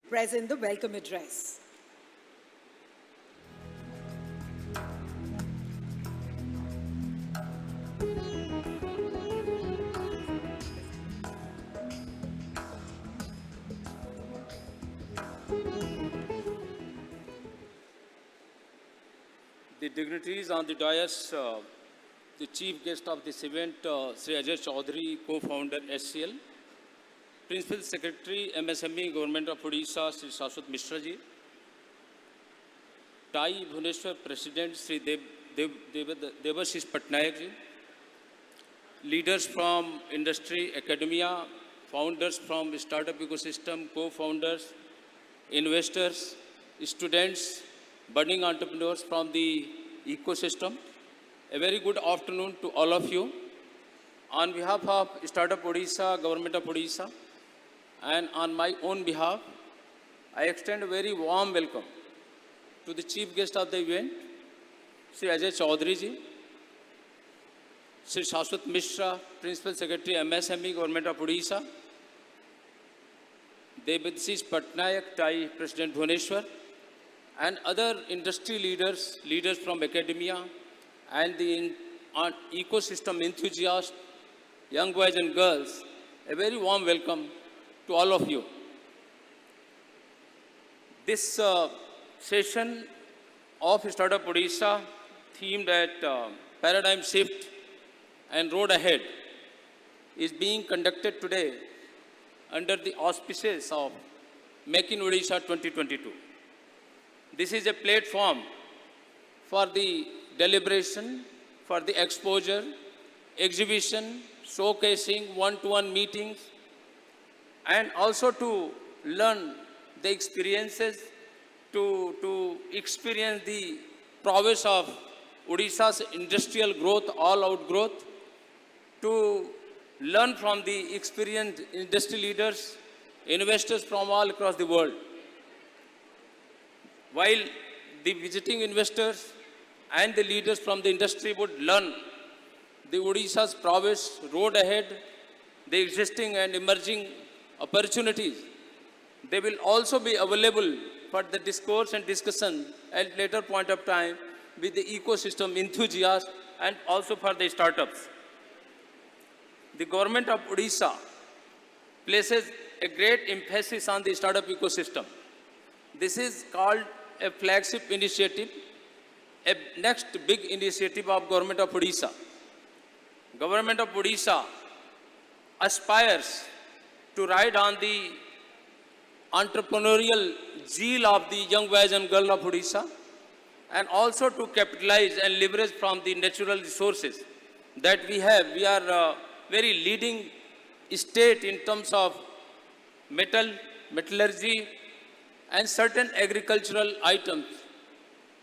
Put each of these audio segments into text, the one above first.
present the welcome address. The dignitaries on the dais, the chief guest of this event, Sri Ajay Chaudhary, co-founder SCL, Principal Secretary MSME Government of Odisha, Sri Shashwat Mishra ji, Tai Bhuneshwar President Sri Devashish Patnaik ji, leaders from industry, academia, founders from startup ecosystem, co-founders, investors, students, budding entrepreneurs from the ecosystem. A very good afternoon to all of you. On behalf of Startup Odisha, Government of Odisha, and on my own behalf, I extend a very warm welcome to the chief guest of the event, Sri Ajay Chaudhary ji, Sri Shashwat Mishra, Principal Secretary MSME Government of Odisha, Devashish Patnaik, Tai President Bhuneshwar, and other industry leaders, leaders from academia, and the ecosystem enthusiasts, young boys and girls. A very warm welcome to all of you. This session of Startup Odisha, themed at Paradigm Shift and Road Ahead, is being conducted today under the auspices of Make in Odisha 2022. This is a platform for the deliberation, for the exposure, exhibition, showcasing, one-to-one meetings, and also to learn the experiences, to experience the prowess of Odisha's industrial growth, all-out growth, to learn from the experienced industry leaders, investors from all across the world. While the visiting investors and the leaders from the industry would learn the Odisha's prowess, road ahead, the existing and emerging opportunities, they will also be available for the discourse and discussion at later point of time with the ecosystem enthusiasts and also for the startups. The government of Odisha places a great emphasis on the startup ecosystem. This is called a flagship initiative, a next big initiative of Government of Odisha. Government of Odisha aspires to ride on the entrepreneurial zeal of the young boys and girls of Odisha, and also to capitalize and leverage from the natural resources that we have. We are a very leading state in terms of metallurgy, and certain agricultural items.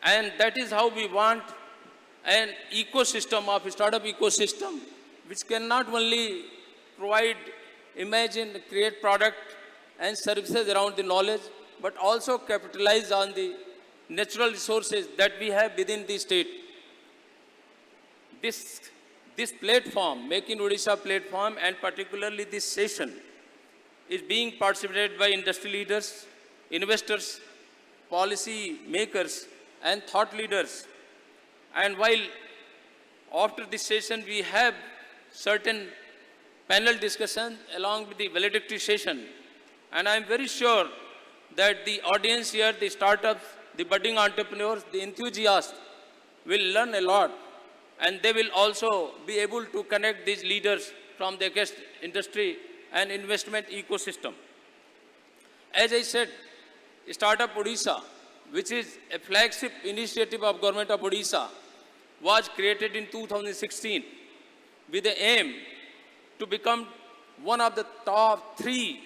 And that is how we want an ecosystem of startup ecosystem, which can not only provide, imagine, create product and services around the knowledge, but also capitalize on the natural resources that we have within the state. This platform, Make in Odisha platform, and particularly this session, is being participated by industry leaders, investors, policy makers, and thought leaders. And while after this session we have certain panel discussion along with the valedictory session, and I am very sure that the audience here, the startups, the budding entrepreneurs, the enthusiasts will learn a lot, and they will also be able to connect these leaders from the industry and investment ecosystem. As I said, Startup Odisha, which is a flagship initiative of Government of Odisha, was created in 2016 with the aim to become one of the top 3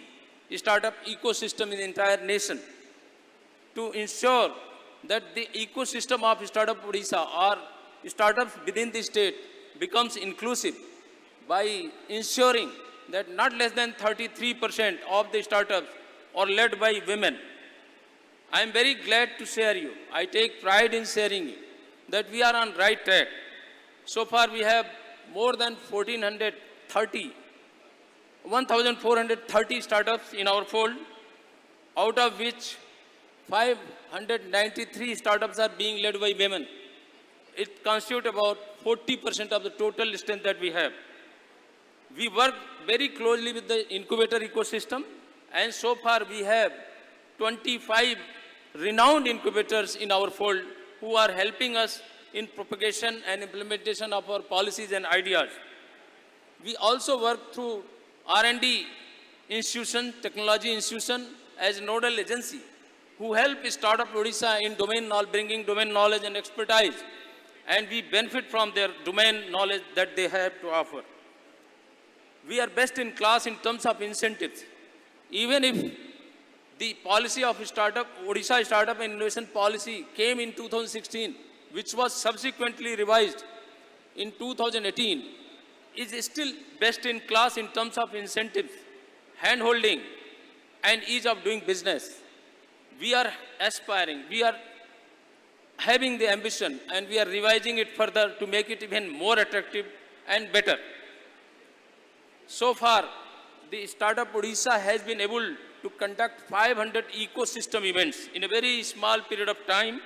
startup ecosystem in the entire nation, to ensure that the ecosystem of Startup Odisha or startups within the state becomes inclusive by ensuring that not less than 33% of the startups are led by women. I am very glad to share you, I take pride in sharing you, that we are on right track. So far we have more than 1,430 startups in our fold, out of which 593 startups are being led by women. It constitutes about 40% of the total strength that we have. We work very closely with the incubator ecosystem, and so far we have 25 renowned incubators in our fold who are helping us in propagation and implementation of our policies and ideas. We also work through R&D institution, technology institution as nodal agency who help Startup Odisha in bringing domain knowledge and expertise, and we benefit from their domain knowledge that they have to offer. We are best in class in terms of incentives. Even if the policy of Odisha Startup and Innovation Policy came in 2016, which was subsequently revised in 2018, is still best in class in terms of incentives, hand-holding, and ease of doing business. We are aspiring, we are having the ambition, and we are revising it further to make it even more attractive and better. So far, the Startup Odisha has been able to conduct 500 ecosystem events in a very small period of time.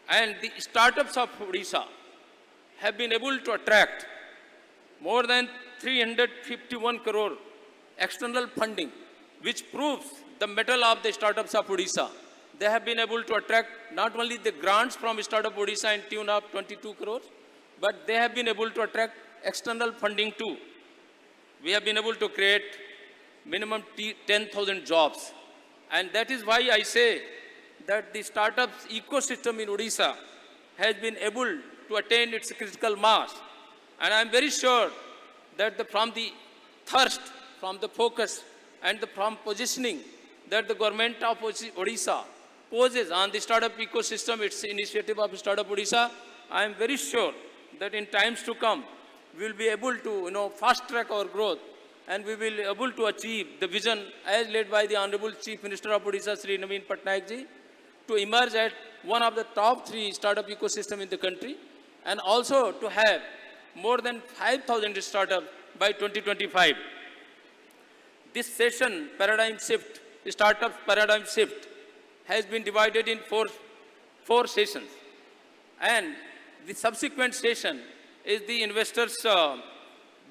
And the startups of Odisha have been able to attract more than 351 crore external funding, which proves the mettle of the startups of Odisha. They have been able to attract not only the grants from Startup Odisha in tune of 22 crores, but they have been able to attract external funding too. We have been able to create minimum 10,000 jobs. And that is why I say that the startups ecosystem in Odisha has been able to attain its critical mass. And I am very sure that from the thirst, from the focus, and from positioning that the government of Odisha poses on the startup ecosystem, its initiative of Startup Odisha, I am very sure that in times to come, we will be able to fast track our growth, and we will be able to achieve the vision as led by the Honorable Chief Minister of Odisha, Sri Naveen Patnaik ji, to emerge at one of the top 3 startup ecosystem in the country, and also to have more than 5,000 startups by 2025. This session, startup paradigm shift, has been divided in four sessions. And the subsequent session is the investors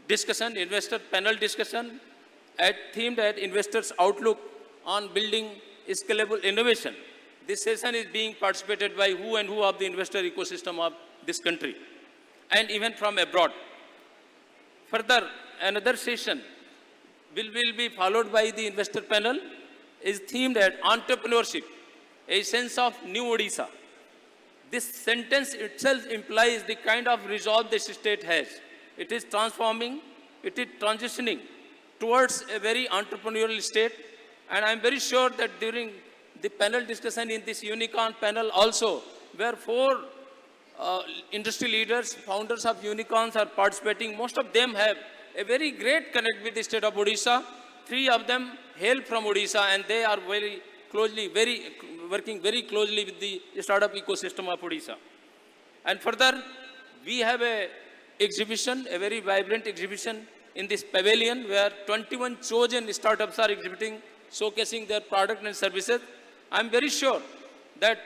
discussion, investor panel discussion, themed at investors outlook on building scalable innovation. This session is being participated by who and who of the investor ecosystem of this country, and even from abroad. Further, another session will be followed by the investor panel, is themed at entrepreneurship, a sense of new Odisha. This sentence itself implies the kind of resolve this state has. It is transforming, it is transitioning towards a very entrepreneurial state. And I'm very sure that during the panel discussion in this unicorn panel also, where 4 industry leaders, founders of unicorns are participating, most of them have a very great connect with the state of Odisha. 3 of them hail from Odisha, and they are working very closely with the startup ecosystem of Odisha. And further, we have a very vibrant exhibition in this pavilion where 21 chosen startups are exhibiting, showcasing their product and services. I'm very sure that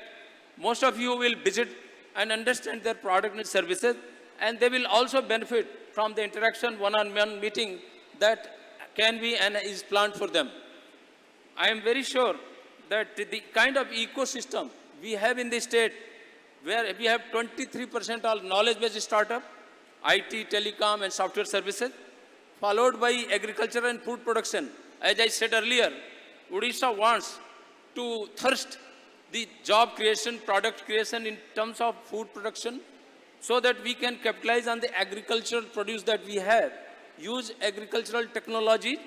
most of you will visit and understand their product and services, and they will also benefit from the interaction one-on-one meeting that can be and is planned for them. I am very sure that the kind of ecosystem we have in the state, where we have 23% of knowledge-based startup, IT, telecom, and software services, followed by agriculture and food production. As I said earlier, Odisha wants to thirst the job creation, product creation in terms of food production, so that we can capitalize on the agricultural produce that we have, use agricultural technology,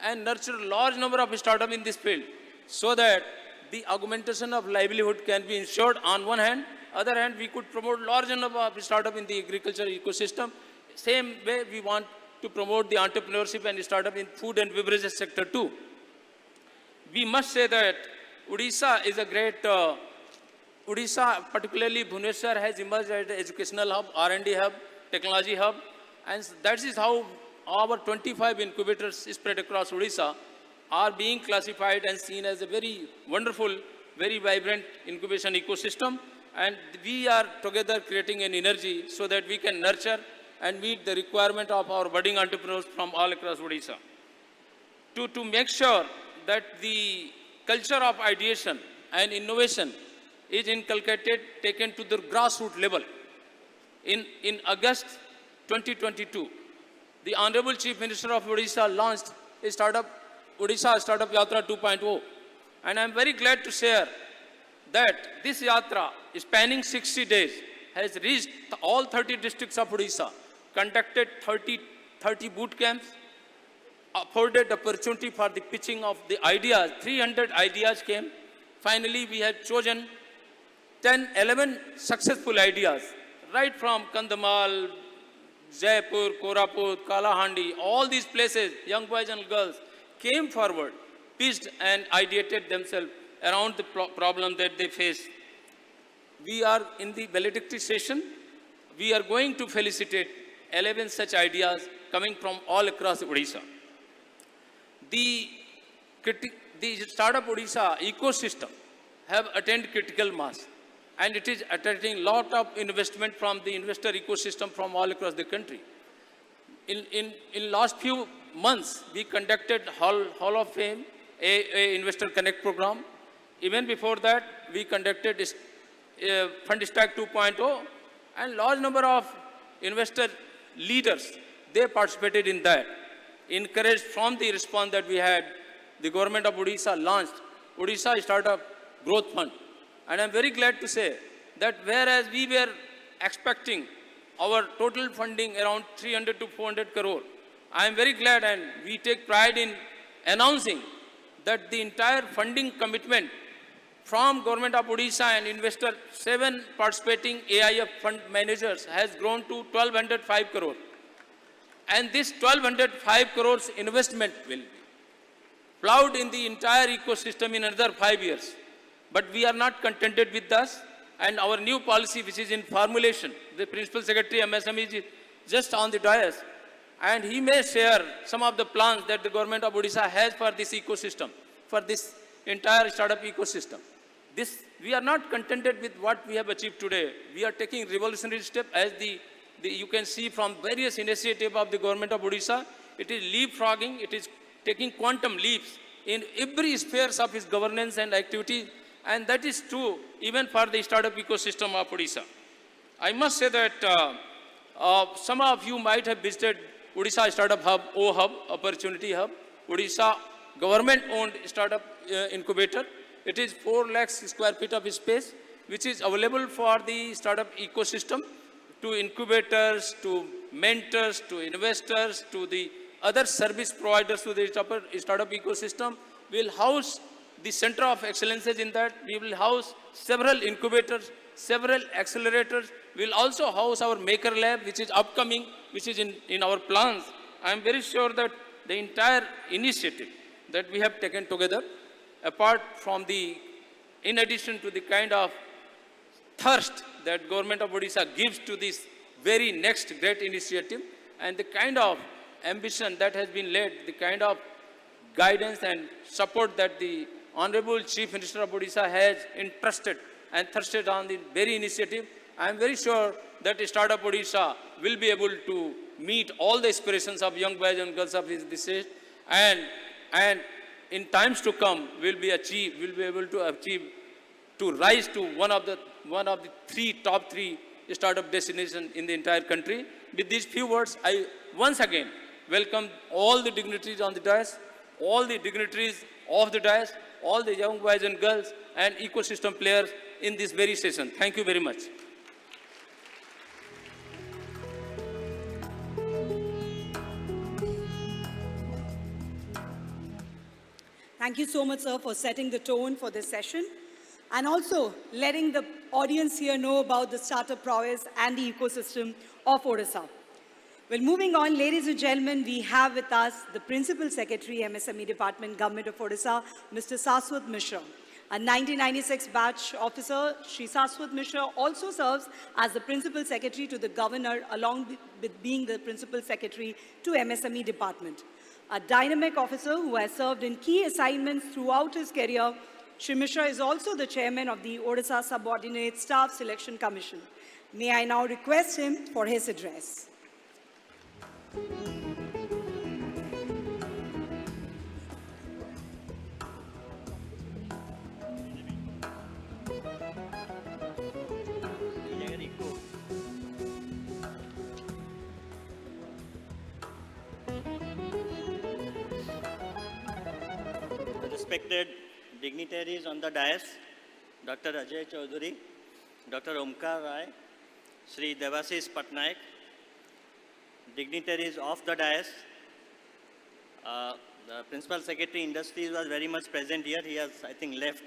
and nurture a large number of startups in this field, so that the augmentation of livelihood can be ensured on one hand. Other hand, we could promote large number of startups in the agricultural ecosystem. Same way, we want to promote the entrepreneurship and startup in food and beverages sector too. We must say that Odisha is a great, Odisha, particularly Bhubaneswar, has emerged as an educational hub, R&D hub, technology hub, and that is how our 25 incubators spread across Odisha are being classified and seen as a very wonderful, very vibrant incubation ecosystem. And we are together creating an energy so that we can nurture and meet the requirement of our budding entrepreneurs from all across Odisha. To make sure that the culture of ideation and innovation is inculcated, taken to the grassroots level. In August 2022, the Honorable Chief Minister of Odisha launched a startup, Odisha Startup Yatra 2.0. And I'm very glad to share that this yatra, spanning 60 days, has reached all 30 districts of Odisha, conducted 30 boot camps, afforded opportunity for the pitching of the ideas. 300 ideas came. Finally, we had chosen 11 successful ideas, right from Kandhamal, Jaipur, Koraput, Kalahandi, all these places, young boys and girls came forward, pitched and ideated themselves around the problem that they face. We are in the valedictory session. We are going to felicitate 11 such ideas coming from all across Odisha. The Startup Odisha ecosystem have attained critical mass, and it is attracting lot of investment from the investor ecosystem from all across the country. In last few months, we conducted Hall of Fame, a Investor Connect program. Even before that, we conducted Fund Stack 2.0, and large number of investor leaders, they participated in that. Encouraged from the response that we had, the government of Odisha launched Odisha Startup Growth Fund. And I'm very glad to say that whereas we were expecting our total funding around 300 to 400 crore, I am very glad and we take pride in announcing that the entire funding commitment from government of Odisha and investor 7 participating AIF fund managers has grown to 1205 crore. And this 1205 crores investment will be plowed in the entire ecosystem in another 5 years. But we are not contented with this, and our new policy, which is in formulation, the Principal Secretary MSME is just on the dais, and he may share some of the plans that the government of Odisha has for this ecosystem, for this entire startup ecosystem. We are not contented with what we have achieved today. We are taking revolutionary step as you can see from various initiatives of the government of Odisha. It is leapfrogging, it is taking quantum leaps in every sphere of its governance and activity, and that is true even for the startup ecosystem of Odisha. I must say that some of you might have visited Odisha Startup Hub, O-Hub, Opportunity Hub, Odisha government-owned startup incubator. It is 4 lakhs square feet of space, which is available for the startup ecosystem, to incubators, to mentors, to investors, to the other service providers to the startup ecosystem. We will house the center of excellences in that. We will house several incubators, several accelerators. We will also house our maker lab, which is upcoming, which is in our plans. I am very sure that the entire initiative that we have taken together, apart from in addition to the kind of thirst that government of Odisha gives to this very next great initiative, and the kind of ambition that has been led, the kind of guidance and support that the Honorable Chief Minister of Odisha has entrusted and thirsted on the very initiative, I am very sure that Startup Odisha will be able to meet all the aspirations of young boys and girls of this age, and in times to come will be able to achieve, to rise to one of the top three startup destinations in the entire country. With these few words, I once again welcome all the dignitaries on the dais, all the dignitaries of the dais, all the young boys and girls and ecosystem players in this very session. Thank you very much. Thank you so much, sir, for setting the tone for this session and also letting the audience here know about the startup prowess and the ecosystem of Odisha. Well, moving on, ladies and gentlemen, we have with us the Principal Secretary, MSME Department, Government of Odisha, Mr. Saswat Mishra. A 1996 batch officer, Shri Saswat Mishra also serves as the Principal Secretary to the Governor, along with being the Principal Secretary to MSME Department. a dynamic officer who has served in key assignments throughout his career. Shri Mishra is also the chairman of the Odisha Subordinate Staff Selection Commission. May I now request him for his address. Respected dignitaries on the dais, Dr. Ajay Chaudhary, Dr. Omkar Rai, Sri Devasis Patnaik, dignitaries of the dais, the Principal Secretary Industries was very much present here. He has, I think, left.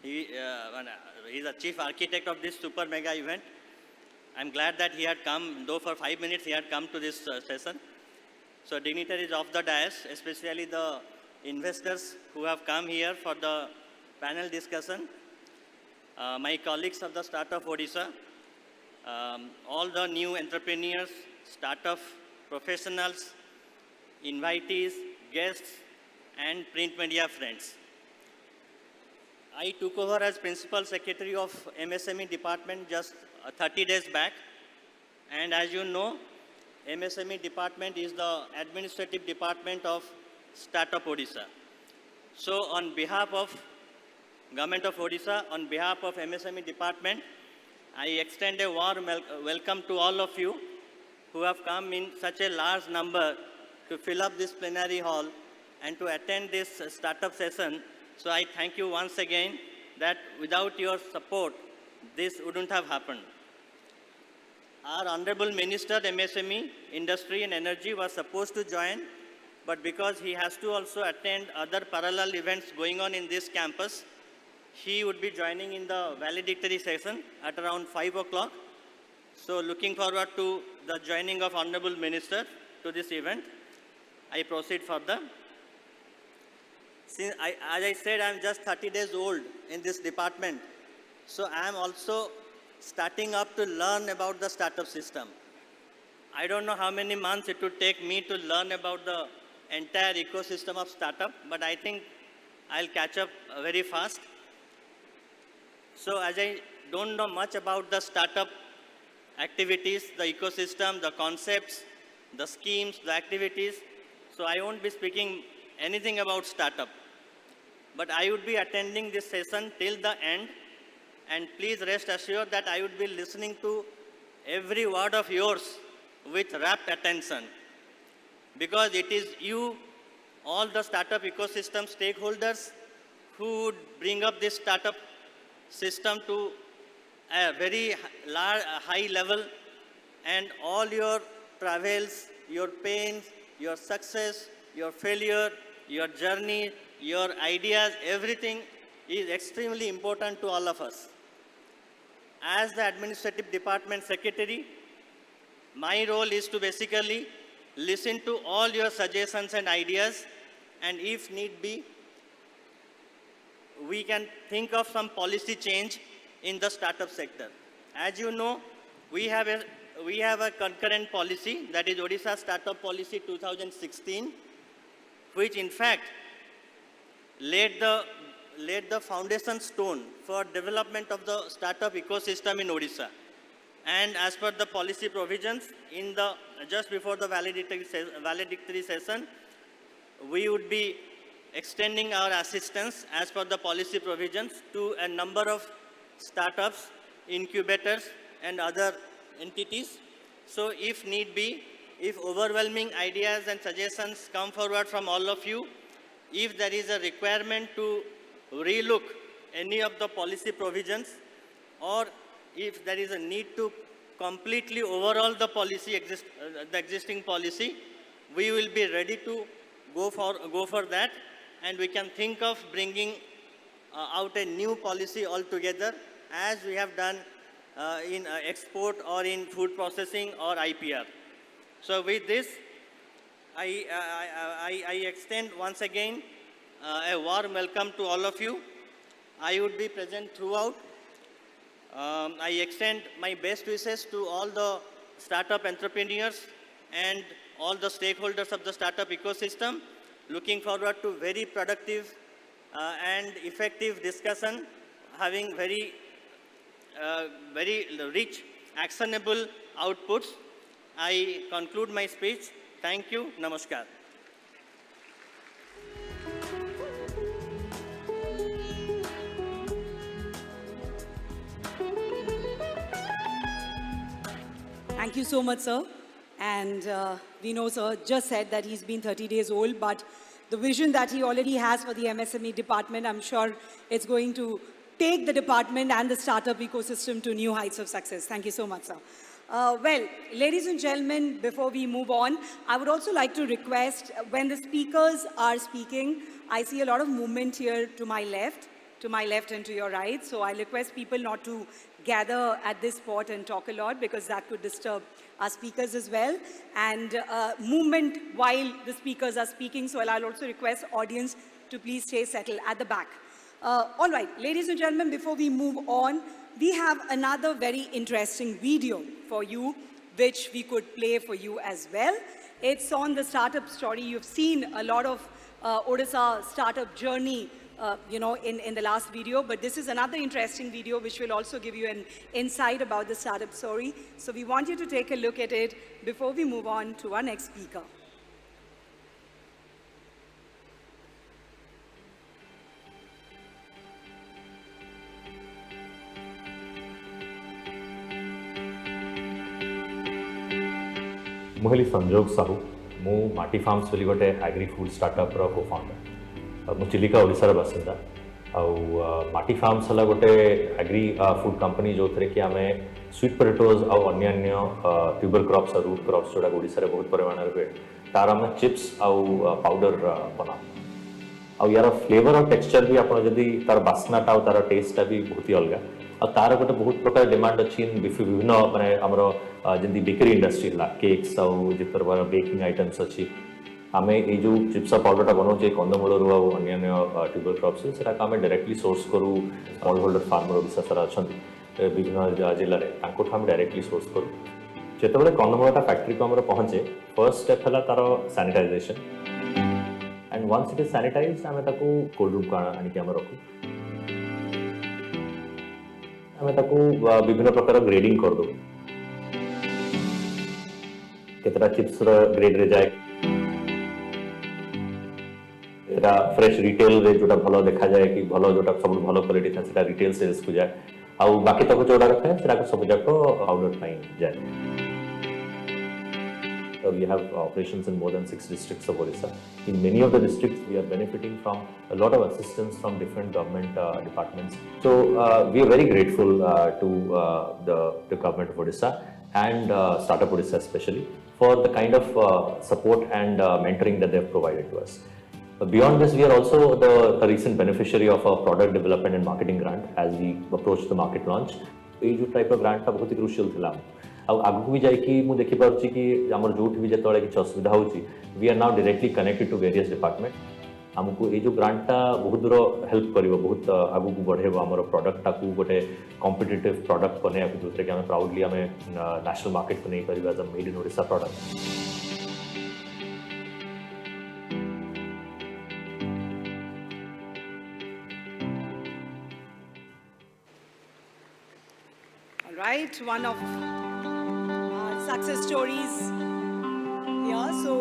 He's the chief architect of this super mega event. I'm glad that he had come, though for 5 minutes he had come to this session. So dignitaries of the dais, especially the investors who have come here for the panel discussion, my colleagues of the Startup Odisha, all the new entrepreneurs, startup professionals, invitees, guests, and print media friends. I took over as Principal Secretary of MSME Department just 30 days back. And as you know, MSME Department is the administrative department of Startup Odisha. So on behalf of Government of Odisha, on behalf of MSME Department, I extend a warm welcome to all of you who have come in such a large number to fill up this plenary hall and to attend this startup session. So I thank you once again that without your support, this wouldn't have happened. Our Honorable Minister, MSME, Industry and Energy was supposed to join, but because he has to also attend other parallel events going on in this campus, he would be joining in the valedictory session at around 5 o'clock. So looking forward to the joining of Honorable Minister to this event. I proceed further. Since as I said, I'm just 30 days old in this department. So I'm also starting up to learn about the startup system. I don't know how many months it would take me to learn about the entire ecosystem of startup, but I think I'll catch up very fast. So as I don't know much about the startup activities, the ecosystem, the concepts, the schemes, the activities, so I won't be speaking anything about startup. But I would be attending this session till the end, and please rest assured that I would be listening to every word of yours with rapt attention. Because it is you, all the startup ecosystem stakeholders, who would bring up this startup system to a very high level, and all your travels, your pains, your success, your failure, your journey, your ideas, everything is extremely important to all of us. As the Administrative Department Secretary, my role is to basically listen to all your suggestions and ideas, and if need be, we can think of some policy change in the startup sector. As you know, we have a concurrent policy, that is Odisha Startup Policy 2016, which in fact laid the foundation stone for development of the startup ecosystem in Odisha. And as per the policy provisions, just before the valedictory session, we would be extending our assistance as per the policy provisions to a number of startups, incubators, and other entities. So if need be, if overwhelming ideas and suggestions come forward from all of you, if there is a requirement to relook any of the policy provisions, or if there is a need to completely overhaul the policy, the existing policy, we will be ready to go for that, and we can think of bringing out a new policy altogether, as we have done in export or in food processing or IPR. So with this, I extend once again a warm welcome to all of you. I would be present throughout. I extend my best wishes to all the startup entrepreneurs, and all the stakeholders of the startup ecosystem. Looking forward to very productive and effective discussion, having very rich, actionable outputs. I conclude my speech. Thank you. Namaskar. Thank you so much, sir. And we know, sir, just said that he's been 30 days old, but the vision that he already has for the MSME department, I'm sure it's going to take the department and the startup ecosystem to new heights of success. Thank you so much, sir. Well, ladies and gentlemen, before we move on, I would also like to request, when the speakers are speaking, I see a lot of movement here to my left and to your right. So I request people not to gather at this spot and talk a lot, because that could disturb our speakers as well. And movement while the speakers are speaking. So I'll also request audience to please stay settled at the back. All right, ladies and gentlemen, before we move on, we have another very interesting video for you, which we could play for you as well. It's on the startup story. You've seen a lot of Odisha startup journey in the last video, but this is another interesting video which will also give you an insight about the startup story. So we want you to take a look at it before we move on to our next speaker. मुहली संजोग साहू मु माटी farms बोली गोटे agri food startup रो को founder मु चिलिका ओडिसा रो बासिंदा आउ माटी फार्म्स हला गोटे एग्री फूड कंपनी जो थरे कि आमे स्वीट पोटैटोज आउ अन्य ट्यूबर क्रॉप्स और रूट क्रॉप्स जोड़ा ओडिसा रे बहुत परिमाण रे तार आमे चिप्स आउ पाउडर बना आउ यार फ्लेवर और टेक्सचर भी आपण जदी तार बास्ना ता तार टेस्ट भी बहुत ही अलगा और तार गोटे बहुत प्रकार डिमांड अच्छी विभिन्न माने हमरो जंदी बेकरी इंडस्ट्री ला केक्स आउ जितर बार बेकिंग आइटम्स अच्छी आमे ए जो चिप्स पाउडर बनाऊ जे कंदमूल रु आउ अन्य ट्यूबर क्रॉप्स सेटा आमे डायरेक्टली सोर्स करू स्मॉल होल्डर फार्मर ओडिसा सारा अछंती विभिन्न जिल्ला रे तांको हम डायरेक्टली सोर्स करू जेतेबेले कंदमूलटा फैक्ट्री को हमर पहुंचे फर्स्ट स्टेप हला तार sanitization and once it is sanitized आमे ताको कोल्ड रूम का आनी के हम रखू आमे ताको विभिन्न प्रकार ग्रेडिंग कर दो केतरा चिप्स रो ग्रेड रे जाय एटा फ्रेश रिटेल रे जोटा भलो देखा जाय कि भलो जोटा सब भलो क्वालिटी था सेटा रिटेल सेल्स को जाय आउ बाकी तक जोड़ा रखा है सेटा को सब जाको आउटलेट पाई जाय So we have operations in more than 6 districts of Odisha. In many of the districts, we are benefiting from a lot of assistance from different government departments. So we are very grateful to the government of Odisha and Startup Odisha especially for the kind of support and mentoring that they have provided to us. Beyond this, we are also the recent beneficiary of a product development and marketing grant as we approach the market launch. ये जो type of grant बहुत ही crucial थिला आगु भी जाइकी मु देखि पारछि कि हमर जोठी भी जतळे कि असुविधा होछि we are now directly connected to various department हमको ये जो ग्रांटा बहुत दूर हेल्प करिवो बहुत आगु को बढ़ेबो हमर प्रोडक्ट टाकू गोटे कॉम्पिटिटिव प्रोडक्ट बने जो कि हम प्राउडली हमें नेशनल मार्केट को नहीं करिबा as a made in Odisha product Right, one of our success stories here. So,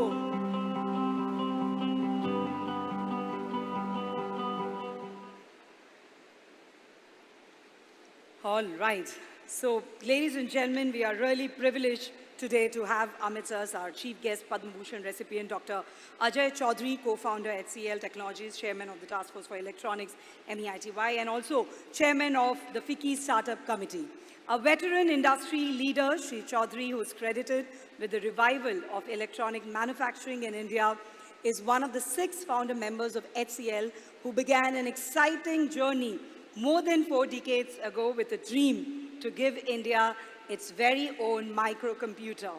all right. So, ladies and gentlemen, we are really privileged today to have Amit as our chief guest, Padma Bhushan recipient, Dr. Ajay Chaudhary, co-founder at HCL Technologies, chairman of the Task Force for Electronics, MEITY, and also chairman of the FICCI Startup Committee. A veteran industry leader, Shri Chaudhary, who is credited with the revival of electronic manufacturing in India, is one of the 6 founder members of HCL who began an exciting journey more than 4 decades ago with a dream to give India its very own microcomputer.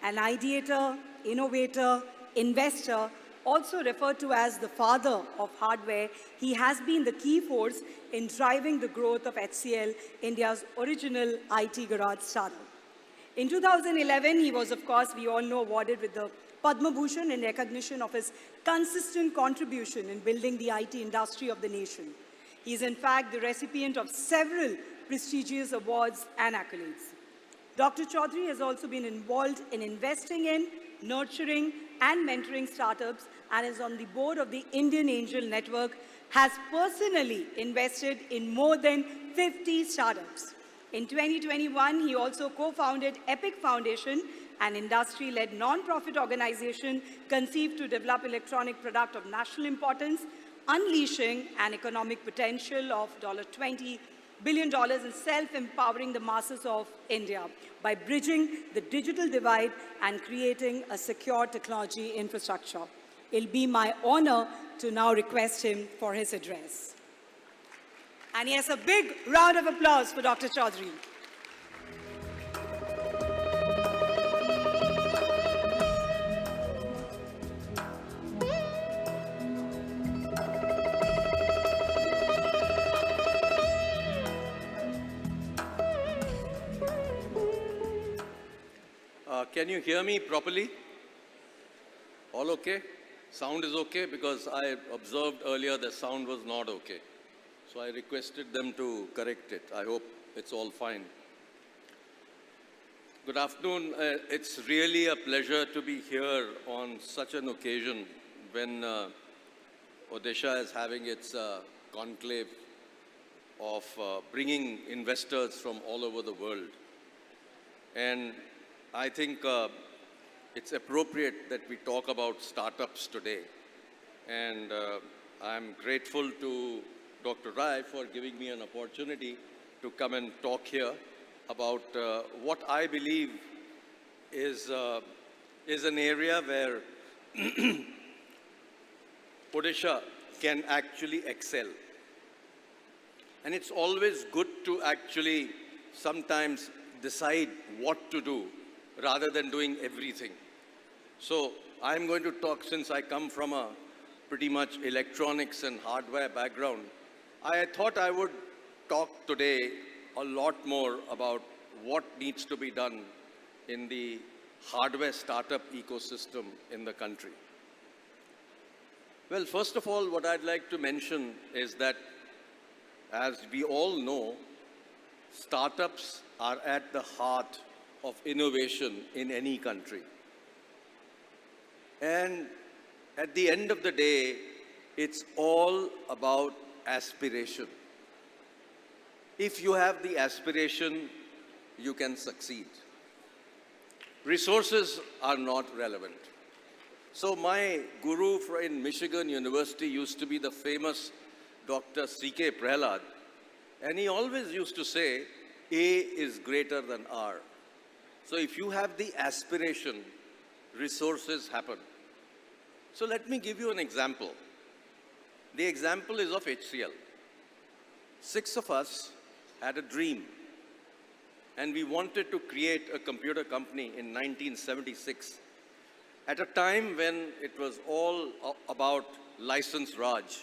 An ideator, innovator, investor, also referred to as the father of hardware, he has been the key force in driving the growth of HCL, India's original IT garage startup. In 2011, he was, of course, we all know, awarded with the Padma Bhushan in recognition of his consistent contribution in building the IT industry of the nation. He is, in fact, the recipient of several prestigious awards and accolades. Dr. Chaudhary has also been involved in investing in, nurturing, and mentoring startups and is on the board of the Indian Angel Network, has personally invested in more than 50 startups. In 2021, he also co-founded Epic Foundation, an industry-led non-profit organization conceived to develop electronic product of national importance, unleashing an economic potential of $20 billion and self-empowering the masses of India by bridging the digital divide and creating a secure technology infrastructure. It'll be my honor to now request him for his address. And yes, a big round of applause for Dr. Chaudhary. Can you hear me properly? All okay? Sound is okay? Because I observed earlier the sound was not okay. So I requested them to correct it. I hope it's all fine. Good afternoon. It's really a pleasure to be here on such an occasion when Odisha is having its conclave of bringing investors from all over the world. And I think it's appropriate that we talk about startups today. And I'm grateful to Dr. Rai for giving me an opportunity to come and talk here about what I believe is an area where Odisha can actually excel. And it's always good to actually sometimes decide what to do rather than doing everything. So I'm going to talk, since I come from a pretty much electronics and hardware background, I thought I would talk today a lot more about what needs to be done in the hardware startup ecosystem in the country. Well, first of all, what I'd like to mention is that, as we all know, startups are at the heart of innovation in any country. And at the end of the day, it's all about aspiration. If you have the aspiration, you can succeed. Resources are not relevant. So my guru in Michigan University used to be the famous Dr. C.K. Prahalad, and he always used to say, A is greater than R. So if you have the aspiration, resources happen. So let me give you an example. The example is of HCL. 6 of us had a dream, and we wanted to create a computer company in 1976, at a time when it was all about license Raj.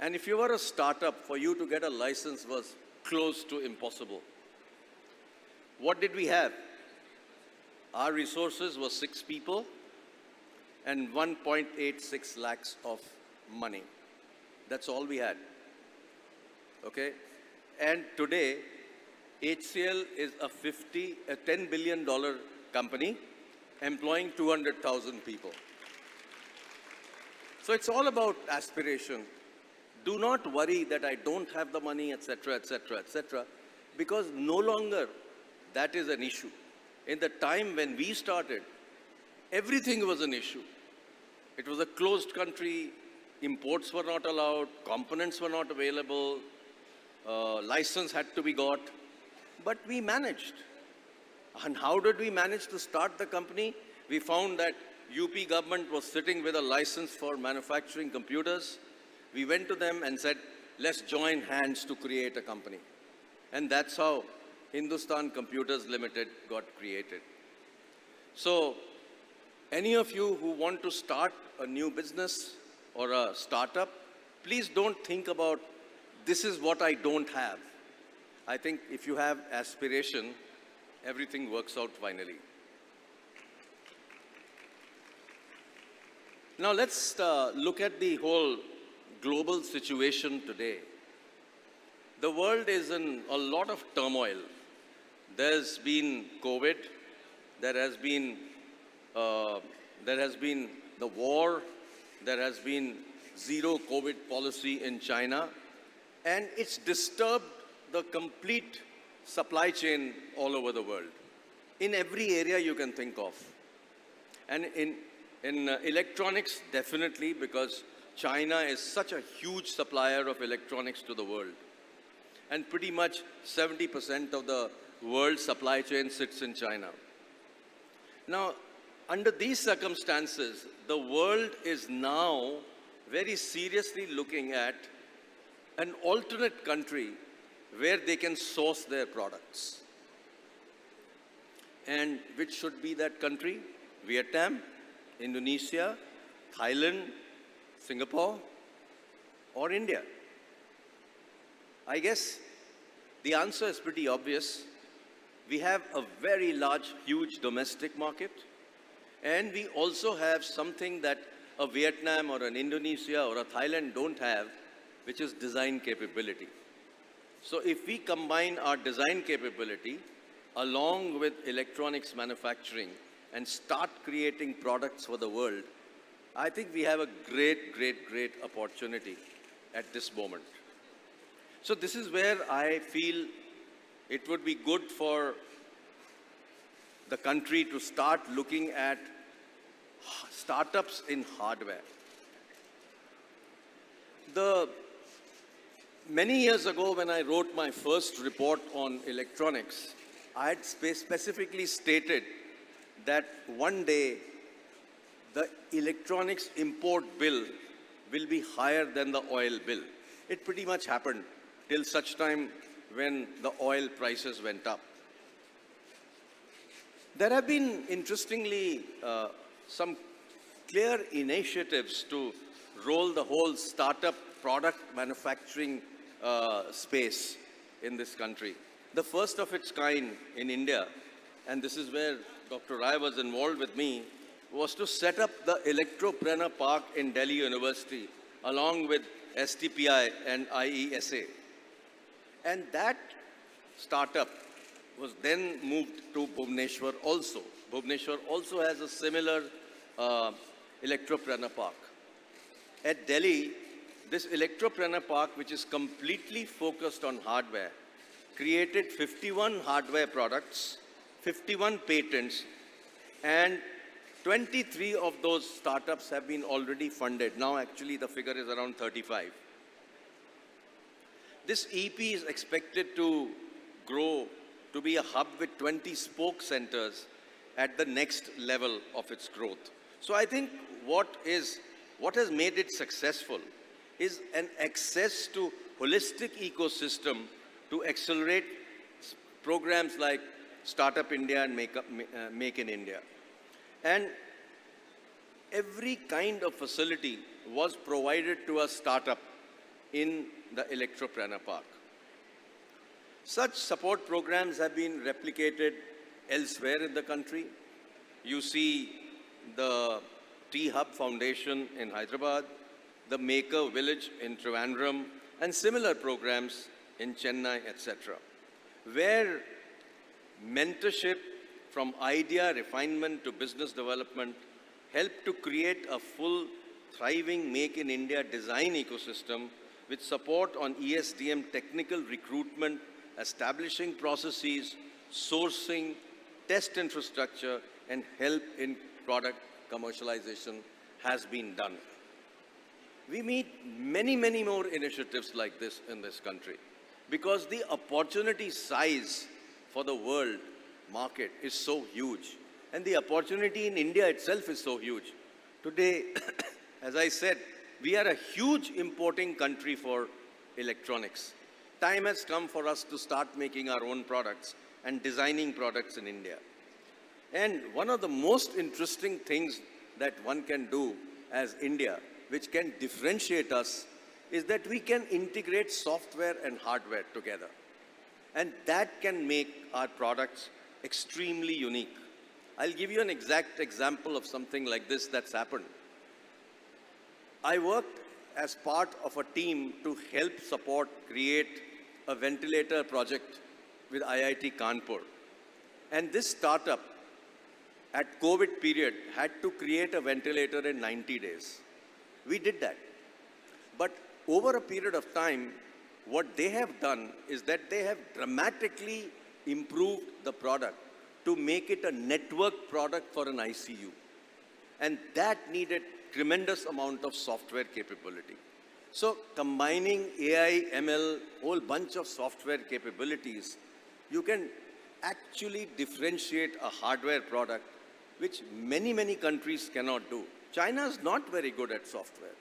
And if you were a startup, for you to get a license was close to impossible. What did we have? Our resources were 6 people and 1.86 lakhs of money. That's all we had. Okay? And today, HCL is a $10 billion company employing 200,000 people. So it's all about aspiration. Do not worry that I don't have the money, etc., etc., etc., because no longer that is an issue. In the time when we started, everything was an issue. It was a closed country, imports were not allowed, components were not available, license had to be got, but we managed. And how did we manage to start the company? We found that UP government was sitting with a license for manufacturing computers. We went to them and said, let's join hands to create a company. And that's how Hindustan Computers Limited got created. So, any of you who want to start a new business or a startup, please don't think about, this is what I don't have. I think if you have aspiration everything works out finally. Now let's look at the whole global situation today. The world is in a lot of turmoil. There's been COVID, there has been the war, there has been zero COVID policy in China, and it's disturbed the complete supply chain all over the world, in every area you can think of. And in electronics, definitely, because China is such a huge supplier of electronics to the world. And pretty much 70% of the world's supply chain sits in China. Now, under these circumstances, the world is now very seriously looking at an alternate country where they can source their products. And which should be that country? Vietnam, Indonesia, Thailand, Singapore, or India? I guess the answer is pretty obvious. We have a very large, huge domestic market, and we also have something that a Vietnam or an Indonesia or a Thailand don't have, which is design capability. So if we combine our design capability along with electronics manufacturing and start creating products for the world, I think we have a great, great, great opportunity at this moment. So this is where I feel it would be good for the country to start looking at startups in hardware. Many years ago, when I wrote my first report on electronics, I had specifically stated that one day the electronics import bill will be higher than the oil bill. It pretty much happened till such time when the oil prices went up. There have been, interestingly, some clear initiatives to roll the whole startup product manufacturing space in this country. The first of its kind in India, and this is where Dr. Rai was involved with me, was to set up the Electropreneur Park in Delhi University, along with STPI and IESA. And that startup was then moved to Bhubaneswar also. Bhubaneswar also has a similar Electropreneur Park. At Delhi, this Electropreneur Park, which is completely focused on hardware, created 51 hardware products, 51 patents, and 23 of those startups have been already funded. Now, actually, the figure is around 35. This EP is expected to grow to be a hub with 20 spoke centers at the next level of its growth. So I think what has made it successful is an access to holistic ecosystem to accelerate programs like Startup India and Make in India. And every kind of facility was provided to a startup in the Electropreneur Park. Such support programs have been replicated elsewhere in the country. You see the T-Hub Foundation in Hyderabad, the Maker Village in Trivandrum, and similar programs in Chennai, etc., where mentorship from idea refinement to business development help to create a full, thriving Make in India design ecosystem with support on ESDM technical recruitment, establishing processes, sourcing, test infrastructure, and help in product commercialization has been done. We meet many, many more initiatives like this in this country because the opportunity size for the world market is so huge. And the opportunity in India itself is so huge. Today, as I said, we are a huge importing country for electronics. Time has come for us to start making our own products and designing products in India. And one of the most interesting things that one can do as India, which can differentiate us, is that we can integrate software and hardware together. And that can make our products extremely unique. I'll give you an exact example of something like this that's happened. I worked as part of a team to help support create a ventilator project with IIT Kanpur. And this startup at COVID period had to create a ventilator in 90 days. We did that. But over a period of time, what they have done is that they have dramatically improved the product to make it a network product for an ICU. And that needed tremendous amount of software capability. So combining AI, ML, whole bunch of software capabilities, you can actually differentiate a hardware product which many, many countries cannot do. China is not very good at software.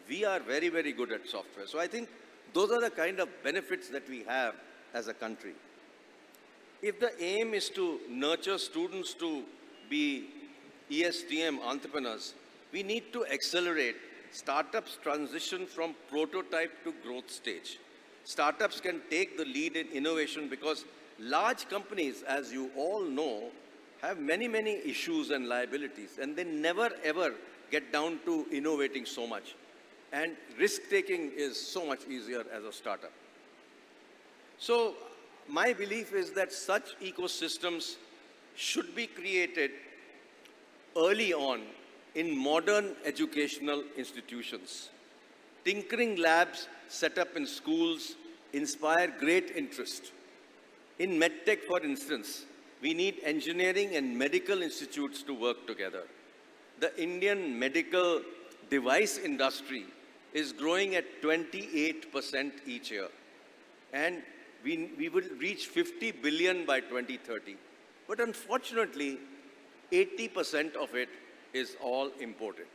We are very, very good at software. So I think those are the kind of benefits that we have as a country. If the aim is to nurture students to be ESTM entrepreneurs, we need to accelerate startups' transition from prototype to growth stage. Startups can take the lead in innovation because large companies, as you all know, have many, many issues and liabilities, and they never ever get down to innovating so much. And risk-taking is so much easier as a startup. So my belief is that such ecosystems should be created early on in modern educational institutions. Tinkering labs set up in schools inspire great interest. In medtech, for instance, we need engineering and medical institutes to work together. The Indian medical device industry is growing at 28% each year. And we will reach 50 billion by 2030. But unfortunately, 80% of it is all imported.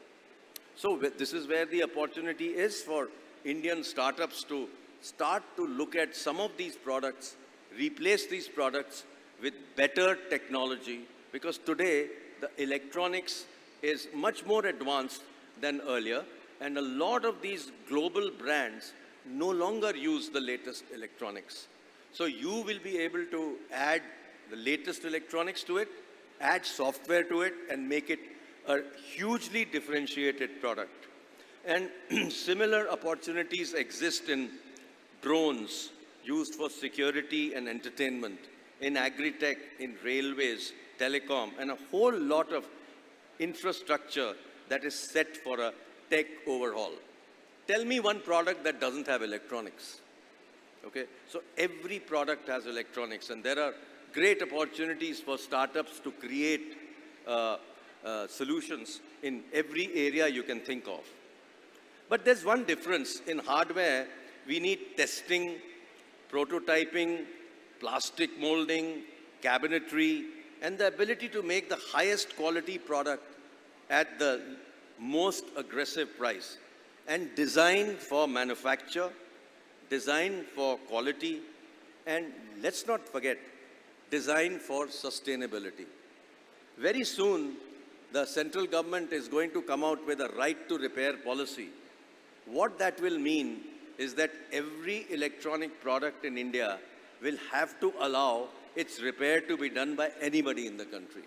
So this is where the opportunity is for Indian startups to start to look at some of these products, replace these products with better technology, because today the electronics is much more advanced than earlier, and a lot of these global brands no longer use the latest electronics. So you will be able to add the latest electronics to it, add software to it, and make it a hugely differentiated product. And similar opportunities exist in drones used for security and entertainment, in agri-tech, in railways, telecom, and a whole lot of infrastructure that is set for a tech overhaul. Tell me one product that doesn't have electronics. Okay, so every product has electronics, and there are great opportunities for startups to create solutions in every area you can think of. But there's one difference. In hardware, we need testing, prototyping, plastic molding, cabinetry, and the ability to make the highest quality product at the most aggressive price. And design for manufacture, design for quality, and let's not forget, design for sustainability. Very soon, the central government is going to come out with a right to repair policy. What that will mean is that every electronic product in India will have to allow its repair to be done by anybody in the country.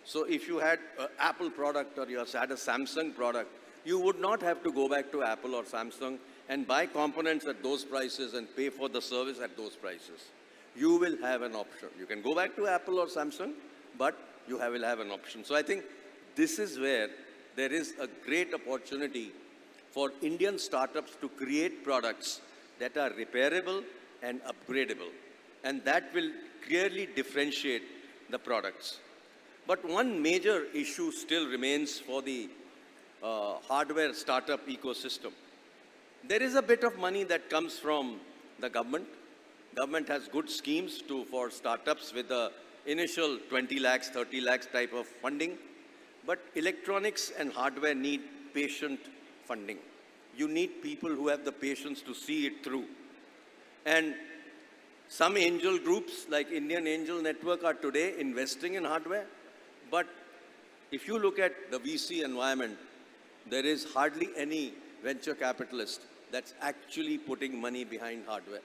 So if you had an Apple product or you had a Samsung product, you would not have to go back to Apple or Samsung and buy components at those prices and pay for the service at those prices. You will have an option. You can go back to Apple or Samsung, but you will have an option. So I think this is where there is a great opportunity for Indian startups to create products that are repairable and upgradable. And that will clearly differentiate the products. But one major issue still remains for the hardware startup ecosystem. There is a bit of money that comes from the government. Government has good schemes for startups with the initial 20 lakhs, 30 lakhs type of funding. But electronics and hardware need patient funding. You need people who have the patience to see it through. And some angel groups like Indian Angel Network are today investing in hardware. But if you look at the VC environment, there is hardly any venture capitalist that's actually putting money behind hardware.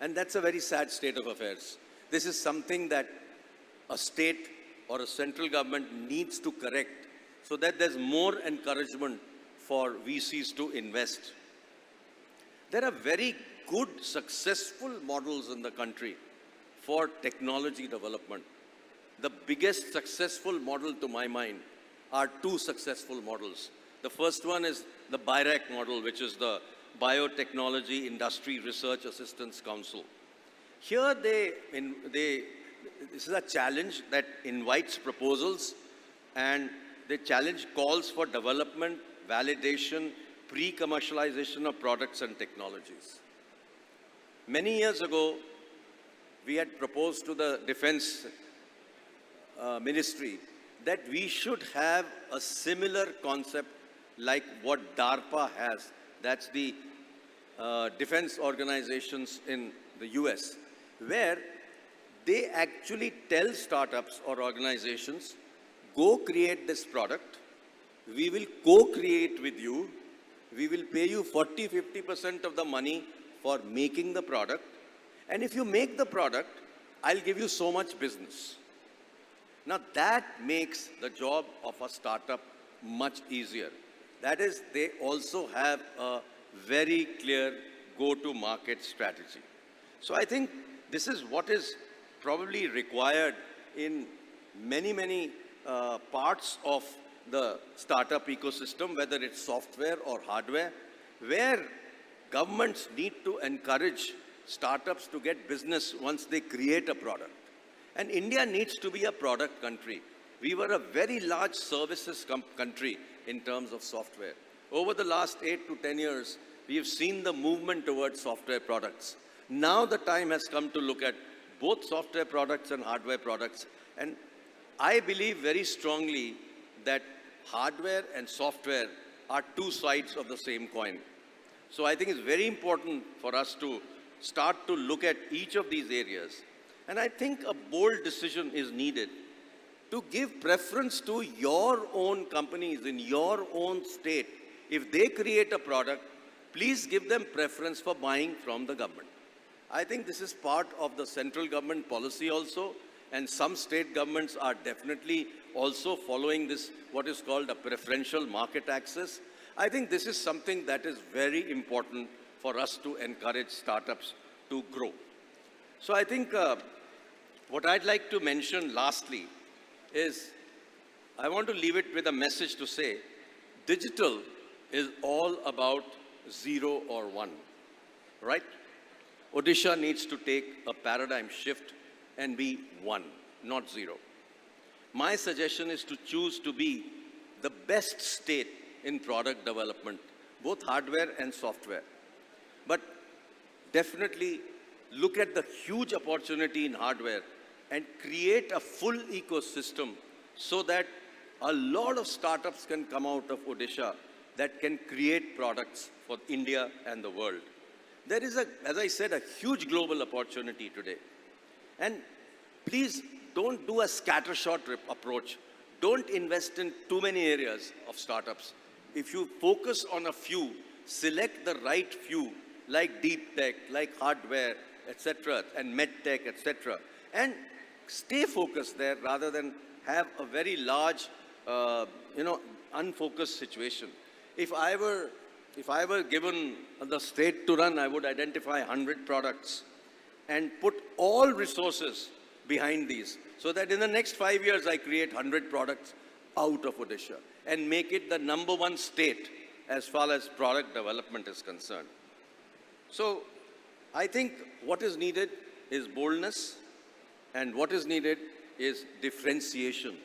And that's a very sad state of affairs. This is something that a state or a central government needs to correct so that there's more encouragement for VCs to invest. There are very good, successful models in the country for technology development. The biggest successful model to my mind are two successful models. The first one is the BIRAC model, which is the Biotechnology Industry Research Assistance Council. Here this is a challenge that invites proposals and the challenge calls for development, validation, pre-commercialization of products and technologies. Many years ago, we had proposed to the Defense Ministry that we should have a similar concept like what DARPA has. That's the defense organizations in the US, where they actually tell startups or organizations, go create this product, we will co-create with you, we will pay you 40-50% of the money for making the product, and if you make the product, I'll give you so much business. Now that makes the job of a startup much easier. That is, they also have a very clear go-to-market strategy. So I think this is what is probably required in many parts of the startup ecosystem, whether it's software or hardware, where governments need to encourage startups to get business once they create a product. And India needs to be a product country. We were a very large services country in terms of software. Over the last 8 to 10 years, we have seen the movement towards software products. Now the time has come to look at both software products and hardware products. And I believe very strongly that hardware and software are two sides of the same coin. So I think it's very important for us to start to look at each of these areas. And I think a bold decision is needed to give preference to your own companies in your own state. If they create a product, please give them preference for buying from the government. I think this is part of the central government policy also, and some state governments are definitely also following this, what is called a preferential market access. I think this is something that is very important for us to encourage startups to grow. So I think what I'd like to mention lastly is, I want to leave it with a message to say, digital is all about 0 or 1, right? Odisha needs to take a paradigm shift and be 1, not 0. My suggestion is to choose to be the best state in product development, both hardware and software. But definitely look at the huge opportunity in hardware and create a full ecosystem so that a lot of startups can come out of Odisha that can create products for India and the world. There is, as I said, a huge global opportunity today. And please don't do a scattershot approach. Don't invest in too many areas of startups. If you focus on a few, select the right few, like deep tech, like hardware, etc., and med tech, etc., and stay focused there rather than have a very large, unfocused situation. If I were given the state to run, I would identify 100 products and put all resources behind these so that in the next 5 years, I create 100 products out of Odisha and make it the #1 state as far as product development is concerned. So I think what is needed is boldness, and what is needed is differentiation.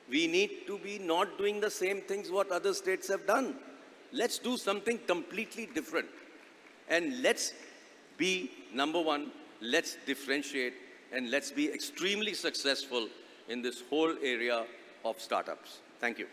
We need to be not doing the same things what other states have done. Let's do something completely different. And let's be #1, let's differentiate, and let's be extremely successful in this whole area of startups. Thank you.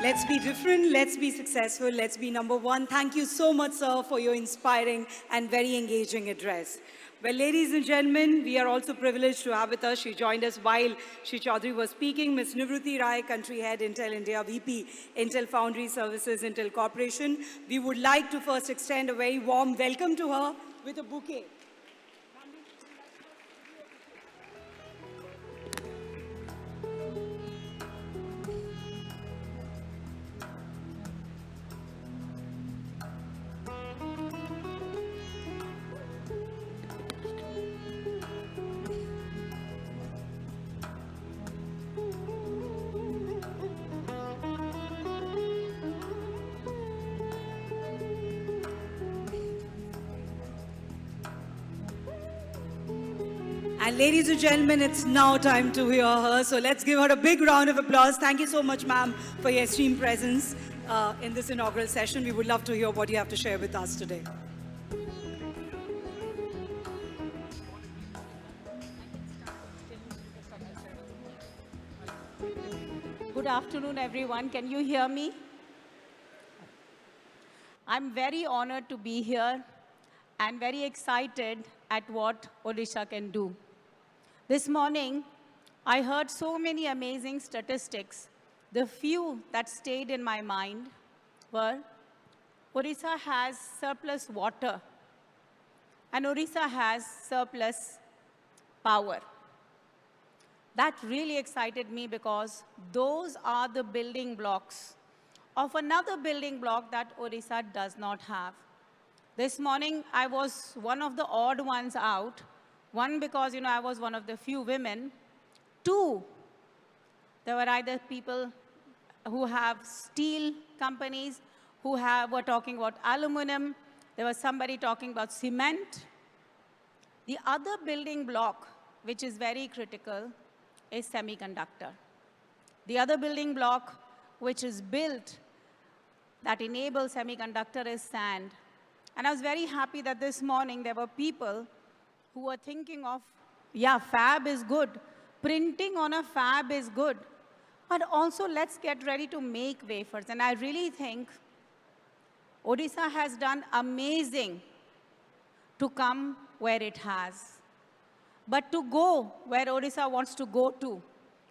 Let's be different, let's be successful, let's be #1. Thank you so much, sir, for your inspiring and very engaging address. Well, ladies and gentlemen, we are also privileged to have with us, she joined us while Shri Chaudhary was speaking, Ms. Nivruti Rai, Country Head, Intel India, VP, Intel Foundry Services, Intel Corporation. We would like to first extend a very warm welcome to her with a bouquet. And ladies and gentlemen, it's now time to hear her. So let's give her a big round of applause. Thank you so much, ma'am, for your esteemed presence in this inaugural session. We would love to hear what you have to share with us today. Good afternoon, everyone. Can you hear me? I'm very honored to be here and very excited at what Odisha can do. This morning, I heard so many amazing statistics. The few that stayed in my mind were Odisha has surplus water and Odisha has surplus power. That really excited me because those are the building blocks of another building block that Odisha does not have. This morning, I was one of the odd ones out. One, because, I was one of the few women. Two, there were either people who have steel companies, who were talking about aluminum. There was somebody talking about cement. The other building block, which is very critical, is semiconductor. The other building block, which is built that enables semiconductor, is sand. And I was very happy that this morning there were people who were thinking of, yeah, fab is good. Printing on a fab is good. But also let's get ready to make wafers. And I really think Odisha has done amazing to come where it has. But to go where Odisha wants to go to,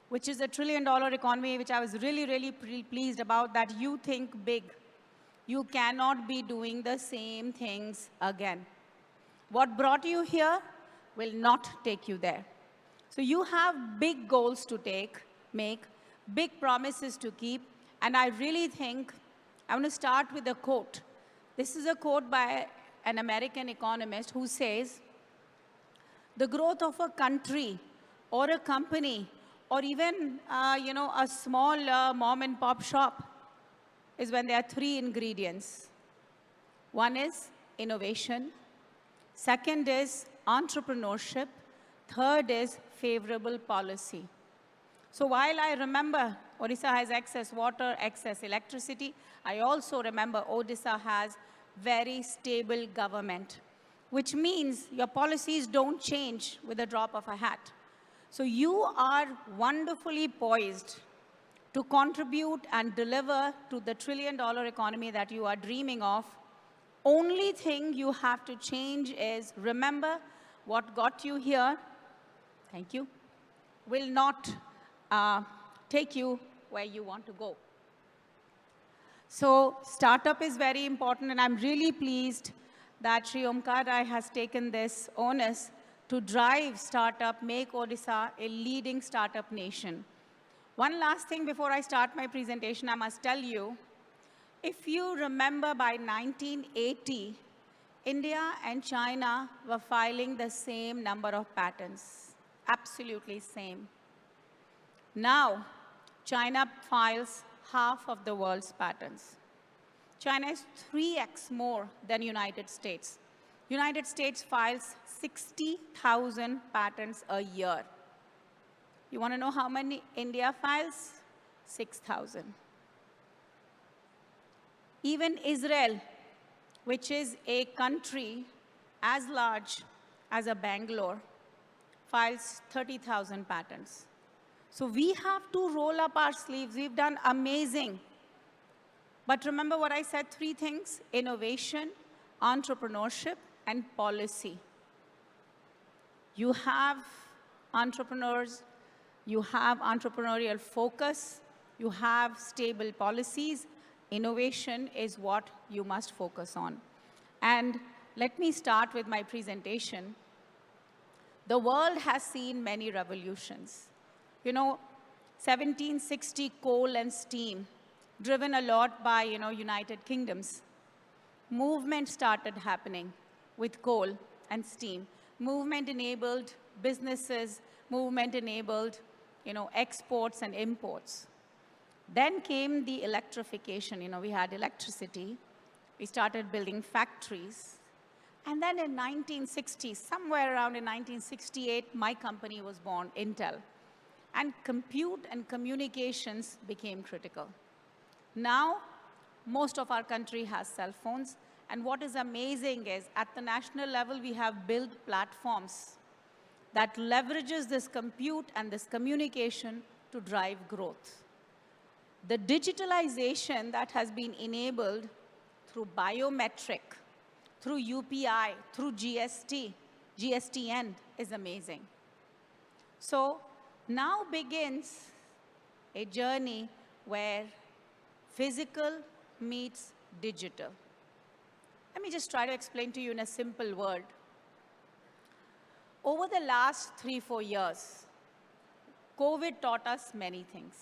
which is a $1 trillion economy, which I was really, really pleased about, that you think big. You cannot be doing the same things again. What brought you here will not take you there. So you have big goals to make, big promises to keep, and I really think I want to start with a quote. This is a quote by an American economist who says, the growth of a country or a company or even, a small mom and pop shop is when there are three ingredients. One is innovation. Second is entrepreneurship. Third is favorable policy. So while I remember Odisha has excess water, excess electricity, I also remember Odisha has very stable government, which means your policies don't change with a drop of a hat. So you are wonderfully poised to contribute and deliver to the $1 trillion economy that you are dreaming of. Only thing you have to change is remember what got you here, thank you, will not take you where you want to go. So startup is very important, and I'm really pleased that Sri Omkar Rai has taken this onus to drive startup, make Odisha a leading startup nation. One last thing before I start my presentation, I must tell you, if you remember by 1980, India and China were filing the same number of patents, absolutely same. Now, China files half of the world's patents. China is 3x more than United States. United States files 60,000 patents a year. You want to know how many India files? 6,000. Even Israel, which is a country as large as a Bangalore, files 30,000 patents. So we have to roll up our sleeves. We've done amazing. But remember what I said, three things: innovation, entrepreneurship, and policy. You have entrepreneurs, you have entrepreneurial focus, you have stable policies. Innovation is what you must focus on. And let me start with my presentation. The world has seen many revolutions. You know, 1760 coal and steam, driven a lot by, United Kingdoms. Movement started happening with coal and steam. Movement enabled businesses, movement enabled, exports and imports. Then came the electrification. We had electricity. We started building factories. And then in 1960, somewhere around in 1968, my company was born, Intel. And compute and communications became critical. Now, most of our country has cell phones. And what is amazing is, at the national level, we have built platforms that leverages this compute and this communication to drive growth. The digitalization that has been enabled through biometric, through UPI, through GSTN is amazing. So now begins a journey where physical meets digital. Let me just try to explain to you in a simple word. Over the last 3-4 years, COVID taught us many things.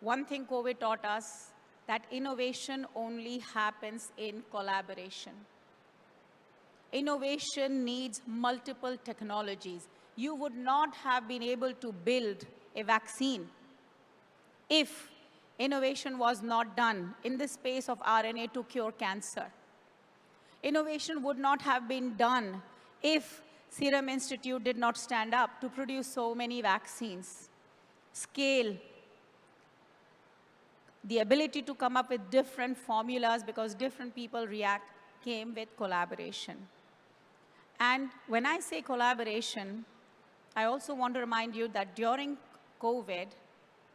One thing COVID taught us, that innovation only happens in collaboration. Innovation needs multiple technologies. You would not have been able to build a vaccine if innovation was not done in the space of RNA to cure cancer. Innovation would not have been done if Serum Institute did not stand up to produce so many vaccines. Scale, the ability to come up with different formulas because different people react, came with collaboration. And when I say collaboration, I also want to remind you that during COVID,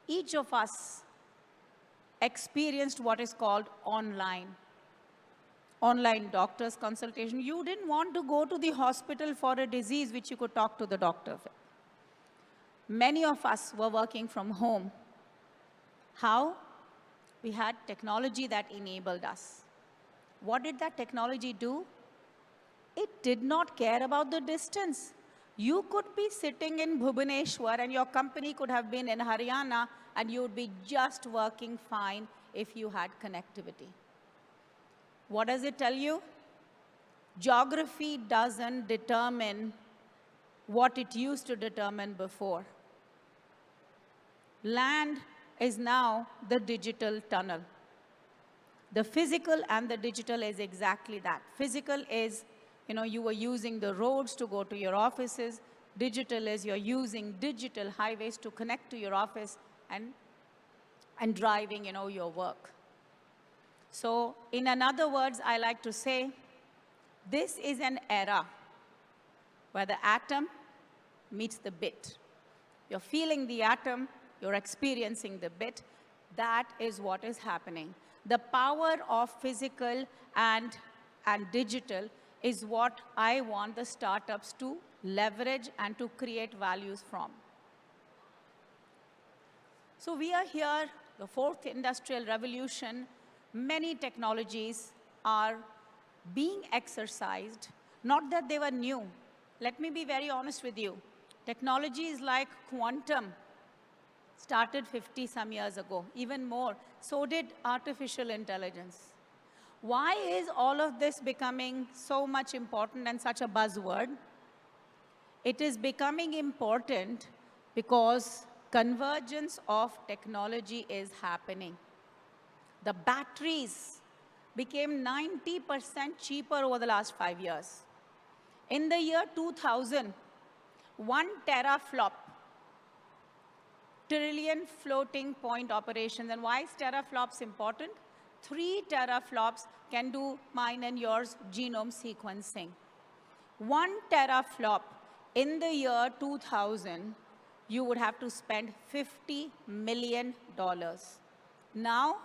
each of us experienced what is called online doctor's consultation. You didn't want to go to the hospital for a disease which you could talk to the doctor with. Many of us were working from home. How? We had technology that enabled us. What did that technology do? It did not care about the distance. You could be sitting in Bhubaneswar and your company could have been in Haryana and you would be just working fine if you had connectivity. What does it tell you? Geography doesn't determine what it used to determine before. Land is now the digital tunnel. The physical and the digital is exactly that. Physical is, you were using the roads to go to your offices. Digital is you're using digital highways to connect to your office and driving, your work. So in other words, I like to say, this is an era where the atom meets the bit. You're feeling the atom, you're experiencing the bit. That is what is happening. The power of physical and digital is what I want the startups to leverage and to create values from. So we are here, the fourth industrial revolution. Many technologies are being exercised, not that they were new. Let me be very honest with you. Technologies like quantum started 50 some years ago, even more. So did artificial intelligence. Why is all of this becoming so much important and such a buzzword? It is becoming important because convergence of technology is happening. The batteries became 90% cheaper over the last 5 years. In the year 2000, 1 teraflop, trillion floating point operations. And why is teraflops important? 3 teraflops can do mine and yours genome sequencing. 1 teraflop in the year 2000, you would have to spend $50 million. Now,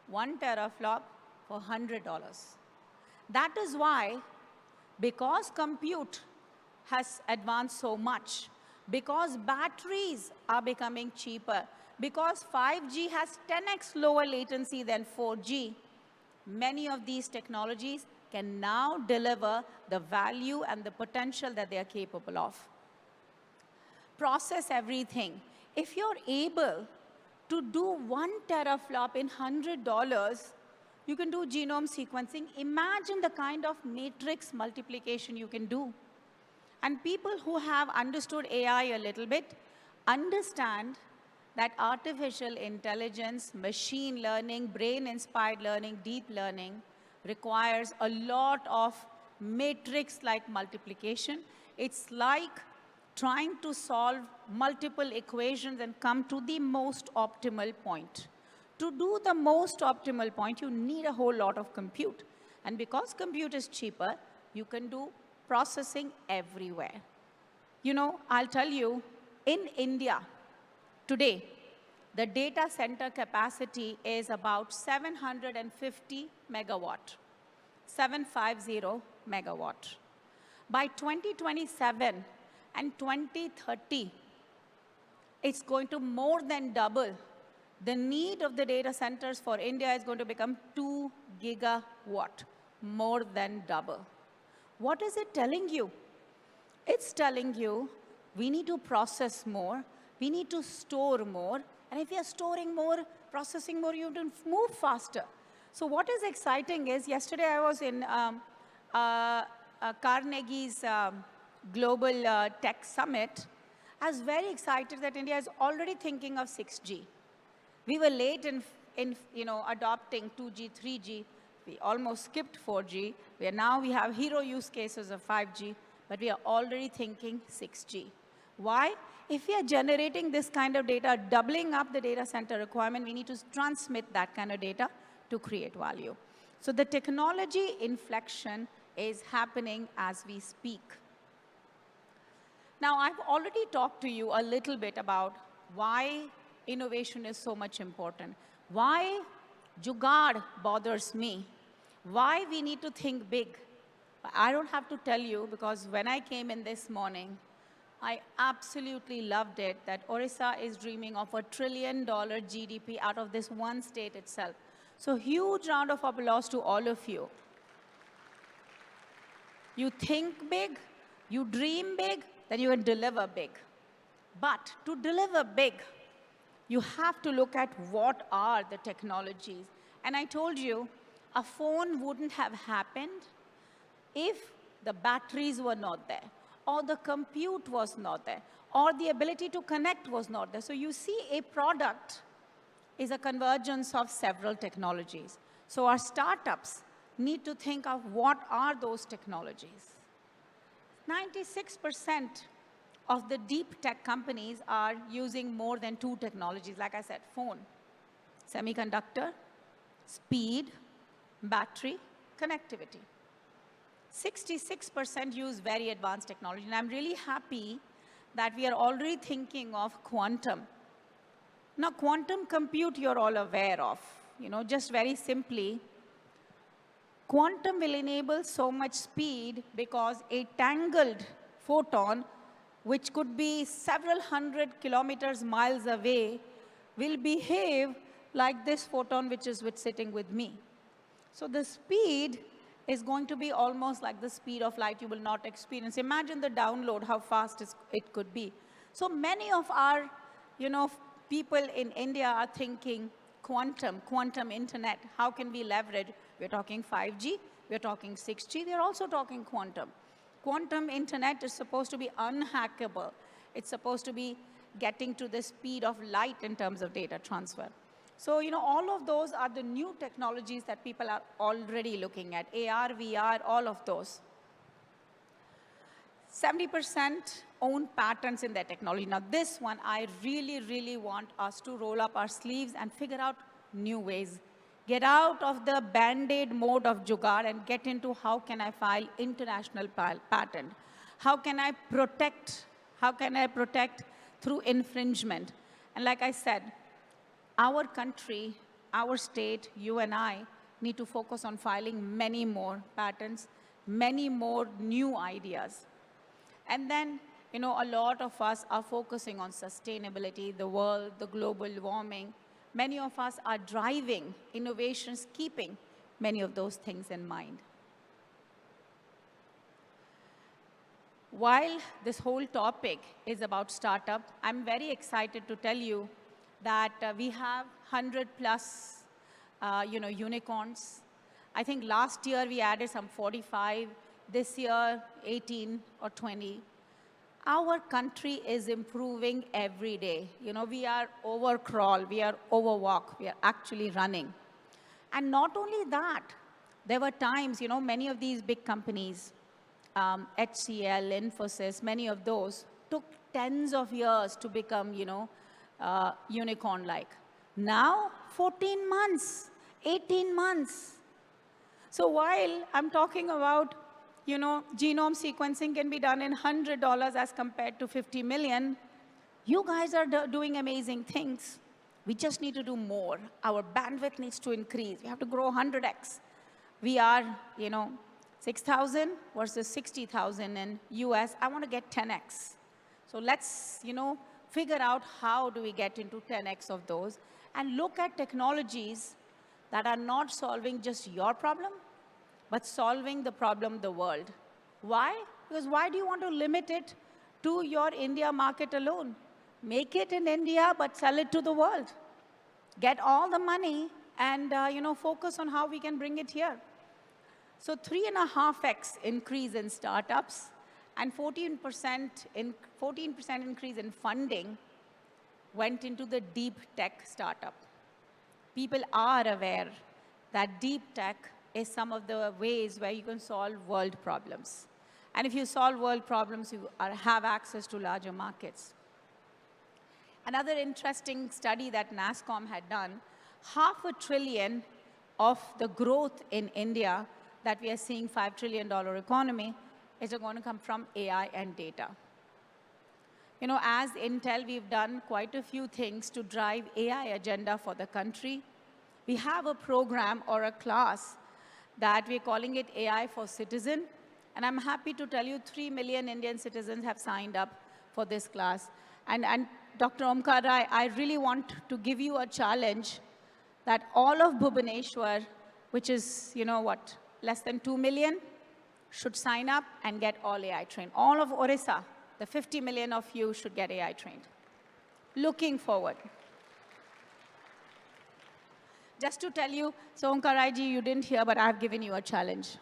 1 teraflop for $100. That is why, because compute has advanced so much, because batteries are becoming cheaper, because 5G has 10x lower latency than 4G, many of these technologies can now deliver the value and the potential that they are capable of. Process everything. If you're able to do 1 teraflop in $100, you can do genome sequencing. Imagine the kind of matrix multiplication you can do. And people who have understood AI a little bit understand that artificial intelligence, machine learning, brain-inspired learning, deep learning requires a lot of matrix-like multiplication. It's like trying to solve multiple equations and come to the most optimal point. To do the most optimal point, you need a whole lot of compute. And because compute is cheaper, you can do processing everywhere. You know, I'll tell you, in India, today, the data center capacity is about 750 megawatt, 750 megawatt. By 2027 and 2030, it's going to more than double. The need of the data centers for India is going to become 2 gigawatt, more than double. What is it telling you? It's telling you we need to process more, we need to store more, and if you're storing more, processing more, you have to move faster. So what is exciting is, yesterday I was in Carnegie's Global Tech Summit. I was very excited that India is already thinking of 6G. We were late in adopting 2G, 3G. We almost skipped 4G. We have hero use cases of 5G, but we are already thinking 6G. Why? If we are generating this kind of data, doubling up the data center requirement, we need to transmit that kind of data to create value. So the technology inflection is happening as we speak. Now, I've already talked to you a little bit about why innovation is so much important, why jugaad bothers me, why we need to think big. I don't have to tell you, because when I came in this morning, I absolutely loved it that Odisha is dreaming of $1 trillion GDP out of this one state itself. So huge round of applause to all of you. You think big, you dream big, then you can deliver big. But to deliver big, you have to look at what are the technologies. And I told you, a phone wouldn't have happened if the batteries were not there, or the compute was not there, or the ability to connect was not there. So you see, a product is a convergence of several technologies. So our startups need to think of what are those technologies. 96% of the deep tech companies are using more than 2 technologies. Like I said, phone, semiconductor, speed, battery, connectivity. 66% use very advanced technology. And I'm really happy that we are already thinking of quantum. Now, quantum compute you're all aware of. Just very simply, quantum will enable so much speed because a tangled photon, which could be several hundred kilometers, miles away, will behave like this photon which is sitting with me. So the speed is going to be almost like the speed of light. You will not experience. Imagine the download, how fast it could be. So many of our, people in India are thinking quantum internet. How can we leverage? We're talking 5G, we're talking 6G, we're also talking quantum. Quantum internet is supposed to be unhackable. It's supposed to be getting to the speed of light in terms of data transfer. So, all of those are the new technologies that people are already looking at. AR, VR, all of those. 70% own patents in their technology. Now, this one, I really, really want us to roll up our sleeves and figure out new ways. Get out of the Band-Aid mode of jugaad and get into how can I file international patent? How can I protect? How can I protect through infringement? And like I said, our country, our state, you and I need to focus on filing many more patents, many more new ideas. And then, a lot of us are focusing on sustainability, the world, the global warming. Many of us are driving innovations, keeping many of those things in mind. While this whole topic is about startup, I'm very excited to tell you that we have 100 plus, unicorns. I think last year we added some 45, this year 18 or 20. Our country is improving every day. We are overcrawl, we are overwalk, we are actually running. And not only that, there were times, many of these big companies, HCL, Infosys, many of those took tens of years to become, unicorn-like. Now, 14 months, 18 months. So while I'm talking about, genome sequencing can be done in $100 as compared to 50 million, you guys are doing amazing things. We just need to do more. Our bandwidth needs to increase. We have to grow 100x. We are, 6,000 versus 60,000 in US. I want to get 10x. So let's, figure out how do we get into 10x of those and look at technologies that are not solving just your problem, but solving the problem of the world. Why? Because why do you want to limit it to your India market alone? Make it in India, but sell it to the world. Get all the money and, focus on how we can bring it here. So 3.5x increase in startups and 14% increase in funding went into the deep tech startup. People are aware that deep tech is some of the ways where you can solve world problems. And if you solve world problems, you have access to larger markets. Another interesting study that NASSCOM had done, $500 billion of the growth in India that we are seeing $5 trillion economy is going to come from AI and data. As Intel, we've done quite a few things to drive AI agenda for the country. We have a program or a class that we're calling it AI for Citizen. And I'm happy to tell you 3 million Indian citizens have signed up for this class. And Dr. Omkar Rai, I really want to give you a challenge that all of Bhubaneswar, which is, less than 2 million, should sign up and get all AI trained. All of Odisha, the 50 million of you should get AI trained. Looking forward. Just to tell you, so Omkar Rai ji, you didn't hear, but I've given you a challenge.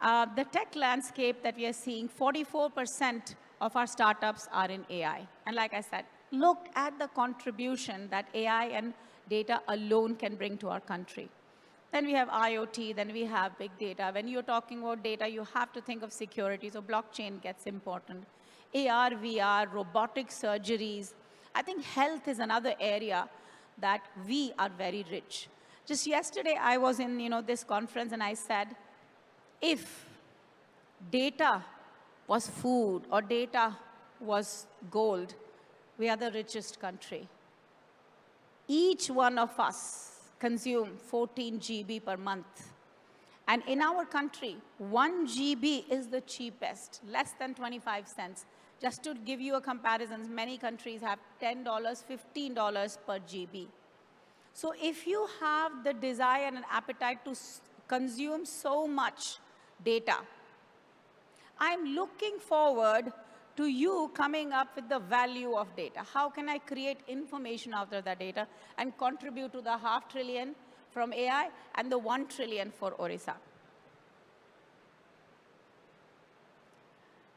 The tech landscape that we are seeing, 44% of our startups are in AI. And like I said, look at the contribution that AI and data alone can bring to our country. Then we have IoT, then we have big data. When you're talking about data, you have to think of security, so blockchain gets important. AR, VR, robotic surgeries. I think health is another area that we are very rich. Just yesterday, I was in this conference and I said, if data was food or data was gold, we are the richest country. Each one of us consume 14 GB per month. And in our country, 1 GB is the cheapest, less than 25 cents. Just to give you a comparison, many countries have $10, $15 per GB. So if you have the desire and appetite to consume so much data, I'm looking forward to you coming up with the value of data. How can I create information out of that data and contribute to the $500 billion from AI and the $1 trillion for Odisha?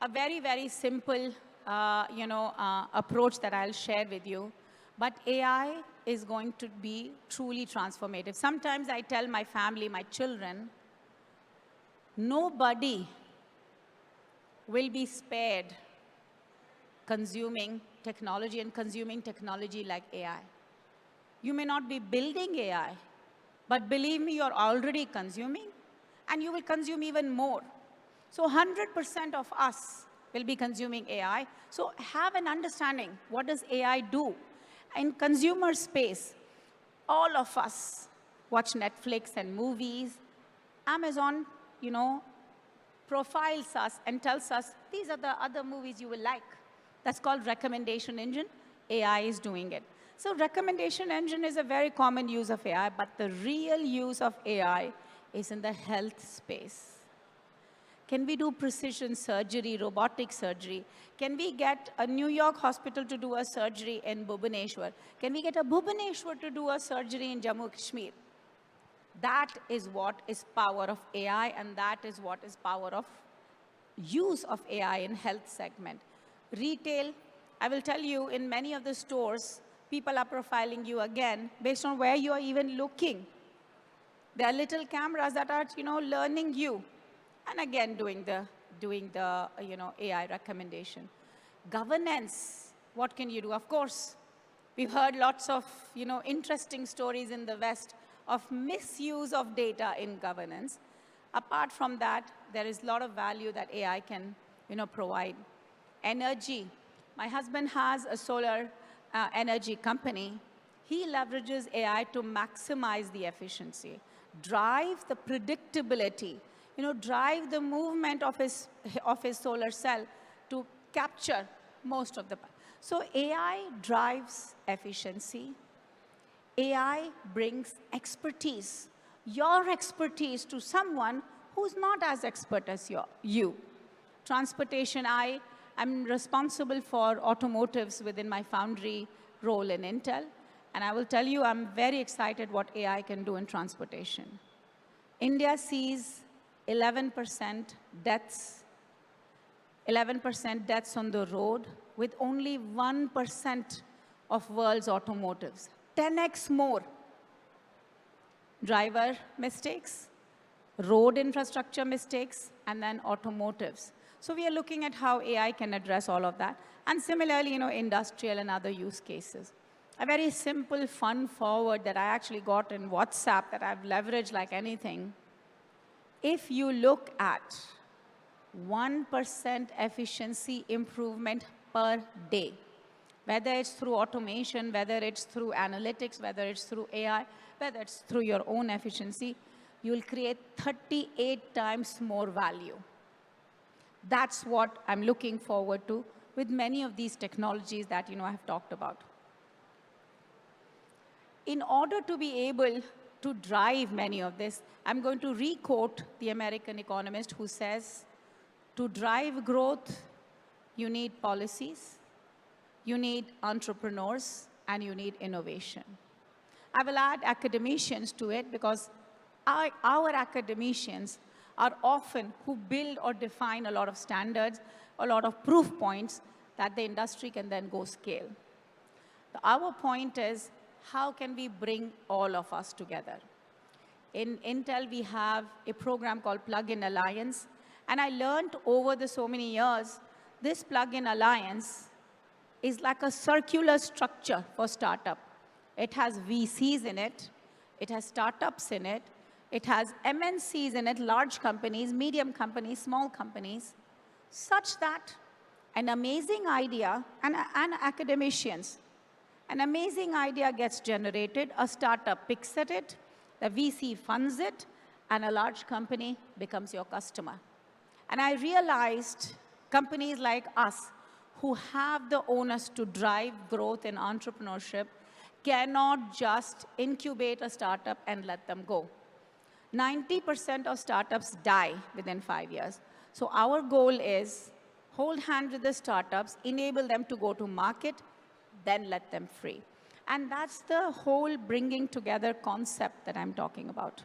A very, very simple, approach that I'll share with you. But AI is going to be truly transformative. Sometimes I tell my family, my children, nobody will be spared consuming technology and consuming technology like AI. You may not be building AI, but believe me, you're already consuming, and you will consume even more. So 100% of us will be consuming AI. So have an understanding, what does AI do? In consumer space, all of us watch Netflix and movies. Amazon, profiles us and tells us, these are the other movies you will like. That's called recommendation engine. AI is doing it. So recommendation engine is a very common use of AI, but the real use of AI is in the health space. Can we do precision surgery, robotic surgery? Can we get a New York hospital to do a surgery in Bhubaneswar? Can we get a Bhubaneswar to do a surgery in Jammu Kashmir? That is what is power of AI, and that is what is power of use of AI in health segment. Retail, I will tell you, in many of the stores, people are profiling you again based on where you are even looking. There are little cameras that are, learning you, and again doing the AI recommendation. Governance, what can you do? Of course, we've heard lots of interesting stories in the West of misuse of data in governance. Apart from that, there is a lot of value that AI can provide. Energy. My husband has a solar energy company. He leverages AI to maximize the efficiency, drive the predictability, drive the movement of his solar cell to capture most of the. So AI drives efficiency. AI brings expertise, your expertise to someone who's not as expert as you. Transportation, I'm responsible for automotives within my foundry role in Intel. And I will tell you, I'm very excited what AI can do in transportation. India sees 11% deaths on the road with only 1% of world's automotives. 10x more. Driver mistakes, road infrastructure mistakes, and then automotives. So we are looking at how AI can address all of that. And similarly, industrial and other use cases. A very simple, fun forward that I actually got in WhatsApp that I've leveraged like anything. If you look at 1% efficiency improvement per day, whether it's through automation, whether it's through analytics, whether it's through AI, whether it's through your own efficiency, you will create 38 times more value. That's what I'm looking forward to with many of these technologies that I have talked about. In order to be able to drive many of this, I'm going to re-quote the American economist who says, to drive growth, you need policies, you need entrepreneurs, and you need innovation. I will add academicians to it because our academicians are often who build or define a lot of standards, a lot of proof points that the industry can then go scale. Our point is, how can we bring all of us together? In Intel, we have a program called Plug-in Alliance, and I learned over the so many years, this Plug-in Alliance is like a circular structure for startup. It has VCs in it, it has startups in it, it has MNCs in it, large companies, medium companies, small companies, such that an amazing idea, and academicians, an amazing idea gets generated, a startup picks at it, the VC funds it, and a large company becomes your customer. And I realized companies like us who have the onus to drive growth in entrepreneurship cannot just incubate a startup and let them go. 90% of startups die within 5 years. So our goal is hold hand with the startups, enable them to go to market, then let them free. And that's the whole bringing together concept that I'm talking about.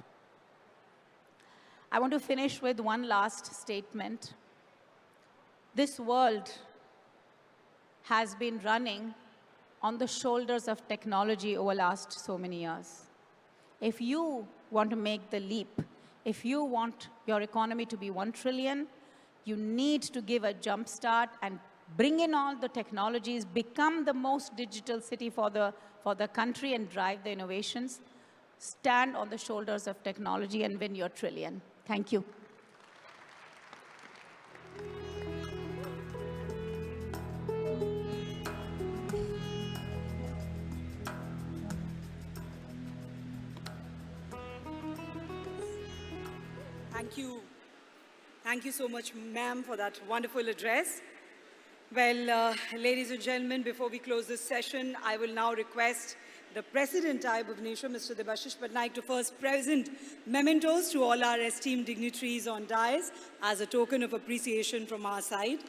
I want to finish with one last statement. This world has been running on the shoulders of technology over the last so many years. If you want to make the leap, if you want your economy to be 1 trillion, you need to give a jump start and bring in all the technologies, become the most digital city for the country and drive the innovations. Stand on the shoulders of technology and win your trillion. Thank you. Thank you. Thank you so much, ma'am, for that wonderful address. Well, ladies and gentlemen, before we close this session, I will now request the President of Bhubaneswar, Mr. Debashish Patnaik, to first present mementos to all our esteemed dignitaries on dais as a token of appreciation from our side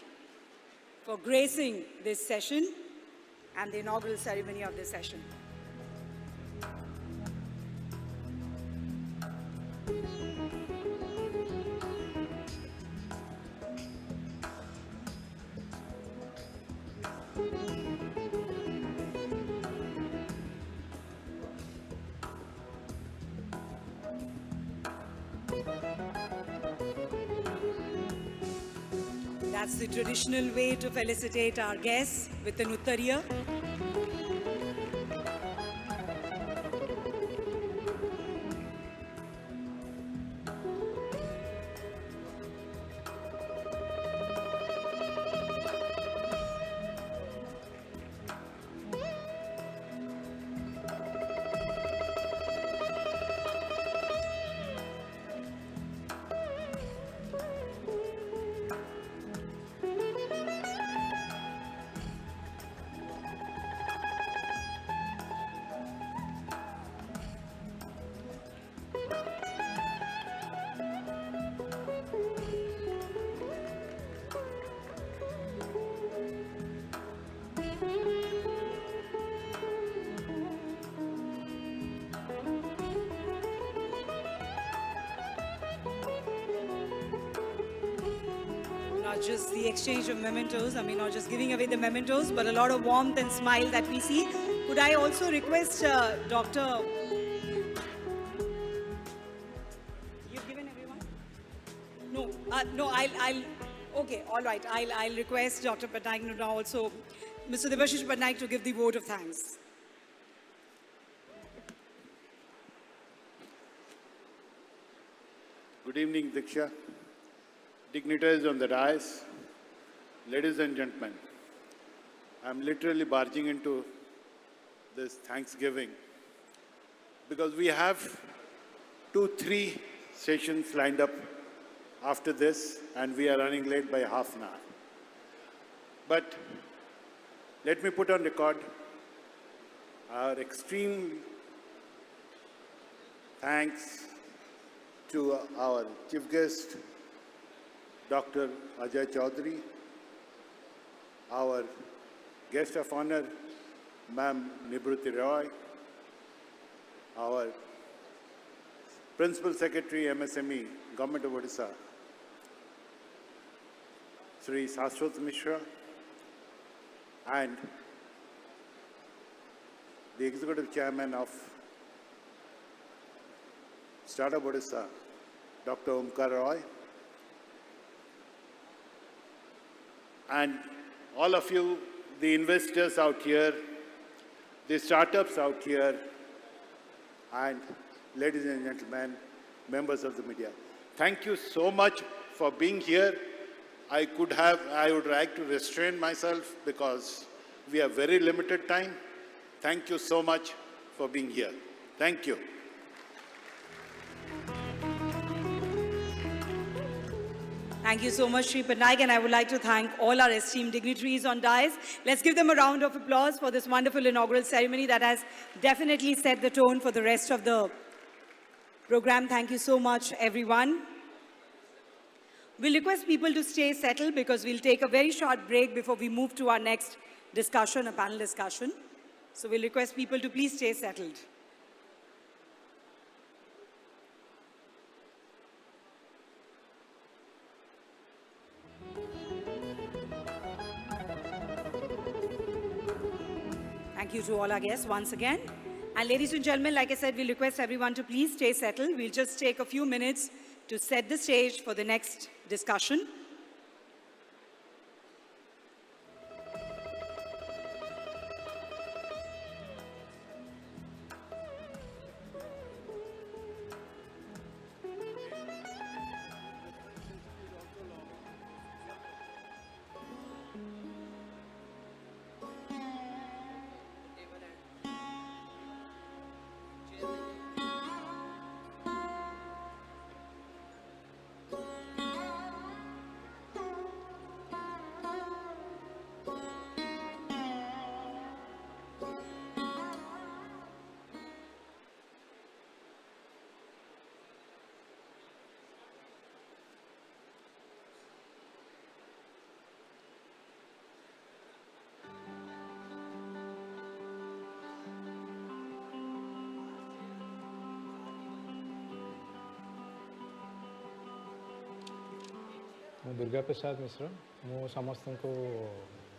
for gracing this session and the inaugural ceremony of this session. That's the traditional way to felicitate our guests with an uttariya. Not just the exchange of mementos, I mean, not just giving away the mementos, but a lot of warmth and smile that we see. Could I also request Dr. You've given everyone? No, okay, all right. I'll request Dr. Patnaik to now also, Mr. Debashish Patnaik, to give the vote of thanks. Good evening, Diksha. Dignitaries on the dais, ladies and gentlemen, I'm literally barging into this Thanksgiving because we have 2-3 sessions lined up after this and we are running late by half an hour. But let me put on record our extreme thanks to our chief guest, Dr. Ajay Chaudhary, our guest of honor, Ma'am Nibruti Roy, our Principal Secretary, MSME, Government of Odisha, Sri Sashwat Mishra, and the Executive Chairman of Startup Odisha, Dr. Omkar Roy, and all of you, the investors out here, the startups out here, and ladies and gentlemen, members of the media. Thank you so much for being here. I would like to restrain myself because we have very limited time. Thank you so much for being here. Thank you. Thank you so much, Sri Patnaik, and I would like to thank all our esteemed dignitaries on dais. Let's give them a round of applause for this wonderful inaugural ceremony that has definitely set the tone for the rest of the program. Thank you so much, everyone. We'll request people to stay settled because we'll take a very short break before we move to our next discussion, a panel discussion. So we'll request people to please stay settled. Thank you to all our guests once again. And ladies and gentlemen, like I said, we'll request everyone to please stay settled. We'll just take a few minutes to set the stage for the next discussion. Durga Prasad Mishra मु समस्त को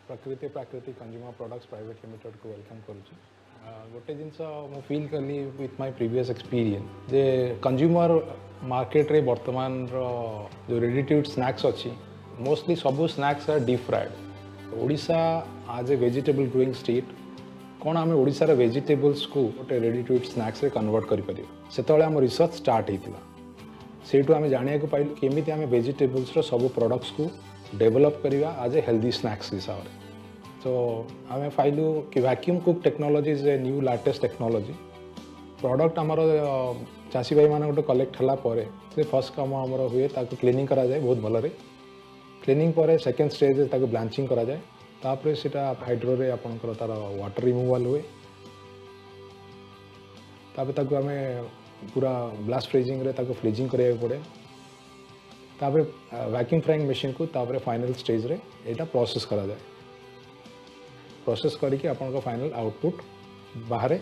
Prakruti Prakrutik consumer products private limited को welcome करुँच गोटे जिनस मु feel कली with my previous experience जे कंज्यूमर मार्केट रे वर्तमान जो रेडी टू ईट स्नैक्स अच्छी मोस्टली सबू snacks are deep fried Odisha आज ए वेजिटेबल ग्रोइंग स्टेट कौन आम ओडिशार वेजिटेबल्स को गोटे रेडी टू ईट स्नैक्स रे कन्वर्ट करें से आम रिसर्च स्टार्ट होता सेठू आम जाना पाइलु केमी आम वेजिटेबल्स सब प्रोडक्ट्स को डेवलप करवा आज ए हेल्दी स्नैक्स हिसाब से तो आम पाइलु कि vacuum cook technology is a new latest technology product आमर चाषी भाई मान गोटे कलेक्ट है फर्स्ट काम आमर हुए क्लीनिंग करा जाए बहुत भल क्लीनिंग पर सेकेंड स्टेज ब्लांचिंग करा जाए तापर से हाइड्रो रे आपंकर तार वाटर रिमूवाल हुए तापर आम पूरा ब्लास्ट फ्रीजिंग रे फ्रीजिंग कराया पड़े तापर वैक्यूम फ्राइंग मशीन को तापर फाइनल स्टेज रे एटा प्रोसेस करा जाए प्रोसेस करके आपन फाइनल आउटपुट बाहर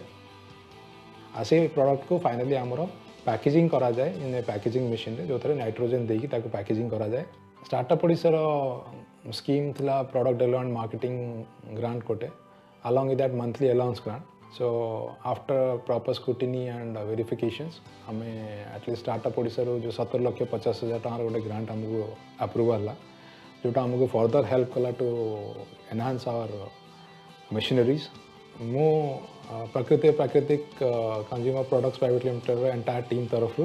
आसे प्रोडक्ट को फाइनली आमर पैकेजिंग करा जाए इन पैकेजिंग मशीन रे जो थरे नाइट्रोजन देकी ताको पैकेजिंग करा जाए स्टार्टअप ओडिशा स्कीम थिला प्रोडक्ट डेवलपमेंट मार्केटिंग ग्रांट कोटे along with that monthly allowance grant so after proper scrutiny and verifications हमें at least startup ओडिशा रो जो 17,50,000 टंकार गोटे ग्रांट हमको अप्रूवल है जोटा हमको फर्दर हेल्प कला टू एनहांस आवर मशीनरीज मो Prakruti Prakrutik consumer products private limited entire team तरफ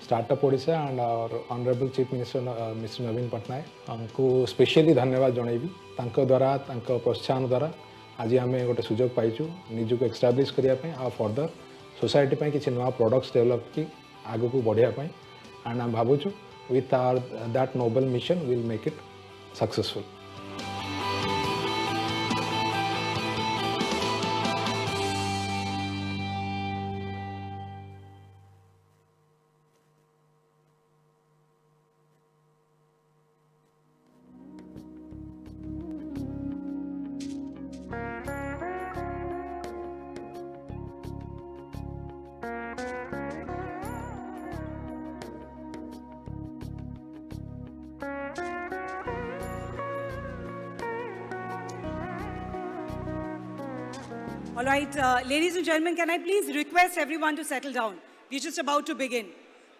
startup Odisha and our honourable chief minister mister Naveen Pattanaik हमको स्पेशली धन्यवाद जनइबी तांको द्वारा तांको प्रोत्साहन द्वारा आज आम गोटे सुजोग पाइचु निजक एस्टाब्लीश करने आ फर्दर सोसाइटी किसी नुआ प्रोडक्ट्स डेवलप की आग को बढ़ापी एंड आम भावुँ with our that noble mission will make it successful All right, ladies and gentlemen, can I please request everyone to settle down? We're just about to begin.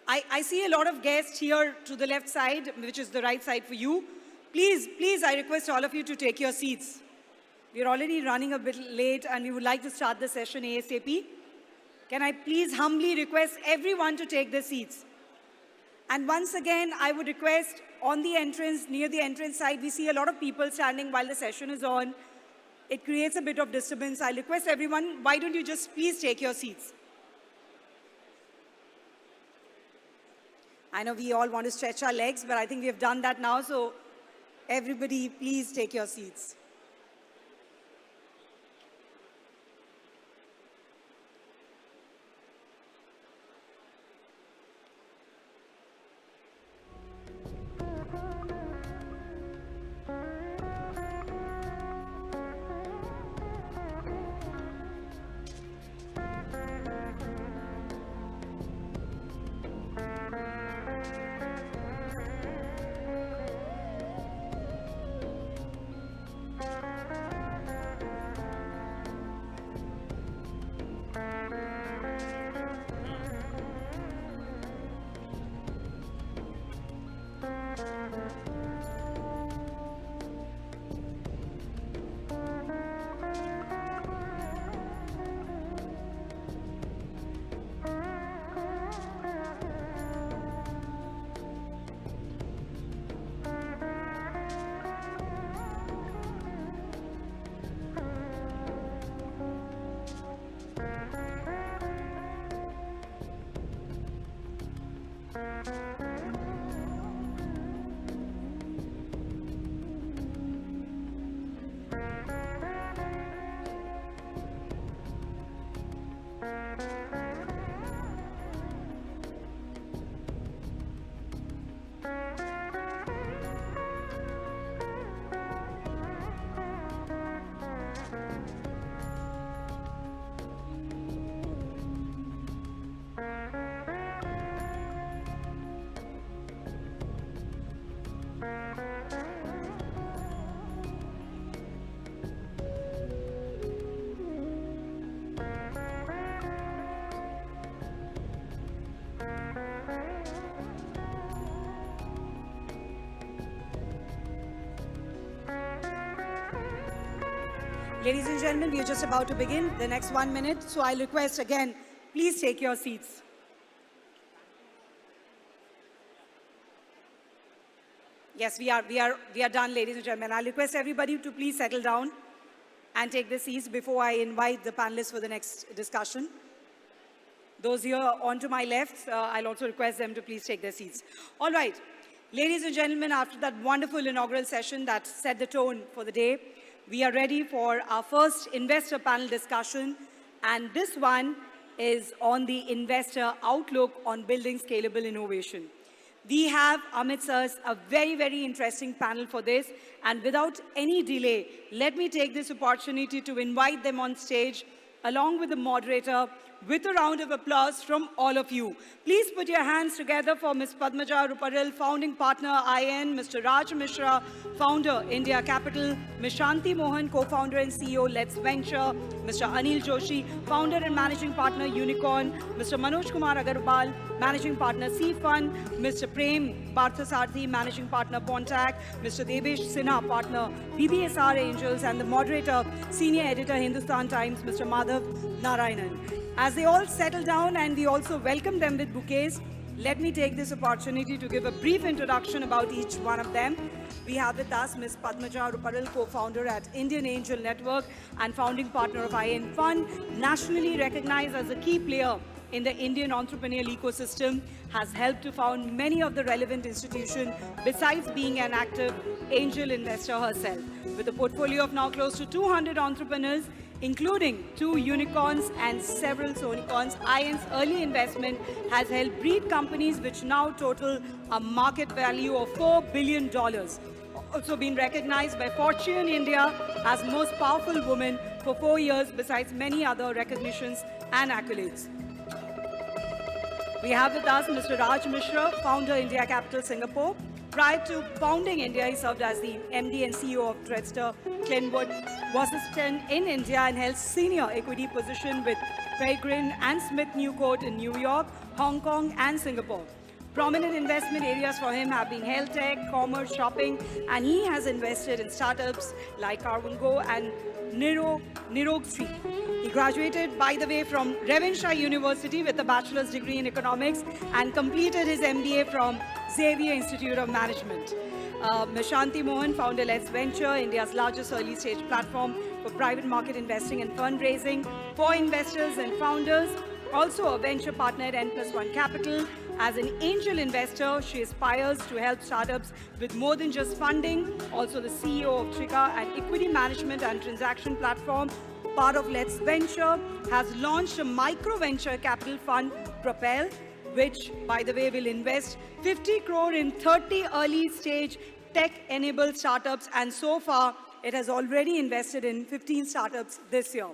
I see a lot of guests here to the left side, which is the right side for you. Please, I request all of you to take your seats. We're already running a bit late and we would like to start the session ASAP. Can I please humbly request everyone to take their seats? And once again, I would request on the entrance, near the entrance side, we see a lot of people standing while the session is on. It creates a bit of disturbance. I request everyone, why don't you just please take your seats? I know we all want to stretch our legs, but I think we have done that now, so everybody please take your seats. Ladies and gentlemen, we are just about to begin the next 1 minute. So I'll request again, please take your seats. Yes, we are done, ladies and gentlemen. I'll request everybody to please settle down and take their seats before I invite the panelists for the next discussion. Those here on to my left, I'll also request them to please take their seats. All right, ladies and gentlemen, after that wonderful inaugural session that set the tone for the day, we are ready for our first investor panel discussion. And this one is on the investor outlook on building scalable innovation. We have amidst us a very, very interesting panel for this. And without any delay, let me take this opportunity to invite them on stage along with the moderator with a round of applause from all of you. Please put your hands together for Ms. Padmaja Ruparil, founding partner, IN, Mr. Raj Mishra, founder, India Capital, Ms. Shanti Mohan, co-founder and CEO, Let's Venture, Mr. Anil Joshi, founder and managing partner, Unicorn, Mr. Manoj Kumar Agarwal, managing partner, C Fund, Mr. Prem Barthasarthi, managing partner, Pontac, Mr. Devesh Sinha, partner, BBSR Angels, and the moderator, senior editor, Hindustan Times, Mr. Madhav Narayanan. As they all settle down and we also welcome them with bouquets, let me take this opportunity to give a brief introduction about each one of them. We have with us Ms. Padmaja Ruparil, co-founder at Indian Angel Network and founding partner of IN Fund, nationally recognized as a key player in the Indian entrepreneurial ecosystem, has helped to found many of the relevant institutions besides being an active angel investor herself. With a portfolio of now close to 200 entrepreneurs, including 2 unicorns and several sonicorns, IN's early investment has helped breed companies which now total a market value of $4 billion. Also been recognized by Fortune India as most powerful woman for 4 years, besides many other recognitions and accolades. We have with us Mr. Raj Mishra, founder, India Capital, Singapore. Prior to founding India, he served as the MD and CEO of Treadster Glenwood Wasserstein in India and held senior equity position with Peregrine and Smith Newcoat in New York, Hong Kong, and Singapore. Prominent investment areas for him have been health tech, commerce, shopping, and he has invested in startups like Carwingo and Nirog Street. He graduated, by the way, from Ravenshaw University with a bachelor's degree in economics and completed his MBA from Xavier Institute of Management. Ms. Shanti Mohan founded Let's Venture, India's largest early-stage platform for private market investing and fundraising for investors and founders. Also a venture partner at N+1 Capital. As an angel investor, she aspires to help startups with more than just funding. Also the CEO of Trika, an equity management and transaction platform, part of Let's Venture, has launched a micro-venture capital fund, Propel, which, by the way, will invest 50 crore in 30 early-stage tech-enabled startups, and so far, it has already invested in 15 startups this year.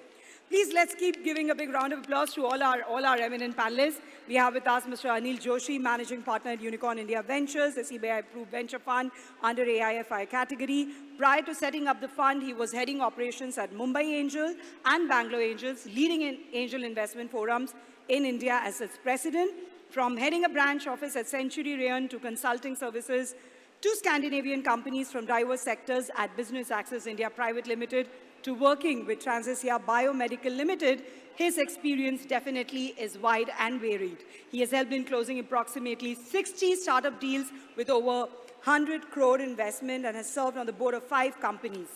Please, let's keep giving a big round of applause to all our eminent panelists. We have with us Mr. Anil Joshi, Managing Partner at Unicorn India Ventures, the CBI-approved venture fund under AIFI category. Prior to setting up the fund, he was heading operations at Mumbai Angel and Bangalore Angels, leading in angel investment forums in India as its president. From heading a branch office at Century Rayon to consulting services to Scandinavian companies from diverse sectors at Business Access India Private Limited, to working with Transisia Biomedical Limited, his experience definitely is wide and varied. He has helped in closing approximately 60 startup deals with over 100 crore investment and has served on the board of 5 companies.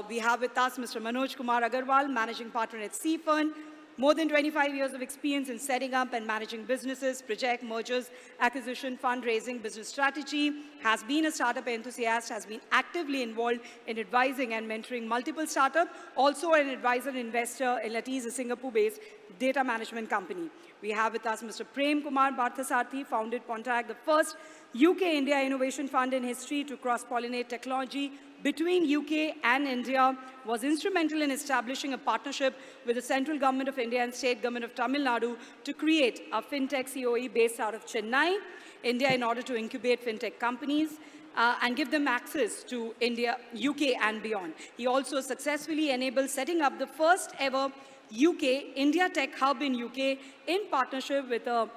We have with us Mr. Manoj Kumar Agarwal, Managing Partner at C Fund. More than 25 years of experience in setting up and managing businesses, project, mergers, acquisition, fundraising, business strategy, has been a startup enthusiast, has been actively involved in advising and mentoring multiple startups, also an advisor and investor in Lattice, a Singapore-based data management company. We have with us Mr. Prem Kumar Barthasarthi, founded Pontac, the first UK-India innovation fund in history to cross-pollinate technology between UK and India, was instrumental in establishing a partnership with the central government of India and state government of Tamil Nadu to create a fintech COE based out of Chennai, India, in order to incubate fintech companies and give them access to India, UK and beyond. He also successfully enabled setting up the first ever India Tech Hub in UK in partnership with a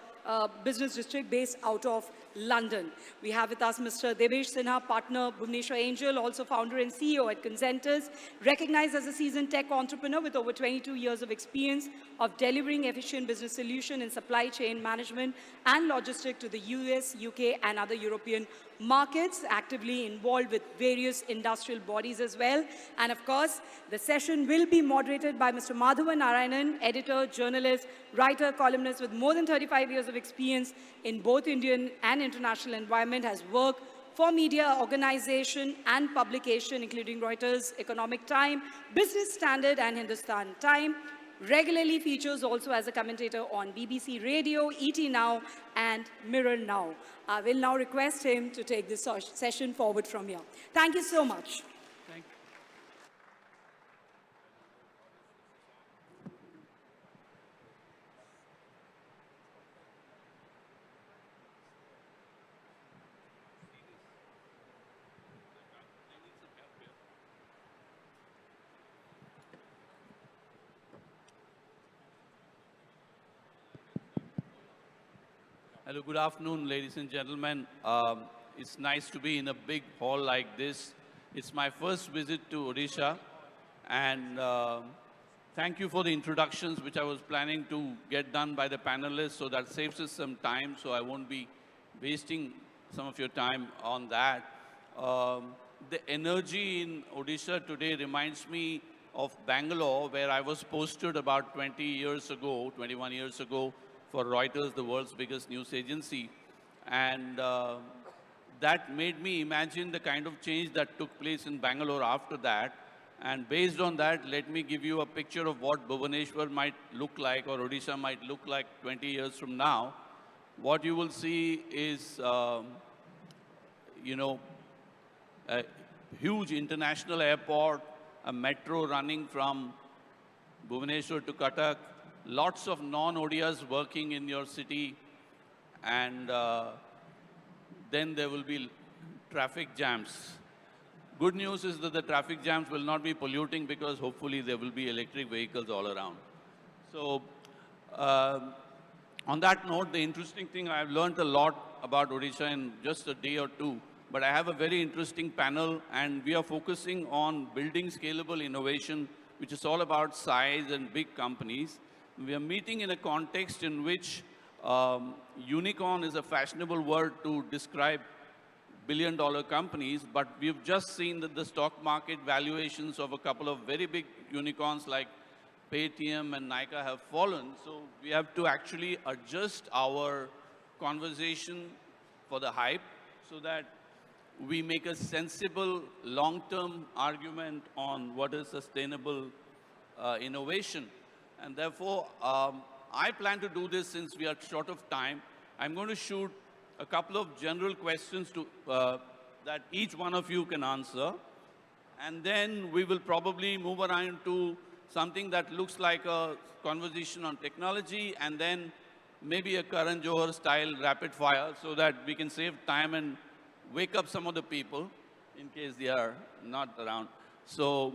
business district based out of London. We have with us Mr. Devesh Sinha, partner, Bhubaneswar Angel, also founder and CEO at Consenters, recognized as a seasoned tech entrepreneur with over 22 years of experience of delivering efficient business solution in supply chain management and logistics to the US, UK, and other European markets, actively involved with various industrial bodies as well. And of course, the session will be moderated by Mr. Madhavan Narayanan, editor, journalist, writer, columnist with more than 35 years of experience in both Indian and international environment, has worked for media organization and publication, including Reuters, Economic Time, Business Standard, and Hindustan Time. Regularly features also as a commentator on BBC Radio, ET Now, and Mirror Now. I will now request him to take this session forward from here. Thank you so much. Thank you. Hello, good afternoon, ladies and gentlemen. It's nice to be in a big hall like this. It's my first visit to Odisha, and thank you for the introductions, which I was planning to get done by the panelists, so that saves us some time, so I won't be wasting some of your time on that. The energy in Odisha today reminds me of Bangalore, where I was posted about 20 years ago, 21 years ago, for Reuters, the world's biggest news agency. And that made me imagine the kind of change that took place in Bangalore after that. And based on that, let me give you a picture of what Bhubaneswar might look like, or Odisha might look like 20 years from now. What you will see is, you know, a huge international airport, a metro running from Bhubaneswar to Cuttack, lots of non-ODIAs working in your city, and then there will be traffic jams. Good news is that the traffic jams will not be polluting, because hopefully there will be electric vehicles all around. So on that note, the interesting thing, I've learned a lot about Odisha in just a day or two, but I have a very interesting panel, and we are focusing on building scalable innovation, which is all about size and big companies. We are meeting in a context in which unicorn is a fashionable word to describe billion-dollar companies, but we've just seen that the stock market valuations of a couple of very big unicorns like Paytm and Nykaa have fallen. So we have to actually adjust our conversation for the hype, so that we make a sensible long-term argument on what is sustainable innovation. And therefore, I plan to do this since we are short of time. I'm going to shoot a couple of general questions to, that each one of you can answer. And then we will probably move around to something that looks like a conversation on technology, and then maybe a Karan Johar style rapid fire, so that we can save time and wake up some of the people in case they are not around. So,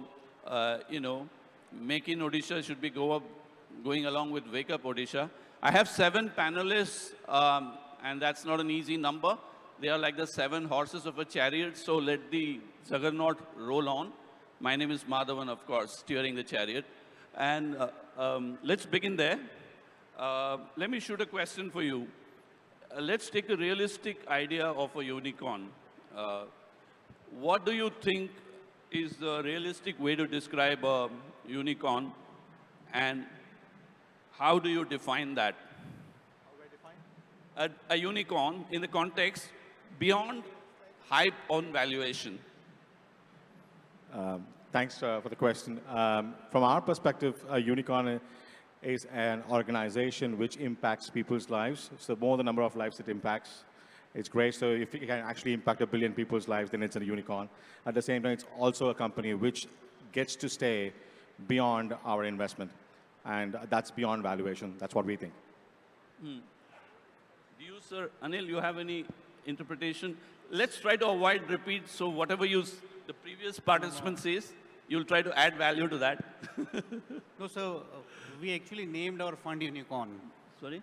you know, Make in Odisha should be going along with Wake Up Odisha. I have 7 panelists, and that's not an easy number. They are like the 7 horses of a chariot, so let the juggernaut roll on. My name is Madhavan, of course, steering the chariot. And let's begin there. Let me shoot a question for you. Let's take a realistic idea of a unicorn. What do you think is the realistic way to describe a unicorn, and how do you define that? How do I define? A unicorn in the context beyond hype on valuation. Thanks for the question. From our perspective, a unicorn is an organization which impacts people's lives. So more the number of lives it impacts, it's great. So if it can actually impact 1 billion people's lives, then it's a unicorn. At the same time, it's also a company which gets to stay beyond our investment. And that's beyond valuation. That's what we think. Do you, sir, Anil, you have any interpretation? Let's try to avoid repeat. So whatever the previous participant says, you'll try to add value to that. No, so we actually named our fund Unicorn. Sorry?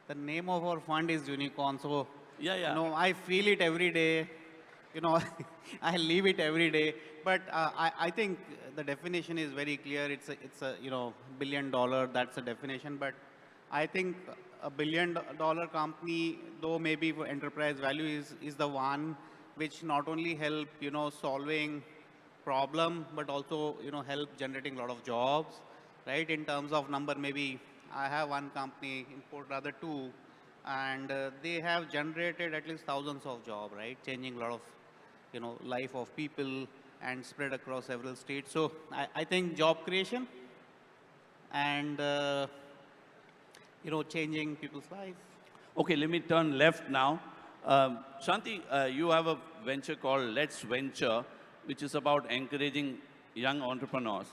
The name of our fund is Unicorn. So Yeah, yeah. I feel it every day. I live it every day. But I think the definition is very clear. It's a $1 billion. That's the definition. But I think a $1 billion company, though maybe for enterprise value, is the one which not only help solving problem, but also help generating a lot of jobs, right? In terms of number, maybe I have one company, import rather two, and they have generated at least thousands of jobs, right? Changing a lot of life of people and spread across several states. So I think job creation and changing people's lives. Okay, let me turn left now. Shanti, you have a venture called Let's Venture, which is about encouraging young entrepreneurs.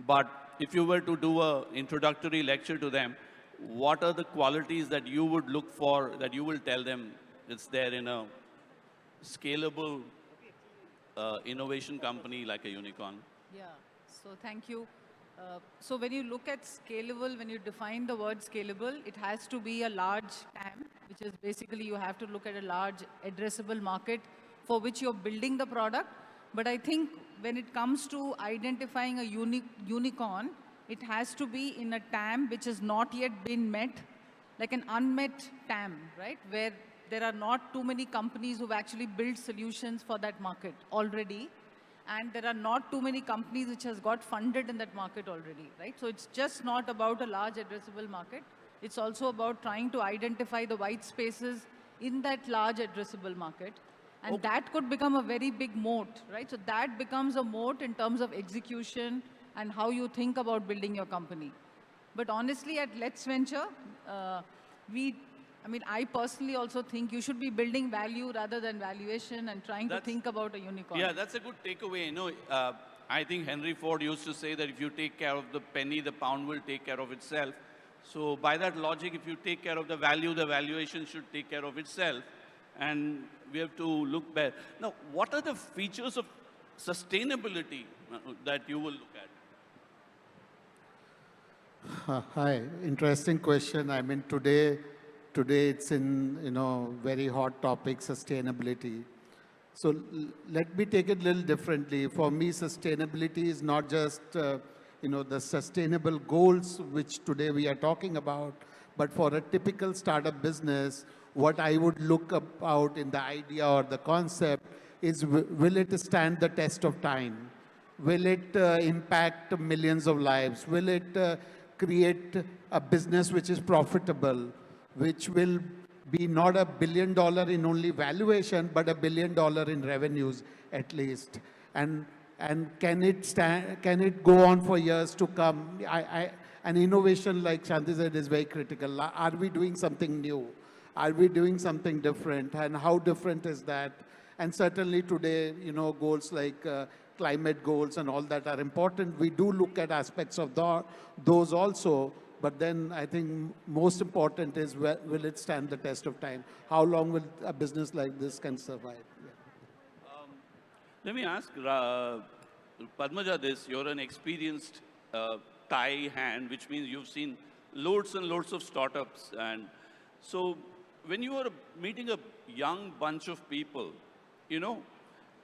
But if you were to do an introductory lecture to them, what are the qualities that you would look for, that you will tell them it's there in a scalable innovation company like a unicorn? Yeah, so thank you. So when you look at scalable, when you define the word scalable, it has to be a large TAM, which is basically you have to look at a large addressable market for which you're building the product. But I think when it comes to identifying a unicorn, it has to be in a TAM which has not yet been met, like an unmet TAM, right? Where there are not too many companies who've actually built solutions for that market already. And there are not too many companies which has got funded in that market already, right? So it's just not about a large addressable market. It's also about trying to identify the white spaces in that large addressable market. And that could become a very big moat, right? So that becomes a moat in terms of execution and how you think about building your company. But honestly, at Let's Venture, I personally also think you should be building value rather than valuation and trying to think about a unicorn. Yeah, that's a good takeaway. I think Henry Ford used to say that if you take care of the penny, the pound will take care of itself. So by that logic, if you take care of the value, the valuation should take care of itself. And we have to look back. Now, what are the features of sustainability that you will look at? Hi, interesting question. I mean, today it's in, very hot topic, sustainability. So let me take it a little differently. For me, sustainability is not just, the sustainable goals, which today we are talking about, but for a typical startup business, what I would look about in the idea or the concept is, will it stand the test of time? Will it impact millions of lives? Will it create a business which is profitable, which will be not $1 billion in only valuation, but $1 billion in revenues at least? And can it go on for years to come? An innovation, like Shanti said, is very critical. Are we doing something new? Are we doing something different? And how different is that? And certainly today, goals like climate goals and all that are important. We do look at aspects of those also. But then I think most important is, will it stand the test of time? How long will a business like this can survive? Yeah. Let me ask Padmaja this. You're an experienced Thai hand, which means you've seen loads and loads of startups. And so when you are meeting a young bunch of people,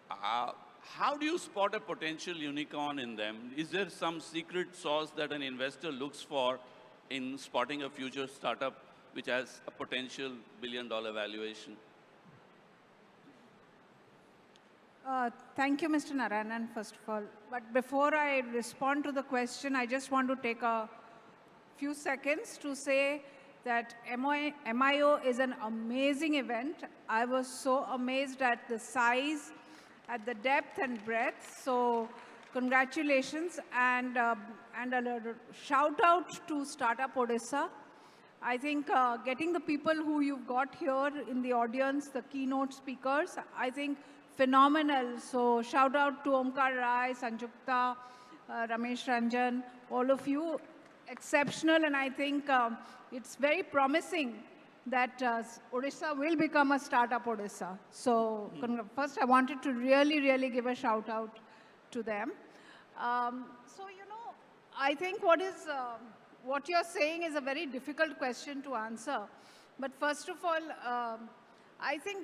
how do you spot a potential unicorn in them? Is there some secret sauce that an investor looks for in spotting a future startup which has a potential $1 billion valuation? Thank you, Mr. Narayanan, first of all. But before I respond to the question, I just want to take a few seconds to say that MIO is an amazing event. I was so amazed at the size, at the depth and breadth. So congratulations, and a shout out to Startup Odisha. I think getting the people who you've got here in the audience, the keynote speakers, I think phenomenal. So shout out to Omkar Rai, Sanjukta, Ramesh Ranjan, all of you, exceptional. And I think it's very promising that Odisha will become a Startup Odisha. So first I wanted to really give a shout out to them. I think what you're saying is a very difficult question to answer. But first of all, I think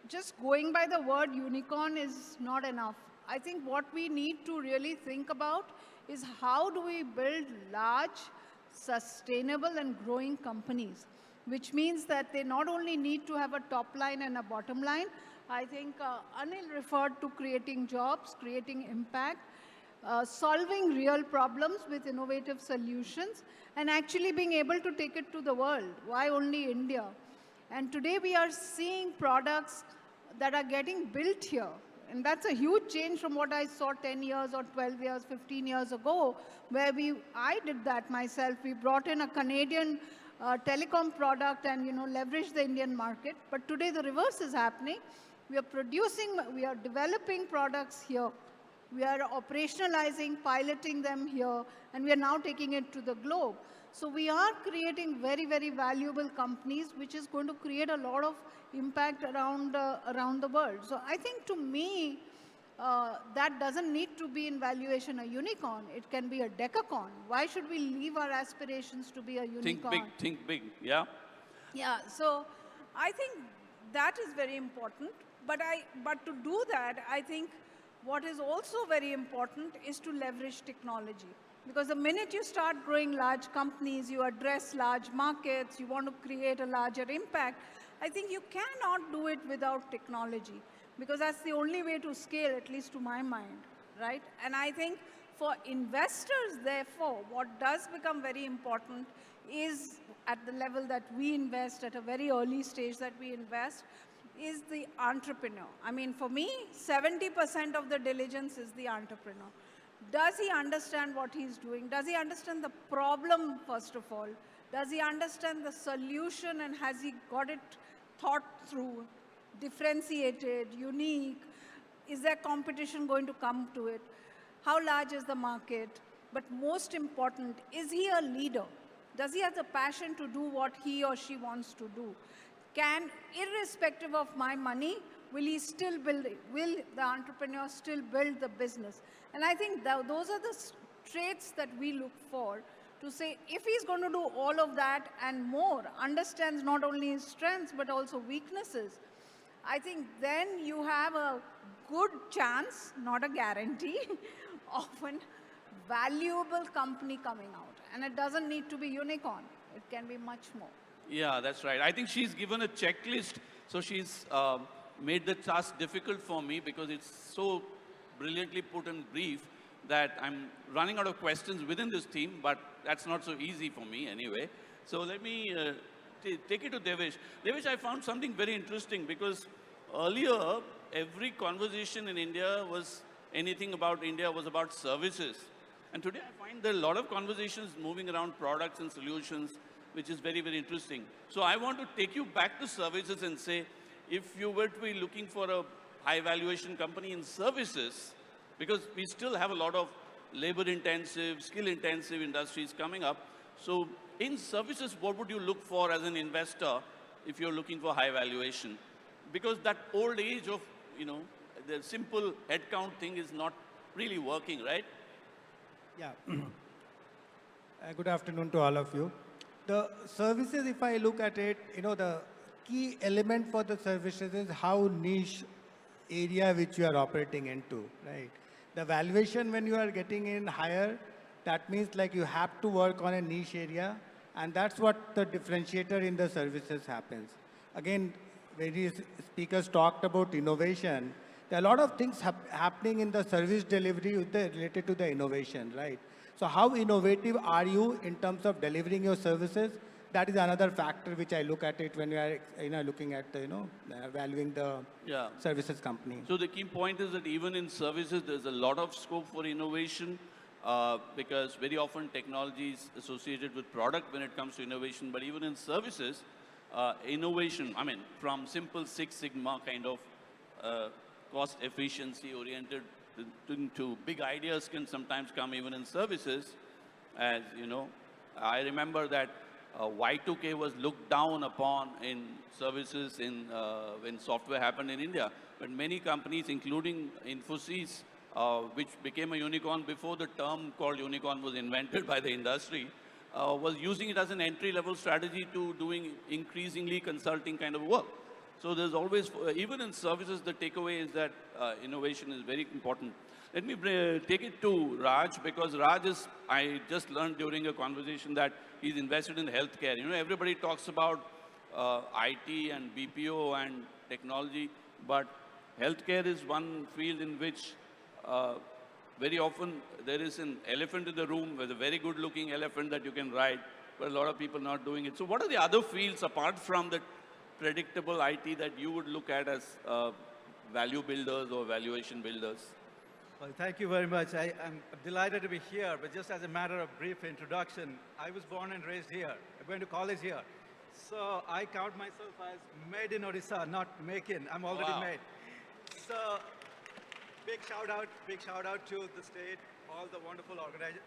just going by the word unicorn is not enough. I think what we need to really think about is how do we build large, sustainable and growing companies, which means that they not only need to have a top line and a bottom line. I think Anil referred to creating jobs, creating impact, solving real problems with innovative solutions, and actually being able to take it to the world. Why only India? And today we are seeing products that are getting built here. And that's a huge change from what I saw 10 years or 12 years, 15 years ago, where I did that myself. We brought in a Canadian telecom product and, leveraged the Indian market. But today the reverse is happening. We are developing products here. We are operationalizing, piloting them here, and we are now taking it to the globe. So we are creating very, very valuable companies, which is going to create a lot of impact around the world. So I think to me, that doesn't need to be in valuation a unicorn. It can be a decacorn. Why should we leave our aspirations to be a unicorn? Think big, yeah? Yeah, so I think that is very important. But to do that, I think what is also very important is to leverage technology. Because the minute you start growing large companies, you address large markets, you want to create a larger impact, I think you cannot do it without technology. Because that's the only way to scale, at least to my mind, right? And I think for investors, therefore, what does become very important is at the level that we invest, at a very early stage that we invest, is the entrepreneur. I mean, for me, 70% of the diligence is the entrepreneur. Does he understand what he's doing? Does he understand the problem, first of all? Does he understand the solution, and has he got it thought through, differentiated, unique? Is there competition going to come to it? How large is the market? But most important, is he a leader? Does he have the passion to do what he or she wants to do? Irrespective of my money, will he still build it? Will the entrepreneur still build the business? And I think those are the traits that we look for to say, if he's going to do all of that and more, understands not only his strengths but also weaknesses, I think then you have a good chance, not a guarantee, of a valuable company coming out. And it doesn't need to be unicorn. It can be much more. Yeah, that's right. I think she's given a checklist, so she's made the task difficult for me because it's so brilliantly put and brief that I'm running out of questions within this theme, but that's not so easy for me anyway. So let me take it to Devesh. Devesh, I found something very interesting because earlier, every conversation in India was anything about India was about services. And today I find there are a lot of conversations moving around products and solutions, which is very, very interesting. So I want to take you back to services and say, if you were to be looking for a high valuation company in services, because we still have a lot of labor-intensive, skill-intensive industries coming up. So in services, what would you look for as an investor if you're looking for high valuation? Because that old age of, the simple headcount thing is not really working, right? Yeah. Good afternoon to all of you. The services, if I look at it, the key element for the services is how niche area which you are operating into, right? The valuation when you are getting in higher, that means like you have to work on a niche area, and that's what the differentiator in the services happens. Again, various speakers talked about innovation. There are a lot of things happening in the service delivery related to the innovation, right? So how innovative are you in terms of delivering your services? That is another factor which I look at it when we are looking at the, valuing the services company. So the key point is that even in services, there's a lot of scope for innovation because very often technology is associated with product when it comes to innovation. But even in services, innovation, from simple Six Sigma kind of cost efficiency oriented to big ideas can sometimes come even in services. As I remember that Y2K was looked down upon in services when software happened in India. But many companies, including Infosys, which became a unicorn before the term called unicorn was invented by the industry, was using it as an entry-level strategy to doing increasingly consulting kind of work. So there's always, even in services, the takeaway is that innovation is very important. Let me take it to Raj, because Raj is, I just learned during a conversation that he's invested in healthcare. You know, everybody talks about IT and BPO and technology, but healthcare is one field in which very often there is an elephant in the room with a very good looking elephant that you can ride, but a lot of people not doing it. So what are the other fields apart from the predictable IT that you would look at as value builders or valuation builders? Well, thank you very much. I'm delighted to be here, but just as a matter of brief introduction, I was born and raised here. I went to college here. So I count myself as made in Odisha, not make in. I'm already made. So big shout out to the state, all the wonderful organizers.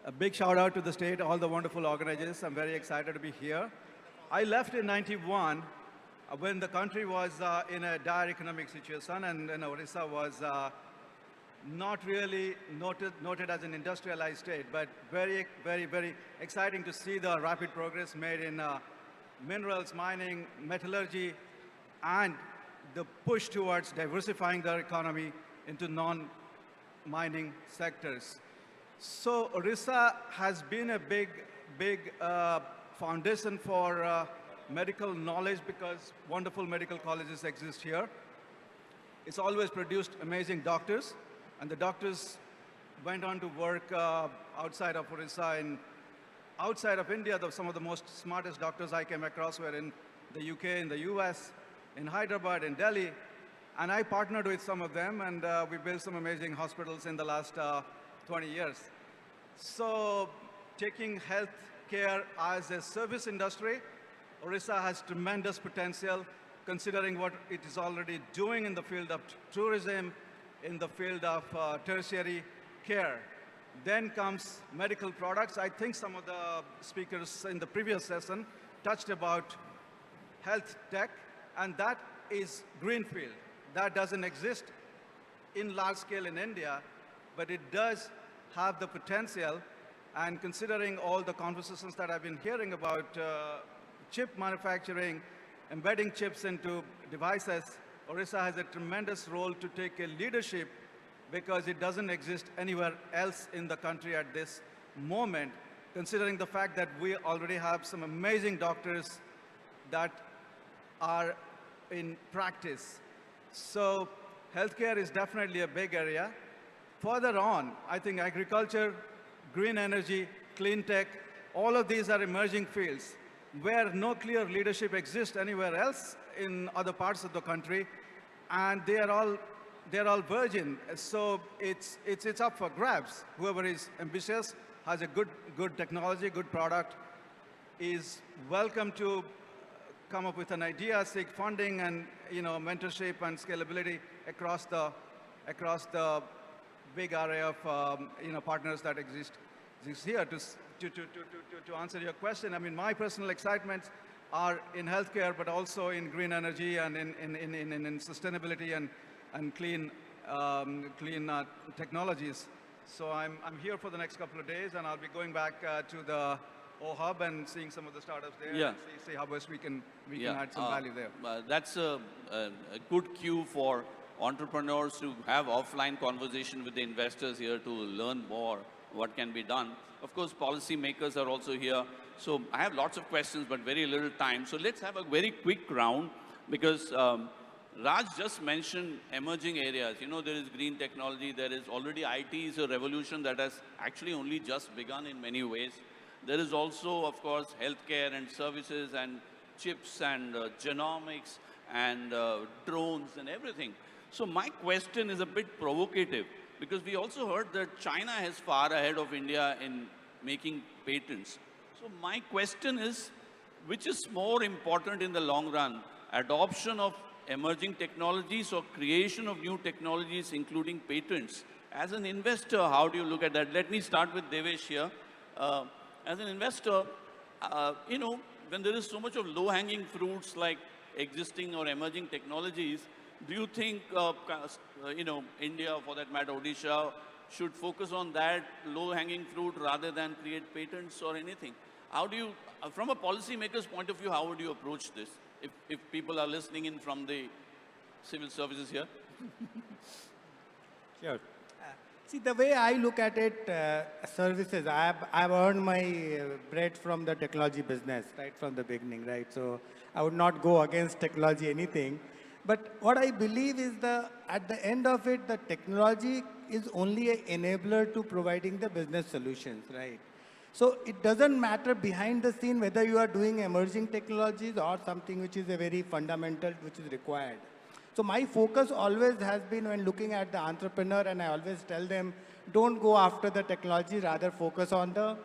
A big shout out to the state, all the wonderful organizers. I'm very excited to be here. I left in '91 when the country was in a dire economic situation, and Odisha was not really noted as an industrialized state, but very, very, very exciting to see the rapid progress made in minerals, mining, metallurgy, and the push towards diversifying their economy into non-mining sectors. So Odisha has been a big foundation for medical knowledge because wonderful medical colleges exist here. It's always produced amazing doctors, and the doctors went on to work outside of Odisha and outside of India. Some of the most smartest doctors I came across were in the UK, in the US, in Hyderabad, in Delhi, and I partnered with some of them, and we built some amazing hospitals in the last 20 years. So taking health care as a service industry, Odisha has tremendous potential considering what it is already doing in the field of tourism, in the field of tertiary care. Then comes medical products. I think some of the speakers in the previous session touched about health tech, and that is greenfield. That doesn't exist in large scale in India, but it does have the potential. And considering all the conversations that I've been hearing about chip manufacturing, embedding chips into devices, Odisha has a tremendous role to take a leadership because it doesn't exist anywhere else in the country at this moment, considering the fact that we already have some amazing doctors that are in practice. So healthcare is definitely a big area. Further on, I think agriculture, green energy, clean tech, all of these are emerging fields where no clear leadership exists anywhere else in other parts of the country, and they're all virgin. So it's up for grabs. Whoever is ambitious, has a good technology, good product, is welcome to come up with an idea, seek funding, and mentorship and scalability across the big array of partners that exist here. To answer your question, I mean, my personal excitements are in healthcare, but also in green energy and in sustainability and clean technologies. So I'm here for the next couple of days, and I'll be going back to the O-Hub and seeing some of the startups there, and see how best we can add some value there. That's a good cue for entrepreneurs to have offline conversation with the investors here to learn more what can be done. Of course, policymakers are also here. So I have lots of questions, but very little time. So let's have a very quick round because Raj just mentioned emerging areas. You know, there is green technology. There is already IT is a revolution that has actually only just begun in many ways. There is also, of course, healthcare and services and chips and genomics and drones and everything. So my question is a bit provocative because we also heard that China is far ahead of India in making patents. So my question is, which is more important in the long run, adoption of emerging technologies or creation of new technologies, including patents? As an investor, how do you look at that? Let me start with Devesh here. As an investor, when there is so much of low-hanging fruits like existing or emerging technologies, do you think, India, for that matter, Odisha, should focus on that low-hanging fruit rather than create patents or anything? How do you, from a policymaker's point of view, how would you approach this? if people are listening in from the civil services here. Sure. See, the way I look at it, services, I've earned my bread from the technology business, right, from the beginning, right? So I would not go against technology, anything. But what I believe is at the end of it, the technology is only an enabler to providing the business solutions, right? So it doesn't matter behind the scene whether you are doing emerging technologies or something which is a very fundamental, which is required. So my focus always has been when looking at the entrepreneur, and I always tell them, don't go after the technology, rather focus on the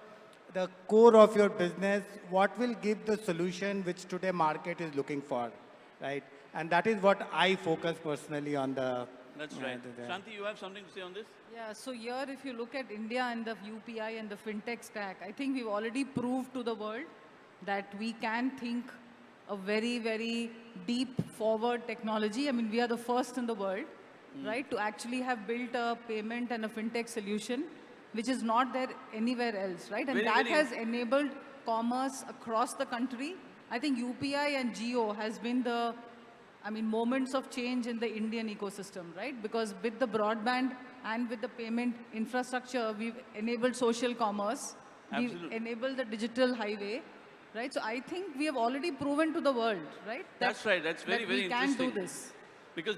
core of your business, what will give the solution which today market is looking for, right? And that is what I focus personally on the... That's right. Shanti, you have something to say on this? Yeah, so here if you look at India and the UPI and the fintech stack, I think we've already proved to the world that we can think a very, very deep forward technology. I mean, we are the first in the world, right, to actually have built a payment and a fintech solution, which is not there anywhere else, right? And that has enabled commerce across the country. I think UPI and Geo has been the, moments of change in the Indian ecosystem, right? Because with the broadband and with the payment infrastructure, we've enabled social commerce. Absolutely. We've enabled the digital highway, right? So I think we have already proven to the world, right? That's right. That's very, very interesting. interesting. We can do this. Because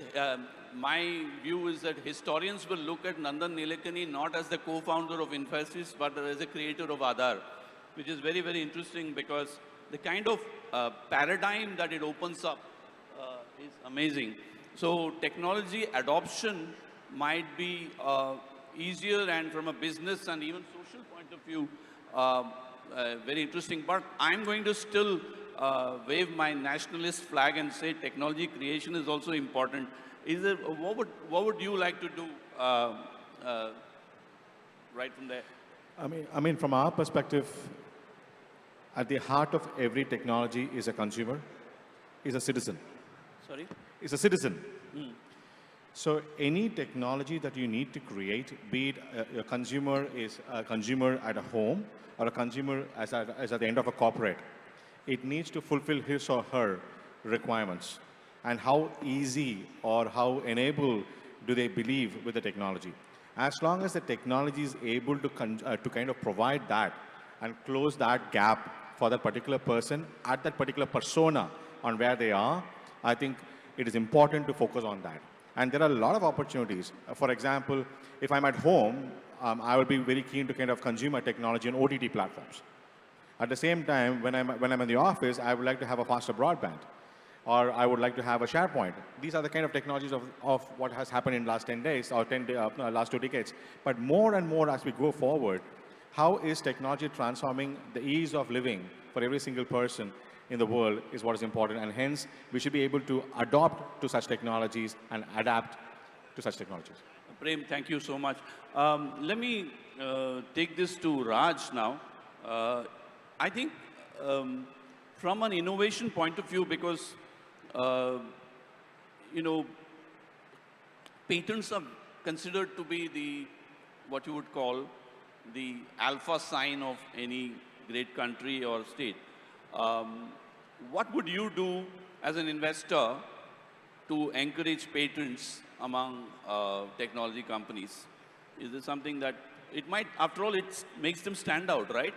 my view is that historians will look at Nandan Nilekani not as the co-founder of Infosys, but as a creator of Aadhaar, which is very, very interesting because the kind of paradigm that it opens up is amazing. So technology adoption might be easier, and from a business and even social point of view, very interesting. But I'm going to still wave my nationalist flag and say technology creation is also important. Is there, what would you like to do right from there? I mean, from our perspective, at the heart of every technology is a consumer, is a citizen. Sorry? Is a citizen. So any technology that you need to create, be it a consumer is a consumer at a home or a consumer as at the end of a corporate, it needs to fulfill his or her requirements. And how easy or how enabled do they believe with the technology? As long as the technology is able to kind of provide that and close that gap for that particular person at that particular persona on where they are, I think it is important to focus on that. And there are a lot of opportunities. For example, if I'm at home, I will be very keen to kind of consume my technology on OTT platforms. At the same time, when I'm in the office, I would like to have a faster broadband, or I would like to have a SharePoint. These are the kind of technologies of what has happened in the last 10 days or last 2 decades. But more and more as we go forward, how is technology transforming the ease of living for every single person in the world is what is important, and hence we should be able to adopt to such technologies and adapt to such technologies. Prem, thank you so much. Let me take this to Raj now. I think from an innovation point of view, because patents are considered to be what you would call the alpha sign of any great country or state. What would you do as an investor to encourage patents among technology companies? Is this something that it might, after all, it makes them stand out, right?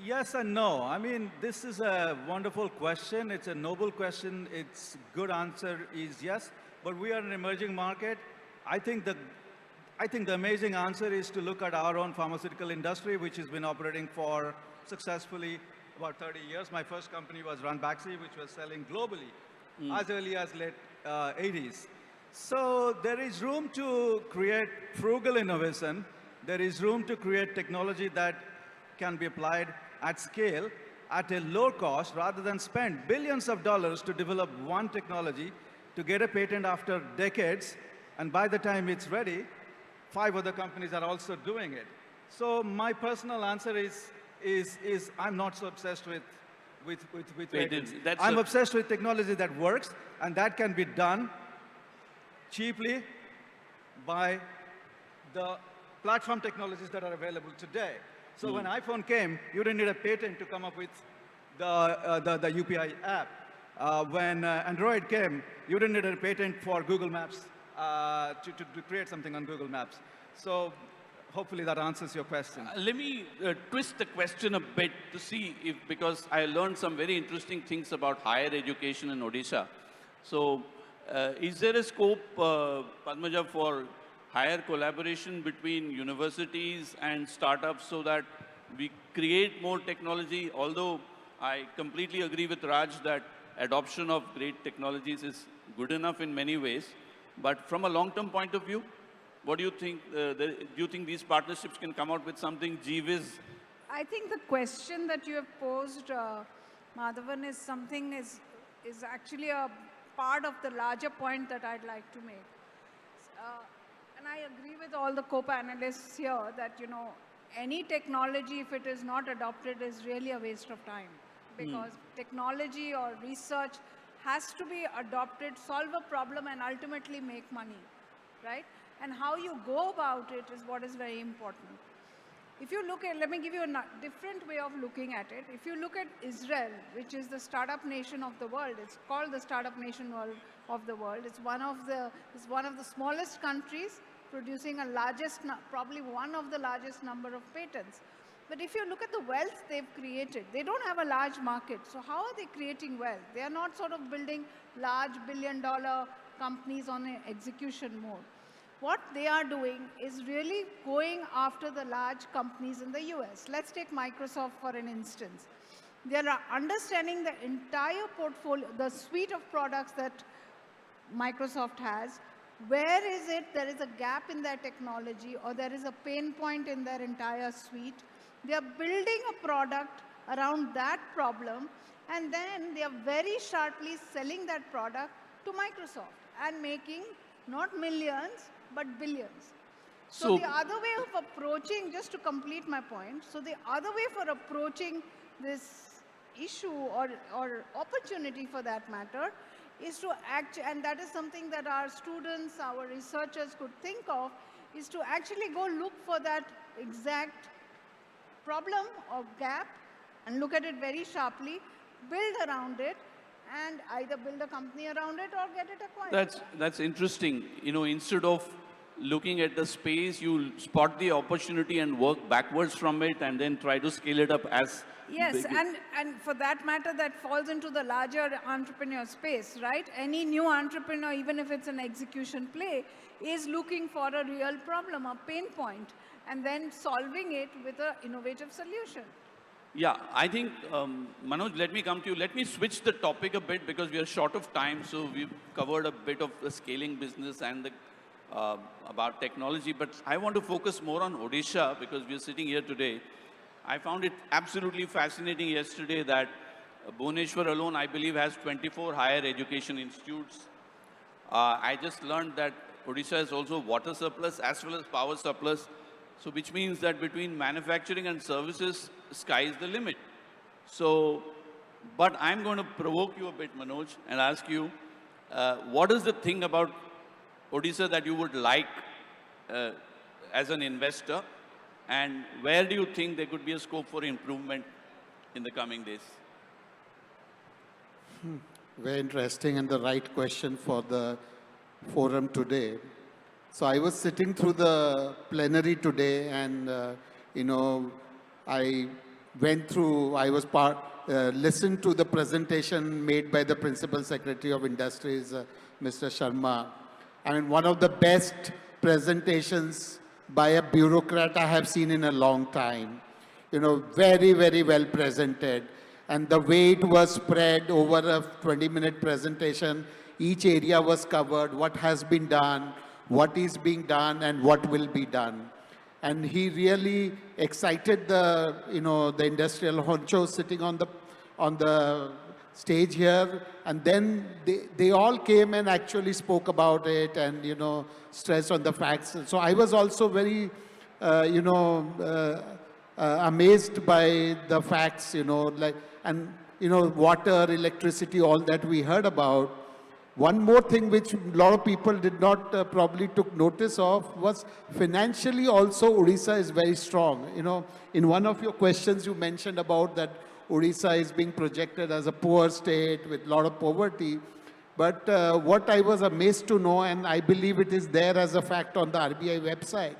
Yes and no. I mean, this is a wonderful question. It's a noble question. Its good answer is yes, but we are an emerging market. I think the amazing answer is to look at our own pharmaceutical industry, which has been operating for successfully about 30 years. My first company was Ranbaxy, which was selling globally as early as late 80s. So there is room to create frugal innovation. There is room to create technology that can be applied at scale at a low cost, rather than spend billions of dollars to develop one technology to get a patent after decades, and by the time it's ready, 5 other companies are also doing it. So my personal answer is I'm not so obsessed with patents. I'm obsessed with technology that works, and that can be done cheaply by the platform technologies that are available today. So when iPhone came, you didn't need a patent to come up with the UPI app. When Android came, you didn't need a patent for Google Maps to create something on Google Maps. So hopefully that answers your question. Let me twist the question a bit to see if, because I learned some very interesting things about higher education in Odisha. So is there a scope, Padmaja, for higher collaboration between universities and startups so that we create more technology? Although I completely agree with Raj that adoption of great technologies is good enough in many ways, but from a long-term point of view, what do you think? Do you think these partnerships can come out with something GWiz? I think the question that you have posed, Madhavan, is actually a part of the larger point that I'd like to make. And I agree with all the co-panelists here that, any technology, if it is not adopted, is really a waste of time. Because technology or research has to be adopted, solve a problem, and ultimately make money, right? And how you go about it is what is very important. If you look at, let me give you a different way of looking at it. If you look at Israel, which is the startup nation of the world, it's called the startup nation of the world. It's one of the smallest countries producing probably one of the largest number of patents. But if you look at the wealth they've created, they don't have a large market. So how are they creating wealth? They are not sort of building large billion-dollar companies on an execution mode. What they are doing is really going after the large companies in the US. Let's take Microsoft for an instance. They are understanding the entire portfolio, the suite of products that Microsoft has. Where is it there is a gap in their technology or there is a pain point in their entire suite? They are building a product around that problem, and then they are very sharply selling that product to Microsoft and making not millions, but billions. So the other way of approaching, just to complete my point, so the other way for approaching this issue or opportunity for that matter is to act, and that is something that our students, our researchers could think of, is to actually go look for that exact problem or gap and look at it very sharply, build around it, and either build a company around it or get it acquired. That's interesting. Instead of looking at the space, you spot the opportunity and work backwards from it and then try to scale it up as yes, and for that matter, that falls into the larger entrepreneur space, right? Any new entrepreneur, even if it's an execution play, is looking for a real problem, a pain point, and then solving it with an innovative solution. Yeah, I think, Manoj, let me come to you. Let me switch the topic a bit because we are short of time. So we've covered a bit of the scaling business and about technology. But I want to focus more on Odisha because we are sitting here today. I found it absolutely fascinating yesterday that Bhubaneswar alone, I believe, has 24 higher education institutes. I just learned that Odisha is also water surplus as well as power surplus. So which means that between manufacturing and services, sky is the limit. So, but I'm going to provoke you a bit, Manoj, and ask you, what is the thing about Odisha that you would like as an investor? And where do you think there could be a scope for improvement in the coming days? Very interesting and the right question for the forum today. So I was sitting through the plenary today and, I went through, listened to the presentation made by the Principal Secretary of Industries, Mr. Sharma. I mean, one of the best presentations by a bureaucrat I have seen in a long time. Very, very well presented. And the way it was spread over a 20-minute presentation, each area was covered, what has been done, what is being done, and what will be done. And he really excited the industrial honchos sitting on the stage here. And then they all came and actually spoke about it and, stressed on the facts. So I was also very, amazed by the facts, water, electricity, all that we heard about. One more thing which a lot of people did not probably took notice of was financially also Odisha is very strong. In one of your questions you mentioned about that Odisha is being projected as a poor state with a lot of poverty. But what I was amazed to know, and I believe it is there as a fact on the RBI website,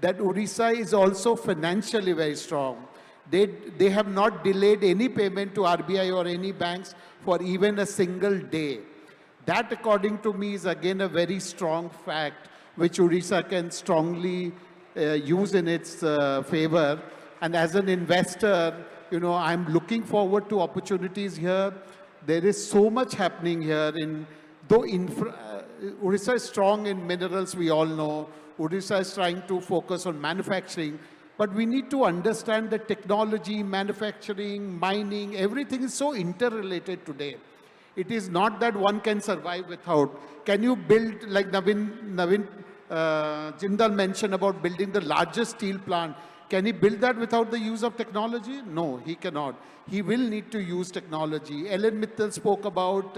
that Odisha is also financially very strong. They have not delayed any payment to RBI or any banks for even a single day. That, according to me, is again a very strong fact which Odisha can strongly use in its favor. And as an investor, you know, I'm looking forward to opportunities here. There is so much happening here. Odisha is strong in minerals, we all know. Odisha is trying to focus on manufacturing. But we need to understand that technology, manufacturing, mining, everything is so interrelated today. It is not that one can survive without. Can you build, like Navin Jindal mentioned about building the largest steel plant. Can he build that without the use of technology? No, he cannot. He will need to use technology. Ellen Mittal spoke about,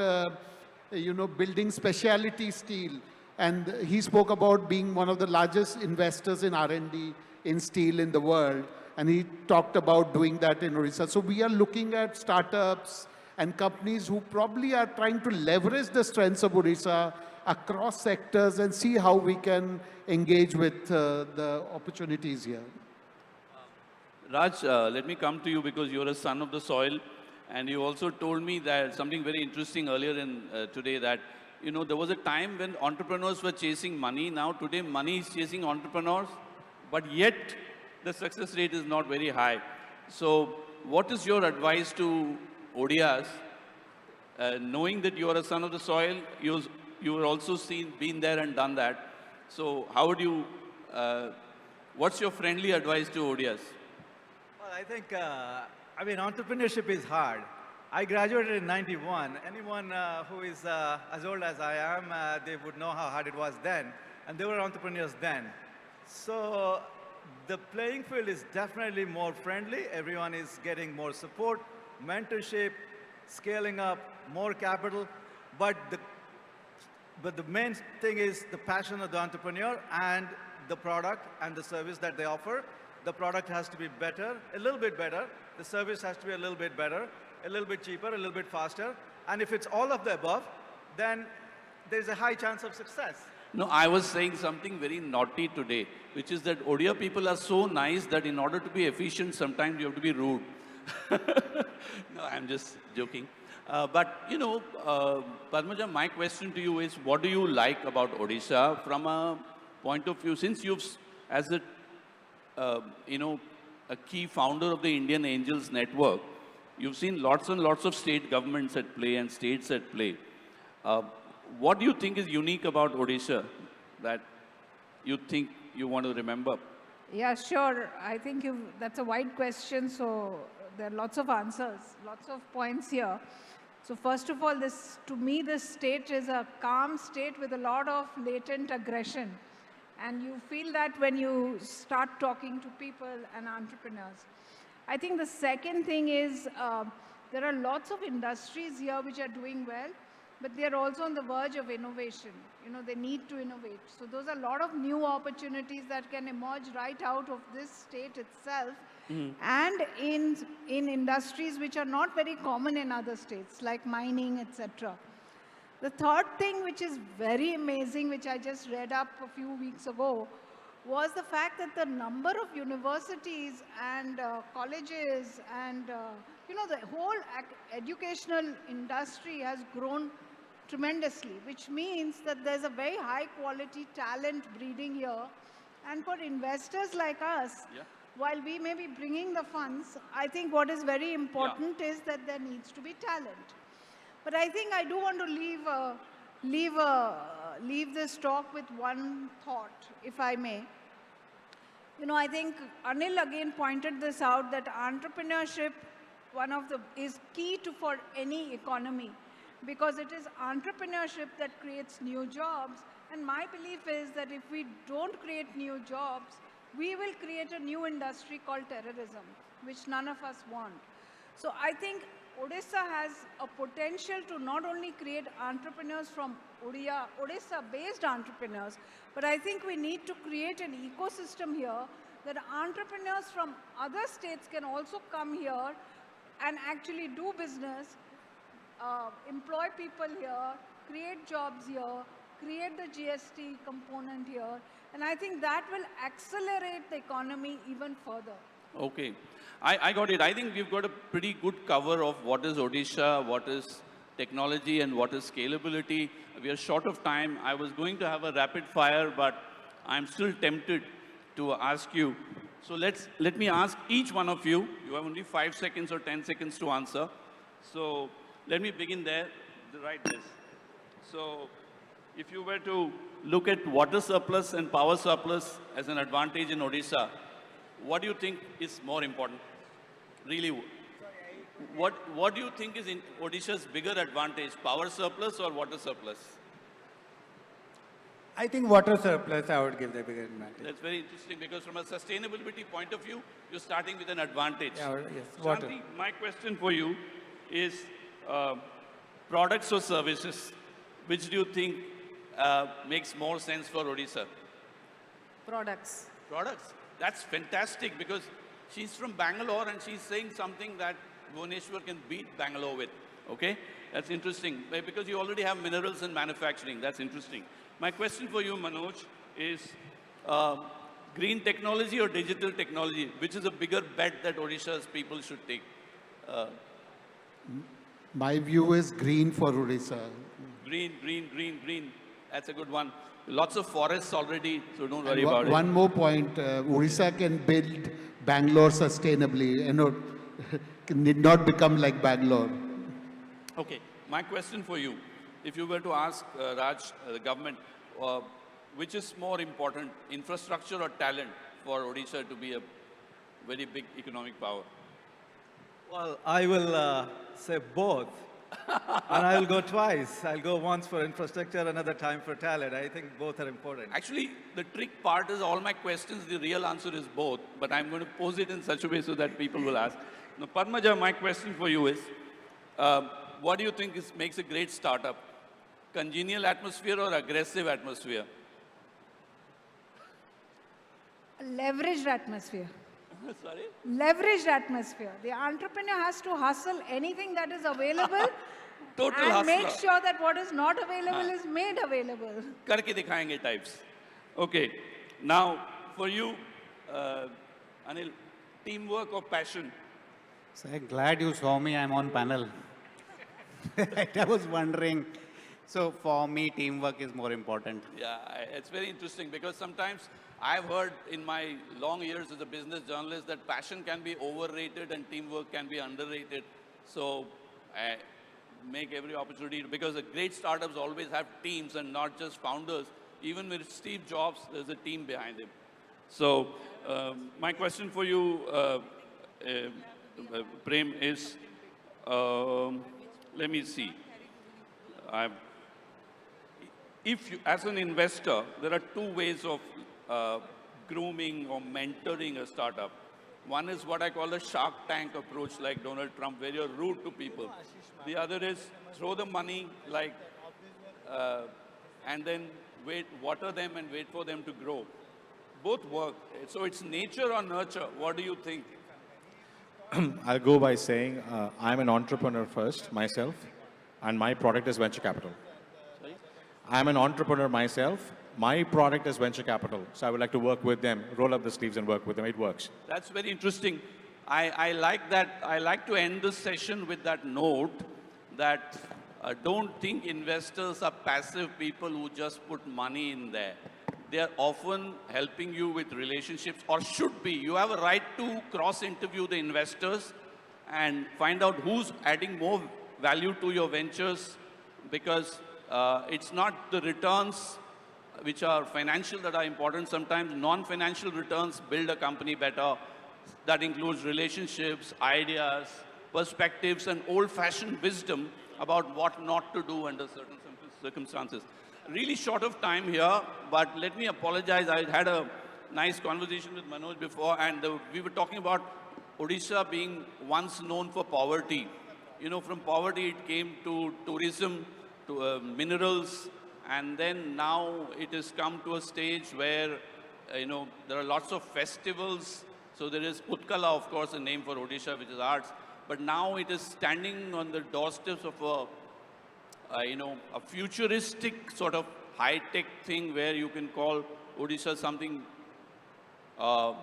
building specialty steel. And he spoke about being one of the largest investors in R&D in steel in the world. And he talked about doing that in Odisha. So we are looking at startups and companies who probably are trying to leverage the strengths of Odisha across sectors and see how we can engage with the opportunities here. Raj, let me come to you because you're a son of the soil. And you also told me that something very interesting earlier today that, you know, there was a time when entrepreneurs were chasing money. Now today money is chasing entrepreneurs, but yet the success rate is not very high. So what is your advice to ODIAs, knowing that you are a son of the soil, you were also been there and done that. So how would you, what's your friendly advice to ODIAs? Well, I think, entrepreneurship is hard. I graduated in '91. Anyone who is as old as I am, they would know how hard it was then. And they were entrepreneurs then. So the playing field is definitely more friendly. Everyone is getting more support, mentorship, scaling up, more capital. But the main thing is the passion of the entrepreneur and the product and the service that they offer. The product has to be better, a little bit better. The service has to be a little bit better, a little bit cheaper, a little bit faster. And if it's all of the above, then there's a high chance of success. No, I was saying something very naughty today, which is that Odia people are so nice that in order to be efficient, sometimes you have to be rude. No, I'm just joking. But, you know, Padmaja, my question to you is, what do you like about Odisha from a point of view, since you've, as a, a key founder of the Indian Angels Network, you've seen lots and lots of state governments at play and states at play. What do you think is unique about Odisha that you think you want to remember? Yeah, sure. I think that's a wide question, so there are lots of answers, lots of points here. So first of all, to me, this state is a calm state with a lot of latent aggression. And you feel that when you start talking to people and entrepreneurs. I think the second thing is there are lots of industries here which are doing well, but they are also on the verge of innovation. You know, they need to innovate. So those are a lot of new opportunities that can emerge right out of this state itself and in industries which are not very common in other states, like mining, etc. The third thing which is very amazing, which I just read up a few weeks ago, was the fact that the number of universities and colleges and, the whole educational industry has grown tremendously, which means that there's a very high quality talent breeding here. And for investors like us, while we may be bringing the funds, I think what is very important is that there needs to be talent. But I think I do want to leave this talk with one thought, if I may. You know, I think Anil again pointed this out, that entrepreneurship is key for any economy, because it is entrepreneurship that creates new jobs. And my belief is that if we don't create new jobs, we will create a new industry called terrorism, which none of us want. So I think Odisha has a potential to not only create entrepreneurs from Odisha-based entrepreneurs, but I think we need to create an ecosystem here that entrepreneurs from other states can also come here and actually do business, employ people here, create jobs here, create the GST component here, and I think that will accelerate the economy even further. Okay, I got it. I think we've got a pretty good cover of what is Odisha, what is technology, and what is scalability. We are short of time. I was going to have a rapid fire, but I'm still tempted to ask you. So let me ask each one of you. You have only 5 seconds or 10 seconds to answer. So let me begin there, right this. So if you were to look at water surplus and power surplus as an advantage in Odisha, what do you think is more important? Really, what do you think is in Odisha's bigger advantage, power surplus or water surplus? I think water surplus, I would give the bigger advantage. That's very interesting because from a sustainability point of view, you're starting with an advantage. Yeah, yes, water. Shanti, my question for you is products or services, which do you think makes more sense for Odisha? Products. Products. That's fantastic because she's from Bangalore and she's saying something that Bhubaneswar can beat Bangalore with. Okay? That's interesting because you already have minerals and manufacturing. That's interesting. My question for you, Manoj, is green technology or digital technology? Which is a bigger bet that Odisha's people should take? My view is green for Odisha. Green. That's a good one. Lots of forests already, so don't worry about it. One more point, Odisha can build Bangalore sustainably, need not become like Bangalore. Okay, my question for you, if you were to ask Raj, the government, which is more important, infrastructure or talent for Odisha to be a very big economic power? Well, I will say both. And I will go twice. I'll go once for infrastructure, another time for talent. I think both are important. Actually, the trick part is all my questions, the real answer is both, but I'm going to pose it in such a way so that people will ask. Now, Padmaja, my question for you is, what do you think makes a great startup? Congenial atmosphere or aggressive atmosphere? A leveraged atmosphere. Sorry? Leveraged atmosphere. The entrepreneur has to hustle anything that is available Total and hustler. make sure that what is not available is made available. Karke dikhayenge types. Okay. Now, for you, Anil, teamwork or passion? So I'm glad you saw me. I'm on panel. I was wondering. So for me, teamwork is more important. Yeah, it's very interesting because sometimes I've heard in my long years as a business journalist that passion can be overrated and teamwork can be underrated. So I make every opportunity because the great startups always have teams and not just founders. Even with Steve Jobs, there's a team behind him. So my question for you, Prem, is, let me see. If you, as an investor, there are two ways of grooming or mentoring a startup. One is what I call the Shark Tank approach, like Donald Trump, where you're rude to people. The other is throw the money, like, and then water them and wait for them to grow. Both work. So it's nature or nurture. What do you think? I'll go by saying I'm an entrepreneur first, myself, and my product is venture capital. Sorry? I'm an entrepreneur myself. My product is venture capital. So I would like to work with them, roll up the sleeves and work with them. It works. That's very interesting. I like that. I like to end this session with that note that don't think investors are passive people who just put money in there. They are often helping you with relationships, or should be. You have a right to cross-interview the investors and find out who's adding more value to your ventures, because it's not the returns which are financial that are important. Sometimes non-financial returns build a company better. That includes relationships, ideas, perspectives, and old-fashioned wisdom about what not to do under certain circumstances. Really short of time here, but let me apologize. I had a nice conversation with Manoj before, and we were talking about Odisha being once known for poverty. You know, from poverty it came to tourism, to minerals, and then now it has come to a stage where, there are lots of festivals. So there is Utkala, of course, a name for Odisha, which is arts. but now it is standing on the doorsteps of a futuristic sort of high-tech thing where you can call Odisha something, a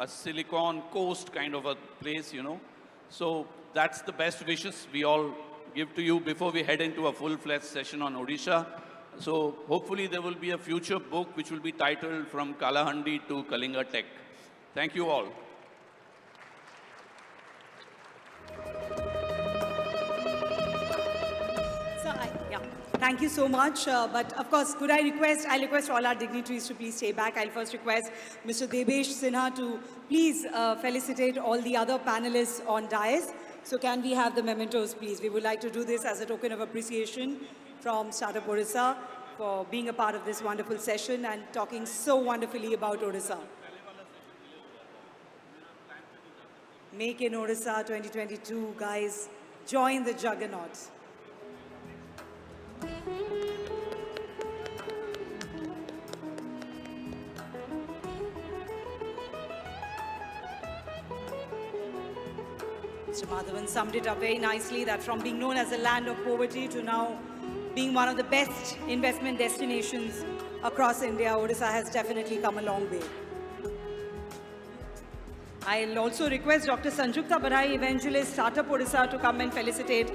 Silicon Coast kind of a place, So that's the best wishes we all give to you before we head into a full-fledged session on Odisha. So hopefully there will be a future book which will be titled From Kalahandi to Kalinga Tech. Thank you all. Thank you so much. But of course, I'll request all our dignitaries to please stay back. I'll first request Mr. Debesh Sinha to please felicitate all the other panelists on dais. So can we have the mementos, please? We would like to do this as a token of appreciation from Startup Odisha for being a part of this wonderful session and talking so wonderfully about Odisha. Make in Odisha 2022, guys. Join the juggernaut. Mr. Madhavan summed it up very nicely that from being known as a land of poverty to now being one of the best investment destinations across India, Odisha has definitely come a long way. I'll also request Dr. Sanjukta Barai, Evangelist, Startup Odisha, to come and felicitate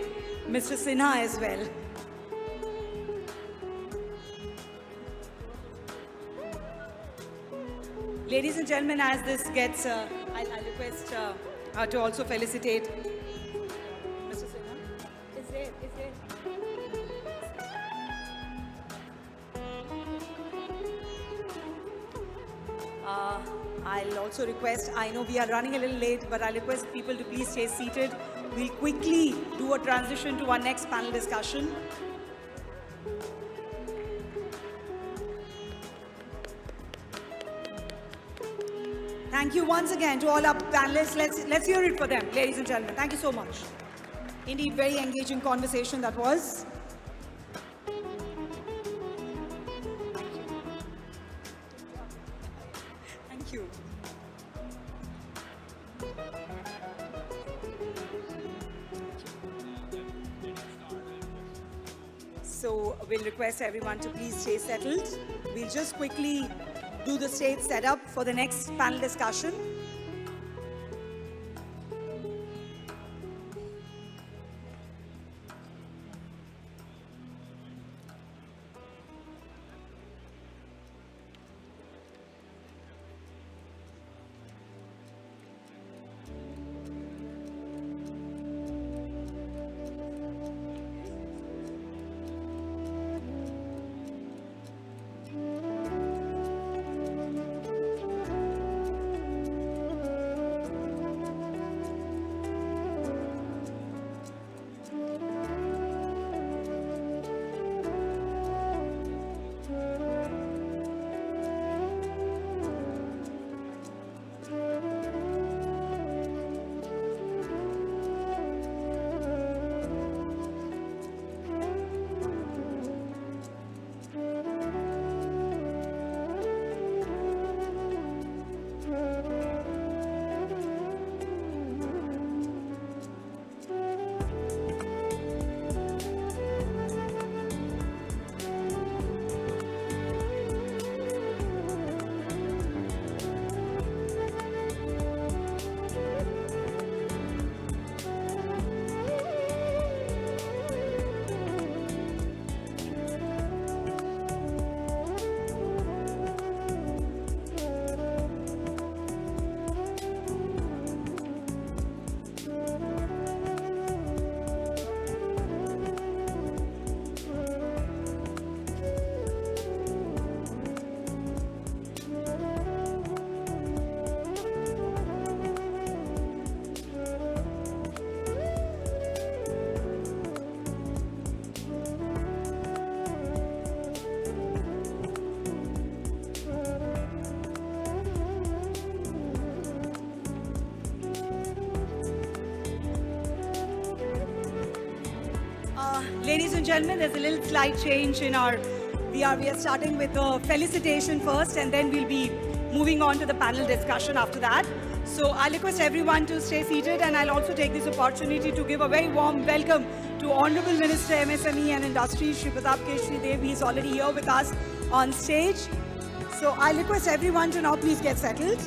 Mr. Sinha as well. Ladies and gentlemen, as this gets, I'll request her to also felicitate Mr. Sinha. Is there? I'll also request, I know we are running a little late, but I'll request people to please stay seated. We'll quickly do a transition to our next panel discussion. Thank you once again to all our panelists. Let's hear it for them, ladies and gentlemen. Thank you so much. Indeed, very engaging conversation that was. Thank you. So we'll request everyone to please stay settled. We'll just quickly do the stage setup for the next panel discussion. Ladies and gentlemen, there's a little slight change in our, we are starting with a felicitation first, and then we'll be moving on to the panel discussion after that. So I'll request everyone to stay seated, and I'll also take this opportunity to give a very warm welcome to Honorable Minister MSME and Industry, Shri Pratap Keshri Dev. He's already here with us on stage. So I'll request everyone to now please get settled.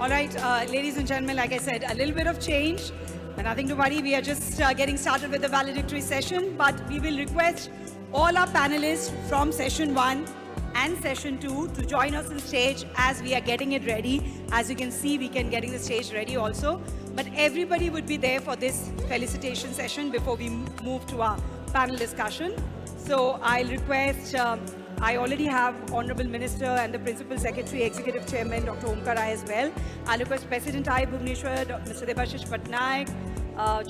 All right, ladies and gentlemen, like I said, a little bit of change, but nothing to worry. We are just getting started with the valedictory session, but we will request all our panelists from session 1 and session 2 to join us on stage as we are getting it ready. As you can see, we can getting the stage ready also, but everybody would be there for this felicitation session before we move to our panel discussion. So I'll request, I already have Honorable Minister and the Principal Secretary, Executive Chairman, Dr. Omkar Rai as well. I'll request President TiE Bhubaneswar, Mr. Debashish Patnaik,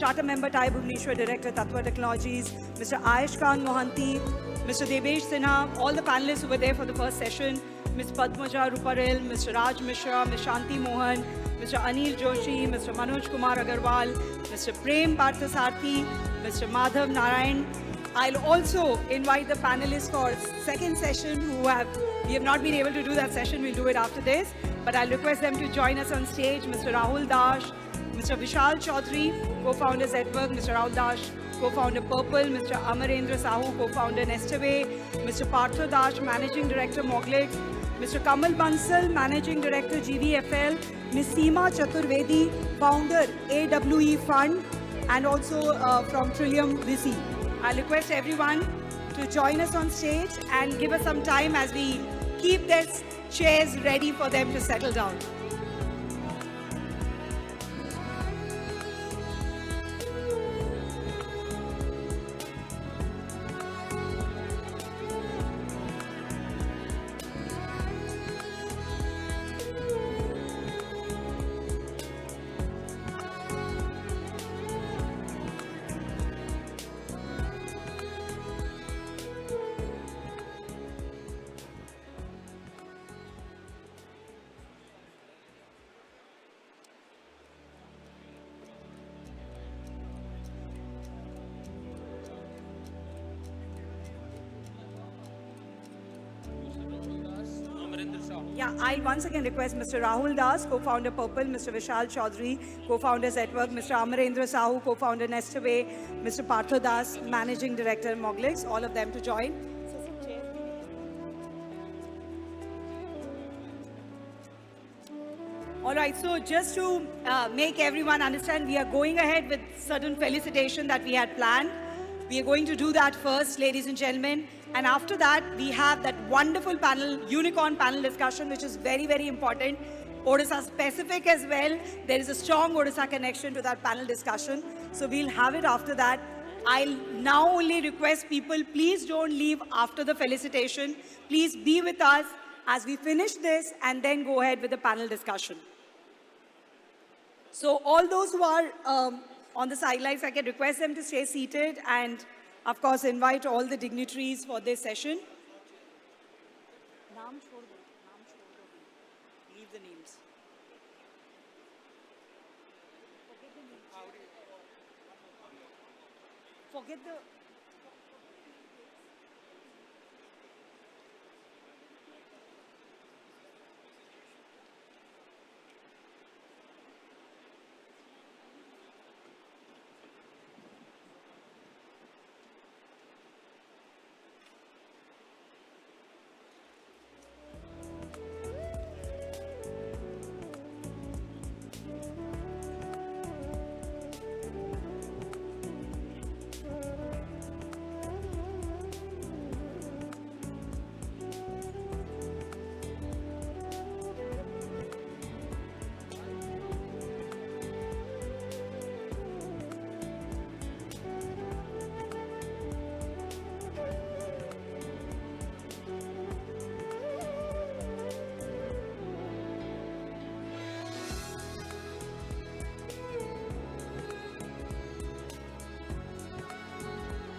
Charter Member TiE Bhubaneswar, Director Tatva Technologies, Mr. Ayush Khan Mohanty, Mr. Debesh Sinha, all the panelists who were there for the first session, Ms. Padmaja Ruparil, Mr. Raj Mishra, Ms. Shanti Mohan, Mr. Anil Joshi, Mr. Manoj Kumar Agarwal, Mr. Prem Parthasarathy, Mr. Madhav Narayan. I'll also invite the panelists for second session we have not been able to do that session, we'll do it after this. But I'll request them to join us on stage, Mr. Rahul Dash, Mr. Vishal Chaudhary, co-founder Network, Mr. Rahul Dash, co-founder Purple, Mr. Amarendra Sahu, co-founder Nestaway, Mr. Partho Dash, Managing Director Moglix, Mr. Kamal Bansal, Managing Director GVFL, Ms. Seema Chaturvedi, founder AWE Fund, and also from Trillium VC. I'll request everyone to join us on stage and give us some time as we keep their chairs ready for them to settle down. Yeah, I'll once again request Mr. Rahul Das, co-founder Purple, Mr. Vishal Chaudhary, co-founders Network, Mr. Amarendra Sahu, co-founder Nestaway, Mr. Partho Das, Managing Director Moglix, all of them to join. All right, so just to make everyone understand, we are going ahead with certain felicitation that we had planned. We are going to do that first, ladies and gentlemen. And after that, we have that wonderful panel, unicorn panel discussion, which is very, very important. Odisha specific as well. There is a strong Odisha connection to that panel discussion. So we'll have it after that. I'll now only request people, please don't leave after the felicitation. Please be with us as we finish this and then go ahead with the panel discussion. So all those who are on the sidelines, I can request them to stay seated and, of course, invite all the dignitaries for this session. Leave the names. forget the...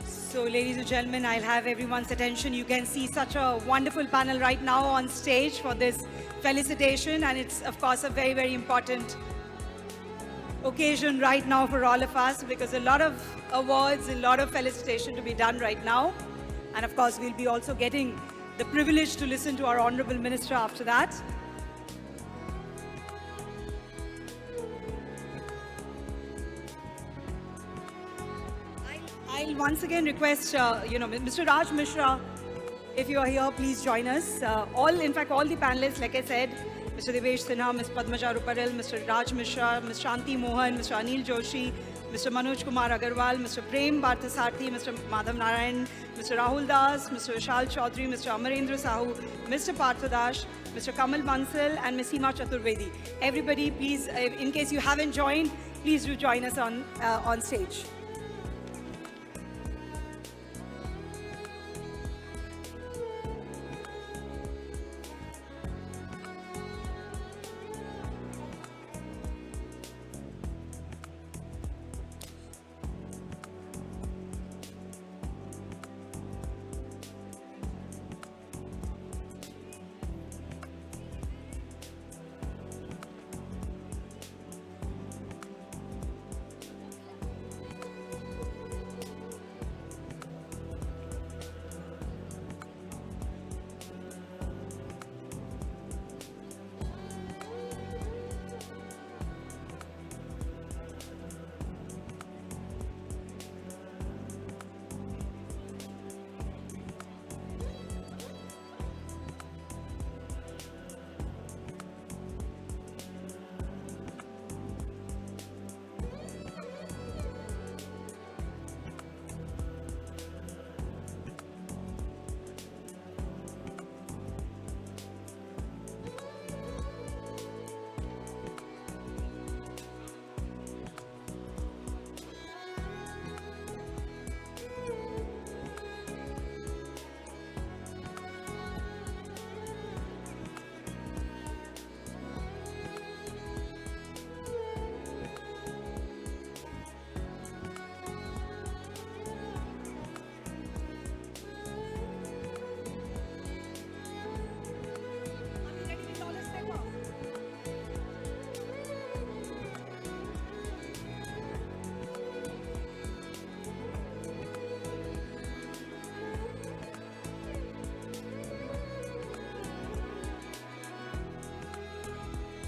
So, ladies and gentlemen, I'll have everyone's attention. You can see such a wonderful panel right now on stage for this felicitation, and it's, of course, a very, very important occasion right now for all of us, because a lot of awards, a lot of felicitation to be done right now. And of course, we'll be also getting the privilege to listen to our Honorable Minister after that. I'll once again request, Mr. Raj Mishra, if you are here, please join us. In fact, all the panelists, like I said, Mr. Devesh Sinha, Ms. Padmaja Ruparel, Mr. Raj Mishra, Ms. Shanti Mohan, Mr. Anil Joshi, Mr. Manoj Kumar Agarwal, Mr. Prem Bhartasarthi, Mr. Madhav Narayan, Mr. Rahul Das, Mr. Vishal Chaudhary, Mr. Amarendra Sahu, Mr. Parthadash, Mr. Kamal Bansal, and Ms. Seema Chaturvedi. Everybody, please, in case you haven't joined, please do join us on stage.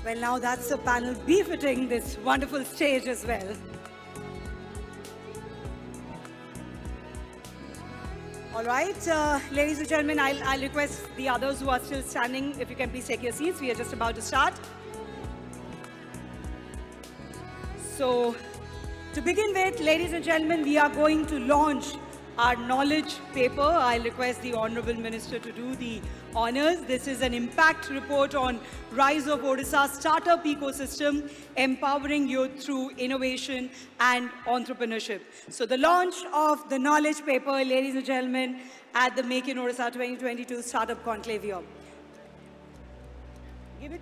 Well, now that's a panel befitting this wonderful stage as well. All right, ladies and gentlemen, I'll request the others who are still standing, if you can please take your seats. We are just about to start. So, to begin with, ladies and gentlemen, we are going to launch our knowledge paper. I'll request the Honorable Minister to do the honors. This is an impact report on rise of Odisha's startup ecosystem, empowering youth through innovation and entrepreneurship. So the launch of the knowledge paper, ladies and gentlemen, at the Make in Odisha 2022 Startup Conclave here. Give it.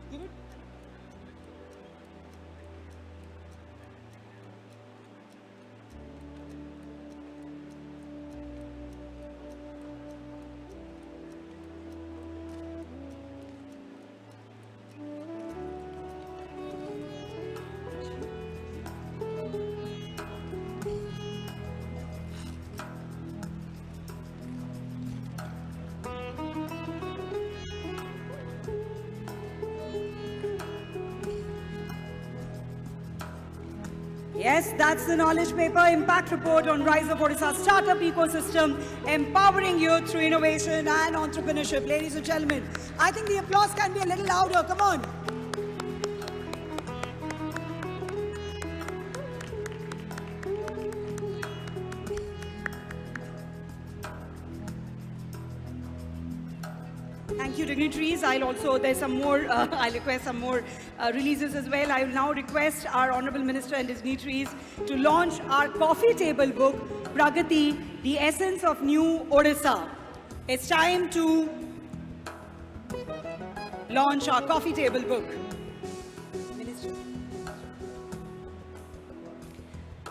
Yes, that's the knowledge paper impact report on rise of Odisha's startup ecosystem, empowering youth through innovation and entrepreneurship. Ladies and gentlemen, I think the applause can be a little louder. Come on. Thank you, dignitaries. There's some more, I'll request some more releases as well. I will now request our Honorable Minister and dignitaries to launch our coffee table book, Pragati, the Essence of New Odisha. It's time to launch our coffee table book. Minister.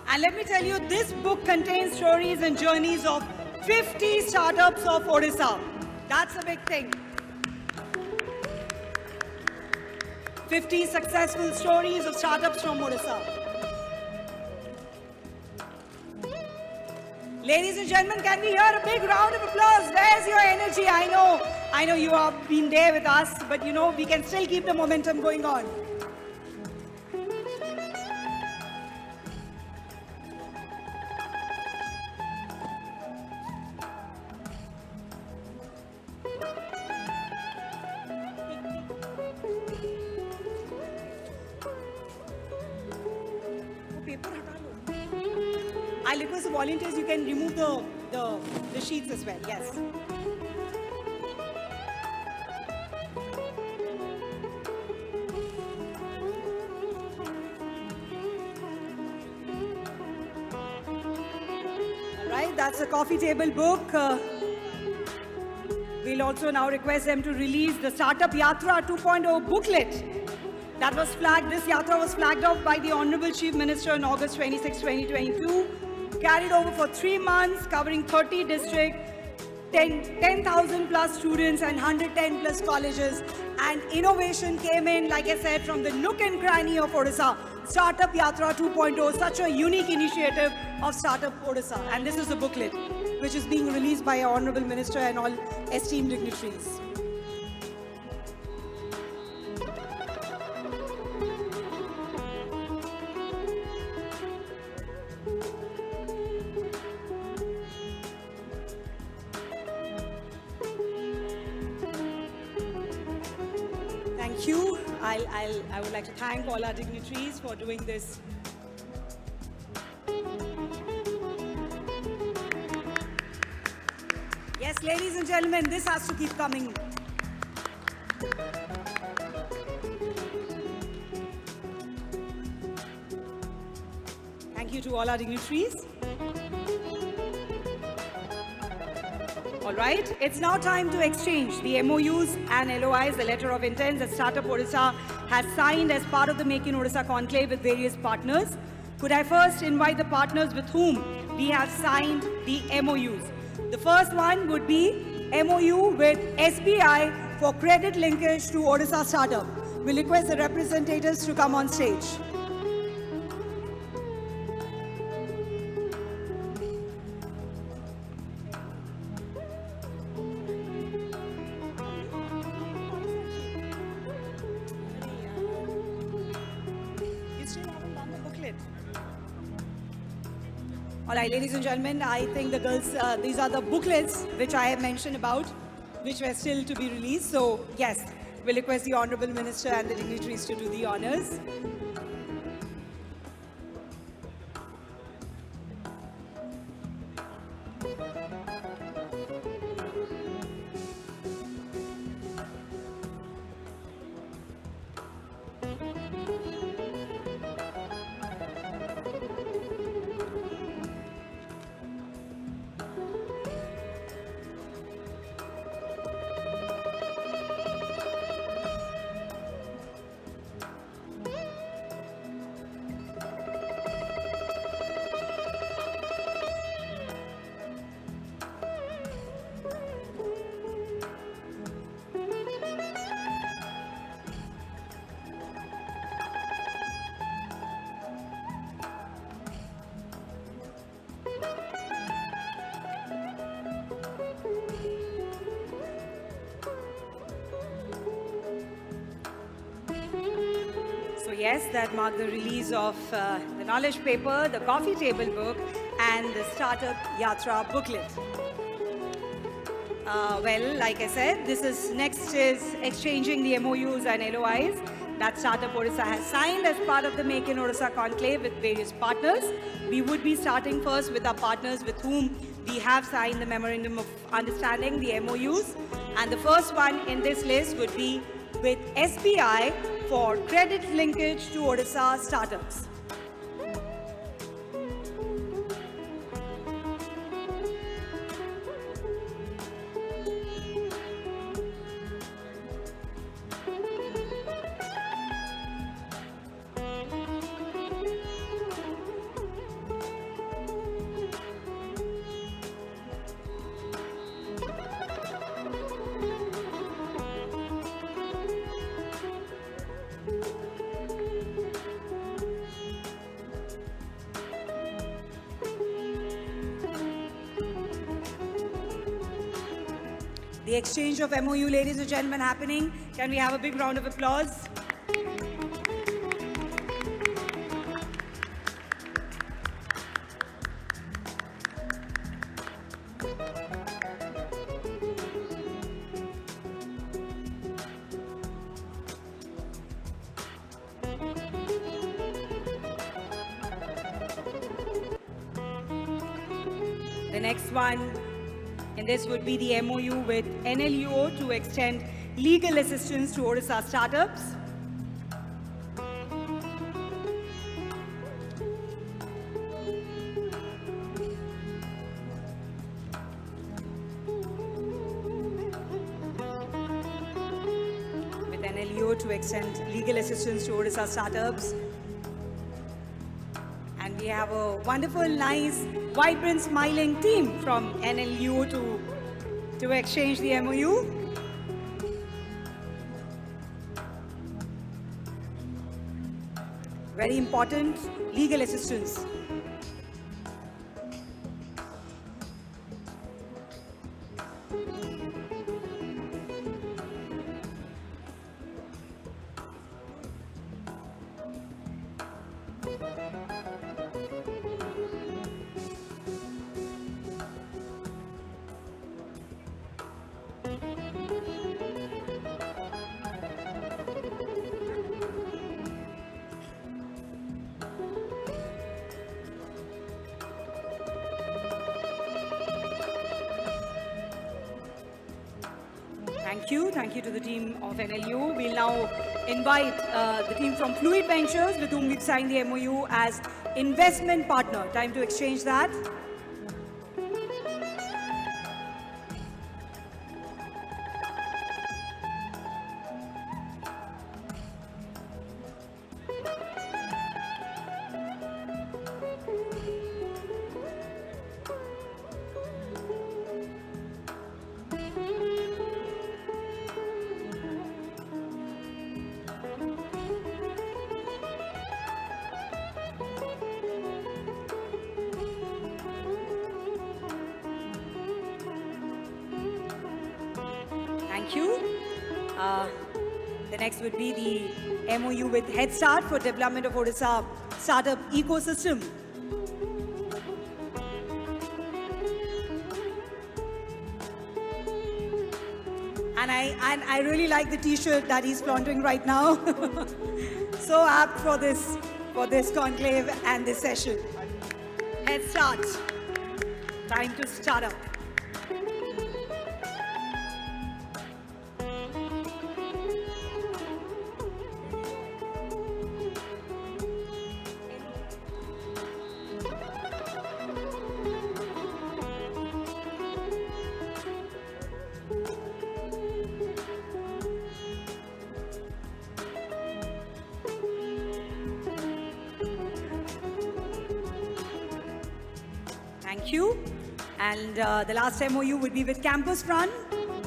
And let me tell you, this book contains stories and journeys of 50 startups of Odisha. That's a big thing. 50 successful stories of startups from Odisha. Ladies and gentlemen, can we hear a big round of applause? Where's your energy? I know you have been there with us, but you know, we can still keep the momentum going on. I'll request the volunteers, you can remove the sheets as well, yes. All right, that's a coffee table book. We'll also now request them to release the Startup Yatra 2.0 booklet. That was flagged, this Yatra was flagged off by the Honorable Chief Minister on August 26, 2022. Carried over for 3 months, covering 30 districts, 10,000 plus students and 110 plus colleges. And innovation came in, like I said, from the nook and cranny of Odisha. Startup Yatra 2.0, such a unique initiative of Startup Odisha. And this is the booklet, which is being released by our Honorable Minister and all esteemed dignitaries. Thank you. I would like to thank all our dignitaries for doing this. Yes, ladies and gentlemen, this has to keep coming. Thank you to all our dignitaries. All right, it's now time to exchange the MOUs and LOIs, the letter of intent that Startup Odisha has signed as part of the Make in Odisha conclave with various partners. Could I first invite the partners with whom we have signed the MOUs? The first one would be MOU with SBI for credit linkage to Odisha startup. We'll request the representatives to come on stage. All right, ladies and gentlemen, I think the girls, these are the booklets which I have mentioned about, which were still to be released. So, yes, we'll request the Honorable Minister and the dignitaries to do the honors. yes, that marked the release of the knowledge paper, the coffee table book, and the Startup Yatra booklet. Well, like I said, next is exchanging the MOUs and LOIs that Startup Odisha has signed as part of the Make in Odisha Conclave with various partners. We would be starting first with our partners with whom we have signed the Memorandum of Understanding, the MOUs. And the first one in this list would be with SBI for credit linkage to Odisha startups. The exchange of MOU, ladies and gentlemen, happening. Can we have a big round of applause? The next one, and this would be the MOU with NLUO to extend legal assistance to Odisha startups. With NLUO to extend legal assistance to Odisha startups. And we have a wonderful, nice, vibrant, smiling team from NLU to exchange the MOU. Very important legal assistance. Thank you to the team of NLU. We'll now invite the team from Fluid Ventures with whom we've signed the MOU as investment partner. Time to exchange that. Thank you. The next would be the MOU with Head Start for development of Odisha startup ecosystem. And I really like the T-shirt that he's flaunting right now. So apt for this conclave and this session. Head Start. Time to start up. Thank you. And the last MOU would be with Campus Run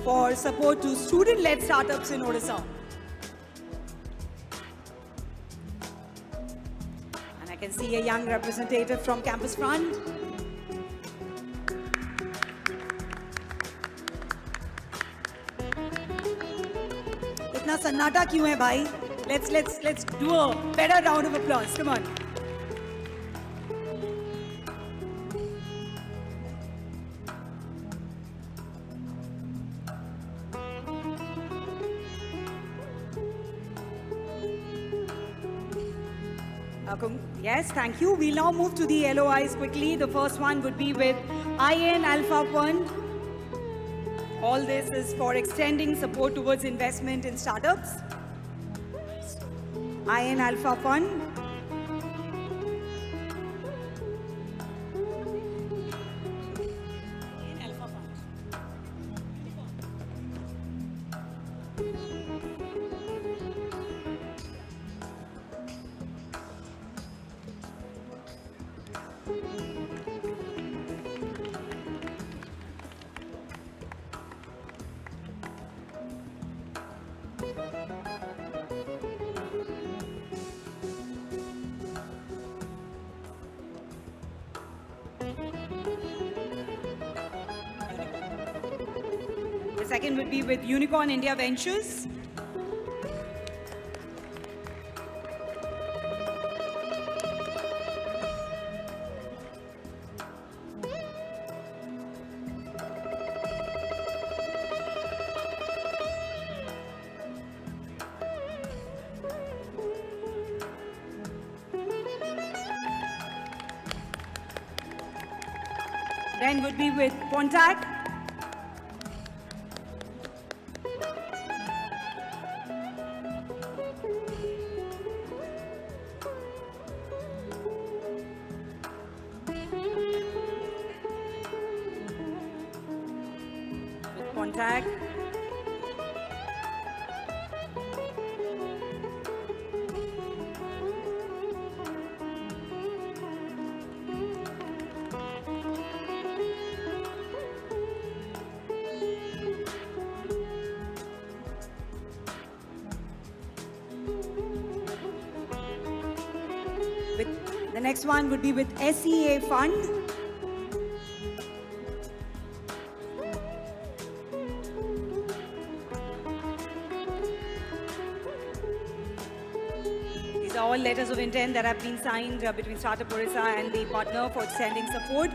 for support to student-led startups in Odisha. And I can see a young representative from Campus Front. इतना सन्नाटा क्यों है भाई? Let's do a better round of applause. Come on. Yes, thank you. We'll now move to the LOIs quickly. The first one would be with IN Alpha Fund. All this is for extending support towards investment in startups. IN Alpha Fund. The second would be with Unicorn India Ventures. Then would be with Pontac. With Pontac. The next one would be with SEA Fund. These are all letters of intent that have been signed between Startup Odisha and the partner for extending support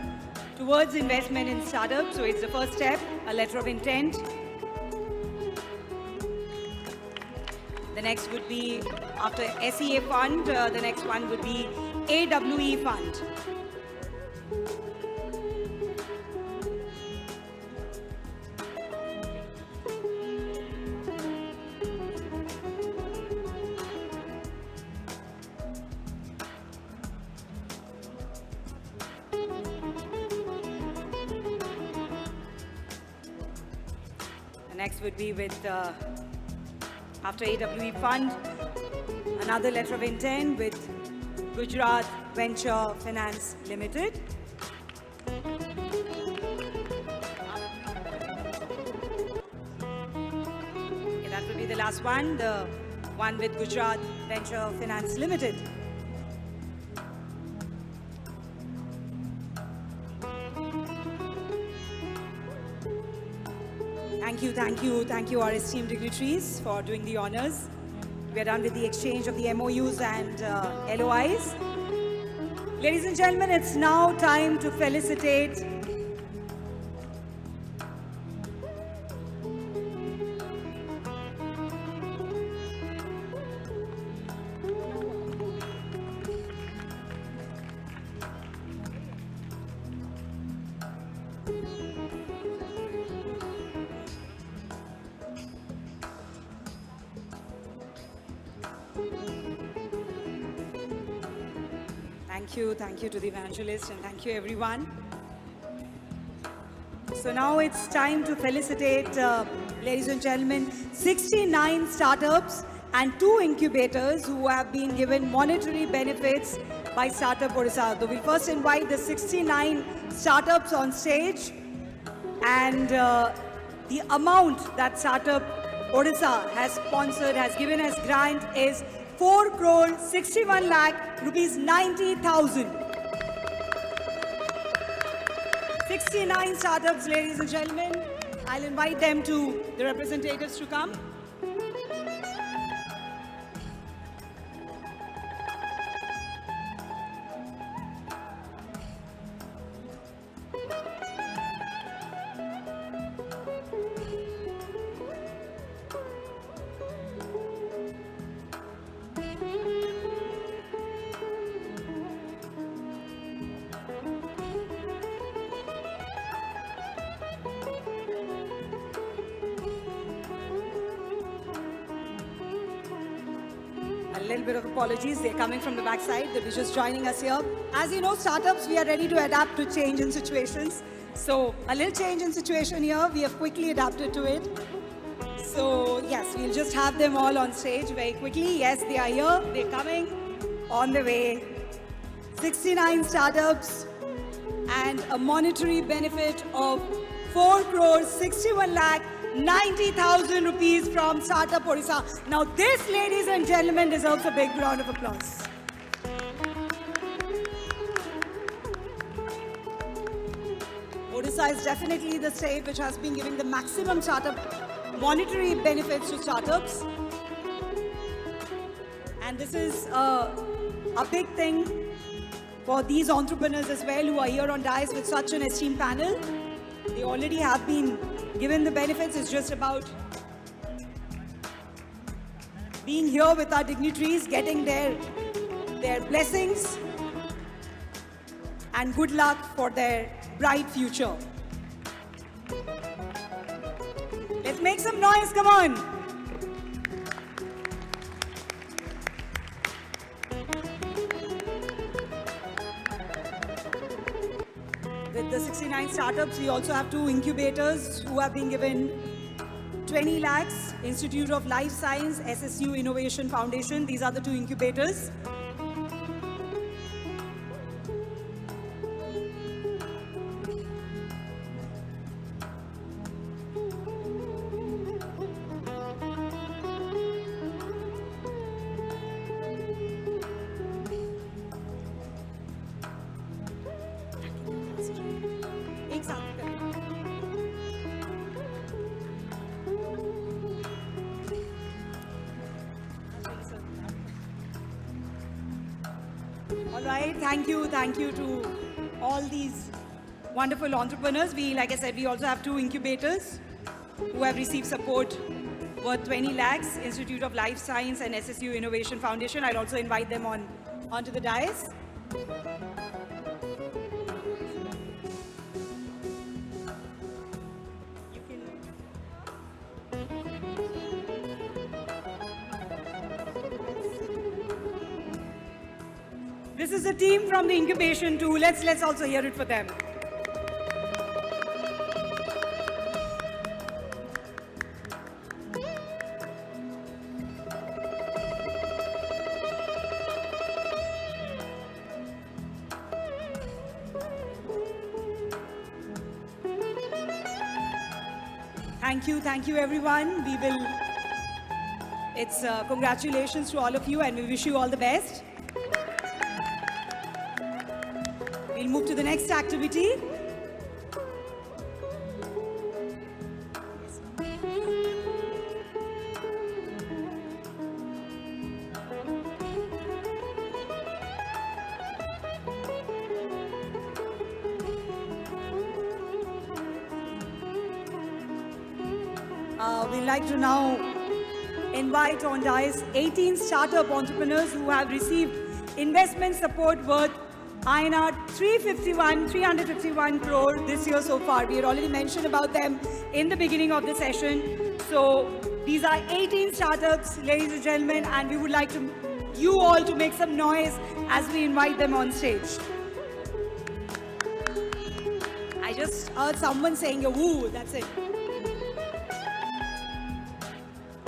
towards investment in startups. So it's the first step, a letter of intent. The next would be, after SEA Fund, the next one would be AWE Fund. The next would be with, after AWE Fund, another letter of intent with Gujarat Venture Finance Limited. Okay, that will be the last one, the one with Gujarat Venture Finance Limited. Thank you, our esteemed dignitaries, for doing the honors. We are done with the exchange of the MOUs and LOIs. Ladies and gentlemen, it's now time to felicitate Thank you to the evangelist, and thank you everyone. So now it's time to felicitate, ladies and gentlemen, 69 startups and 2 incubators who have been given monetary benefits by Startup Odisha. So we'll first invite the 69 startups on stage, and the amount that Startup Odisha has sponsored, has given as grant is 4 crore 61 lakh rupees 90,000. 69 startups, ladies and gentlemen. I'll invite them to, the representatives to come. little bit of apologies. They're coming from the backside. They're just joining us here. As you know, startups, we are ready to adapt to change in situations. So a little change in situation here. We have quickly adapted to it. So yes, we'll just have them all on stage very quickly. Yes, they are here. They're coming on the way. 69 startups and a monetary benefit of 4 crores 61 lakh 90,000 rupees from Startup Odisha. Now this, ladies and gentlemen, deserves a big round of applause. Odisha is definitely the state which has been giving the maximum startup monetary benefits to startups. And this is a big thing for these entrepreneurs as well who are here on dais with such an esteemed panel. They already have been given the benefits. It's just about being here with our dignitaries, getting their blessings and good luck for their bright future. Let's make some noise, come on. With the 69 startups, we also have 2 incubators who have been given 20 lakhs, Institute of Life Science, SSU Innovation Foundation. These are the 2 incubators. एक साथ करें। All right, thank you to all these wonderful entrepreneurs. Like I said, we also have 2 incubators who have received support worth 20 lakhs, Institute of Life Science and SSU Innovation Foundation. I'll also invite them onto the dais. This is a team from the incubation too. Let's also hear it for them. Thank you everyone. It's congratulations to all of you and we wish you all the best. We'll move to the next activity. We'd like to now invite on dais 18 startup entrepreneurs who have received investment support worth INR 351 crore this year so far. We had already mentioned about them in the beginning of the session. So these are 18 startups, ladies and gentlemen, and we would like you all to make some noise as we invite them on stage. I just heard someone saying a woo, that's it.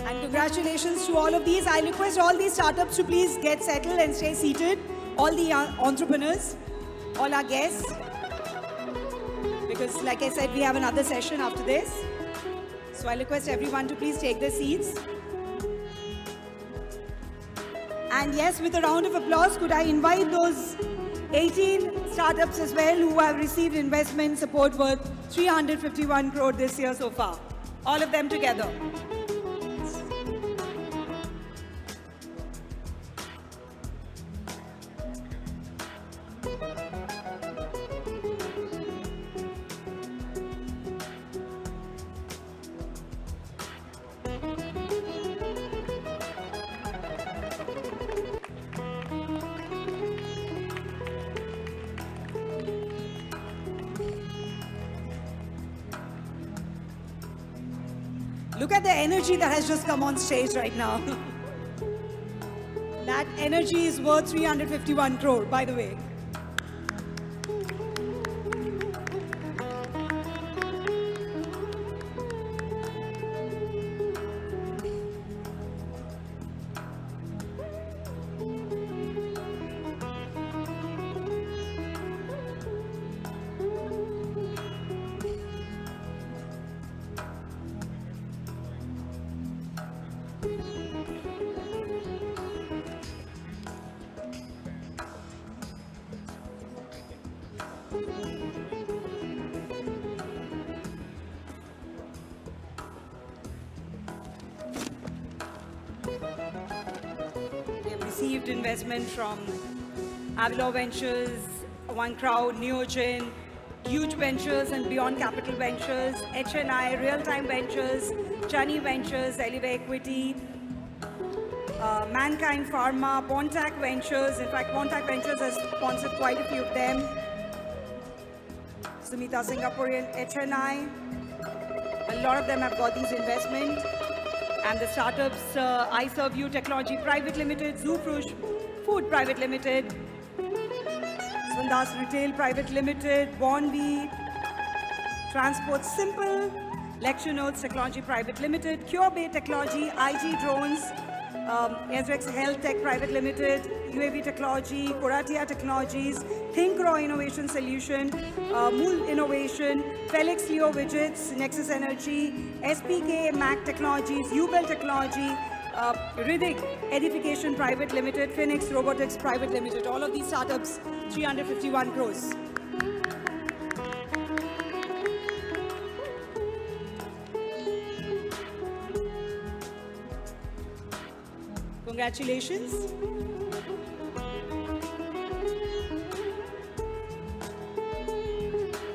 And congratulations to all of these. I request all these startups to please get settled and stay seated. All the entrepreneurs, all our guests. Because like I said, we have another session after this. So I request everyone to please take their seats. And yes, with a round of applause, could I invite those 18 startups as well who have received investment support worth 351 crore this year so far. All of them together. Look at the energy that has just come on stage right now. energy is worth 351 crore, by the way. Received investment from Avalor Ventures, One Crowd, Neogen, Huge Ventures and Beyond Capital Ventures, HNI, Real Time Ventures, Chani Ventures, Eleva Equity, Mankind Pharma, Pontac Ventures. In fact, Pontac Ventures has sponsored quite a few of them. Sumita Singaporean, HNI. A lot of them have got these investments. And the startups, I Serve You Technology Private Limited, Zufrush Food Private Limited, Swandas Retail Private Limited, Bonvi, Transport Simple, Lecture Notes Technology Private Limited, Cure Bay Technology, IG Drones, Ezrex Health Tech Private Limited, UAV Technology, Koratia Technologies, Think Raw Innovation Solution, Mool Innovation, Felix Leo Widgets, Nexus Energy, SPK Mac Technologies, Ubel Technology, Riddick Edification Private Limited, Phoenix Robotics Private Limited. All of these startups, 351 crores. Congratulations.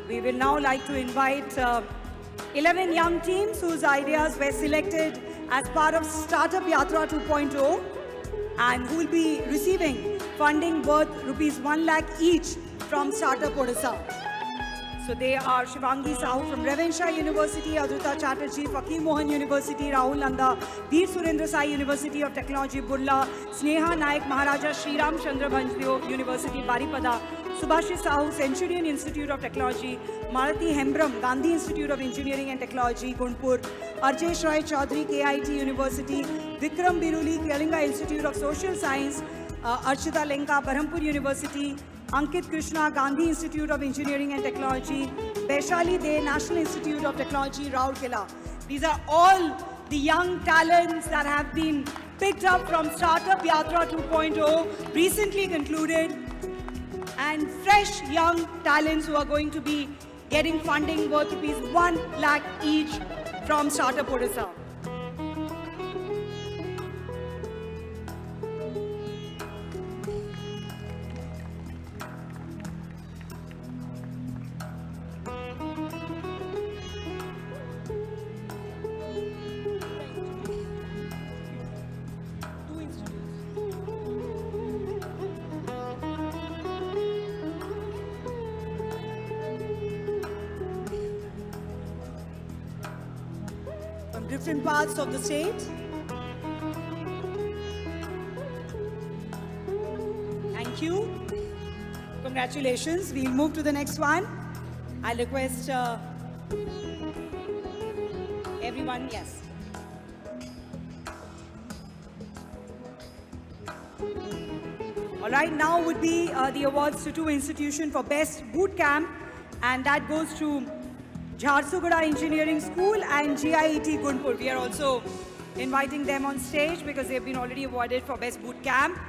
We will now like to invite 11 young teams whose ideas were selected as part of Startup Yatra 2.0 and who will be receiving funding worth rupees 1 lakh each from Startup Odisha. So they are Shivangi Sahu from Ravenshaw University, Adrita Chatterjee, Fakir Mohan University, Rahul Nanda, Veer Surendra Sai University of Technology, Burla, Sneha Naik, Maharaja Sri Ram Chandra Bhanjdev University, Baripada, Subhashi Sahu, Centurion Institute of Technology, Marathi Hembram, Gandhi Institute of Engineering and Technology, Gunpur, Arjesh Roy Chaudhary, KIT University, Vikram Biruli, Kalinga Institute of Social Science, Archita Lenka, Berhampur University, Ankit Krishna, Gandhi Institute of Engineering and Technology, Vaishali De, National Institute of Technology, Rourkela. These are all the young talents that have been picked up from Startup Yatra 2.0, recently concluded, and fresh young talents who are going to be getting funding worth rupees 1 lakh each from Startup Odisha. Different parts of the state. Thank you. Congratulations. We'll move to the next one. I'll request everyone, yes. All right, now would be the awards to two institutions for Best Boot Camp, and that goes to Jharsuguda Engineering School and GIET Gunpur. We are also inviting them on stage because they've been already awarded for Best Boot Camp.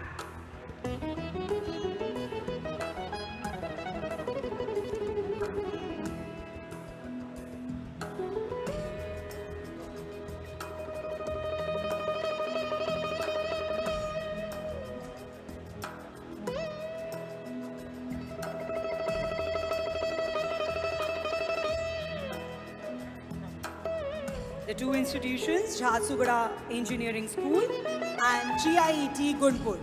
The two institutions, Jharsuguda Engineering School and GIET Gunpur.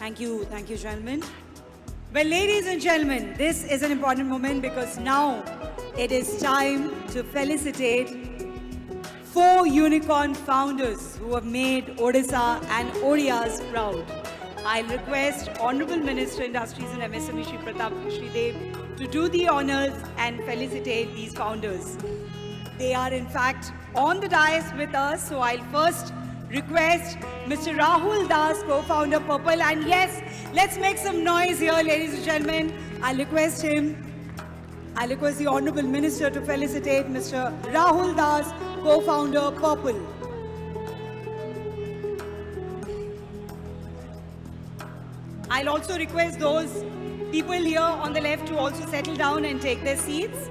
Thank you, gentlemen. Well, ladies and gentlemen, this is an important moment because now it is time to felicitate 4 unicorn founders who have made Odisha and Odias proud. I'll request Honorable Minister Industries and MSME Shri Pratap Sridev to do the honors and felicitate these founders. They are in fact on the dais with us, so I'll first request Mr. Rahul Das, co-founder Purple, and yes, let's make some noise here, ladies and gentlemen. I'll request the Honorable Minister to felicitate Mr. Rahul Das, co-founder Purple. I'll also request those people here on the left to also settle down and take their seats.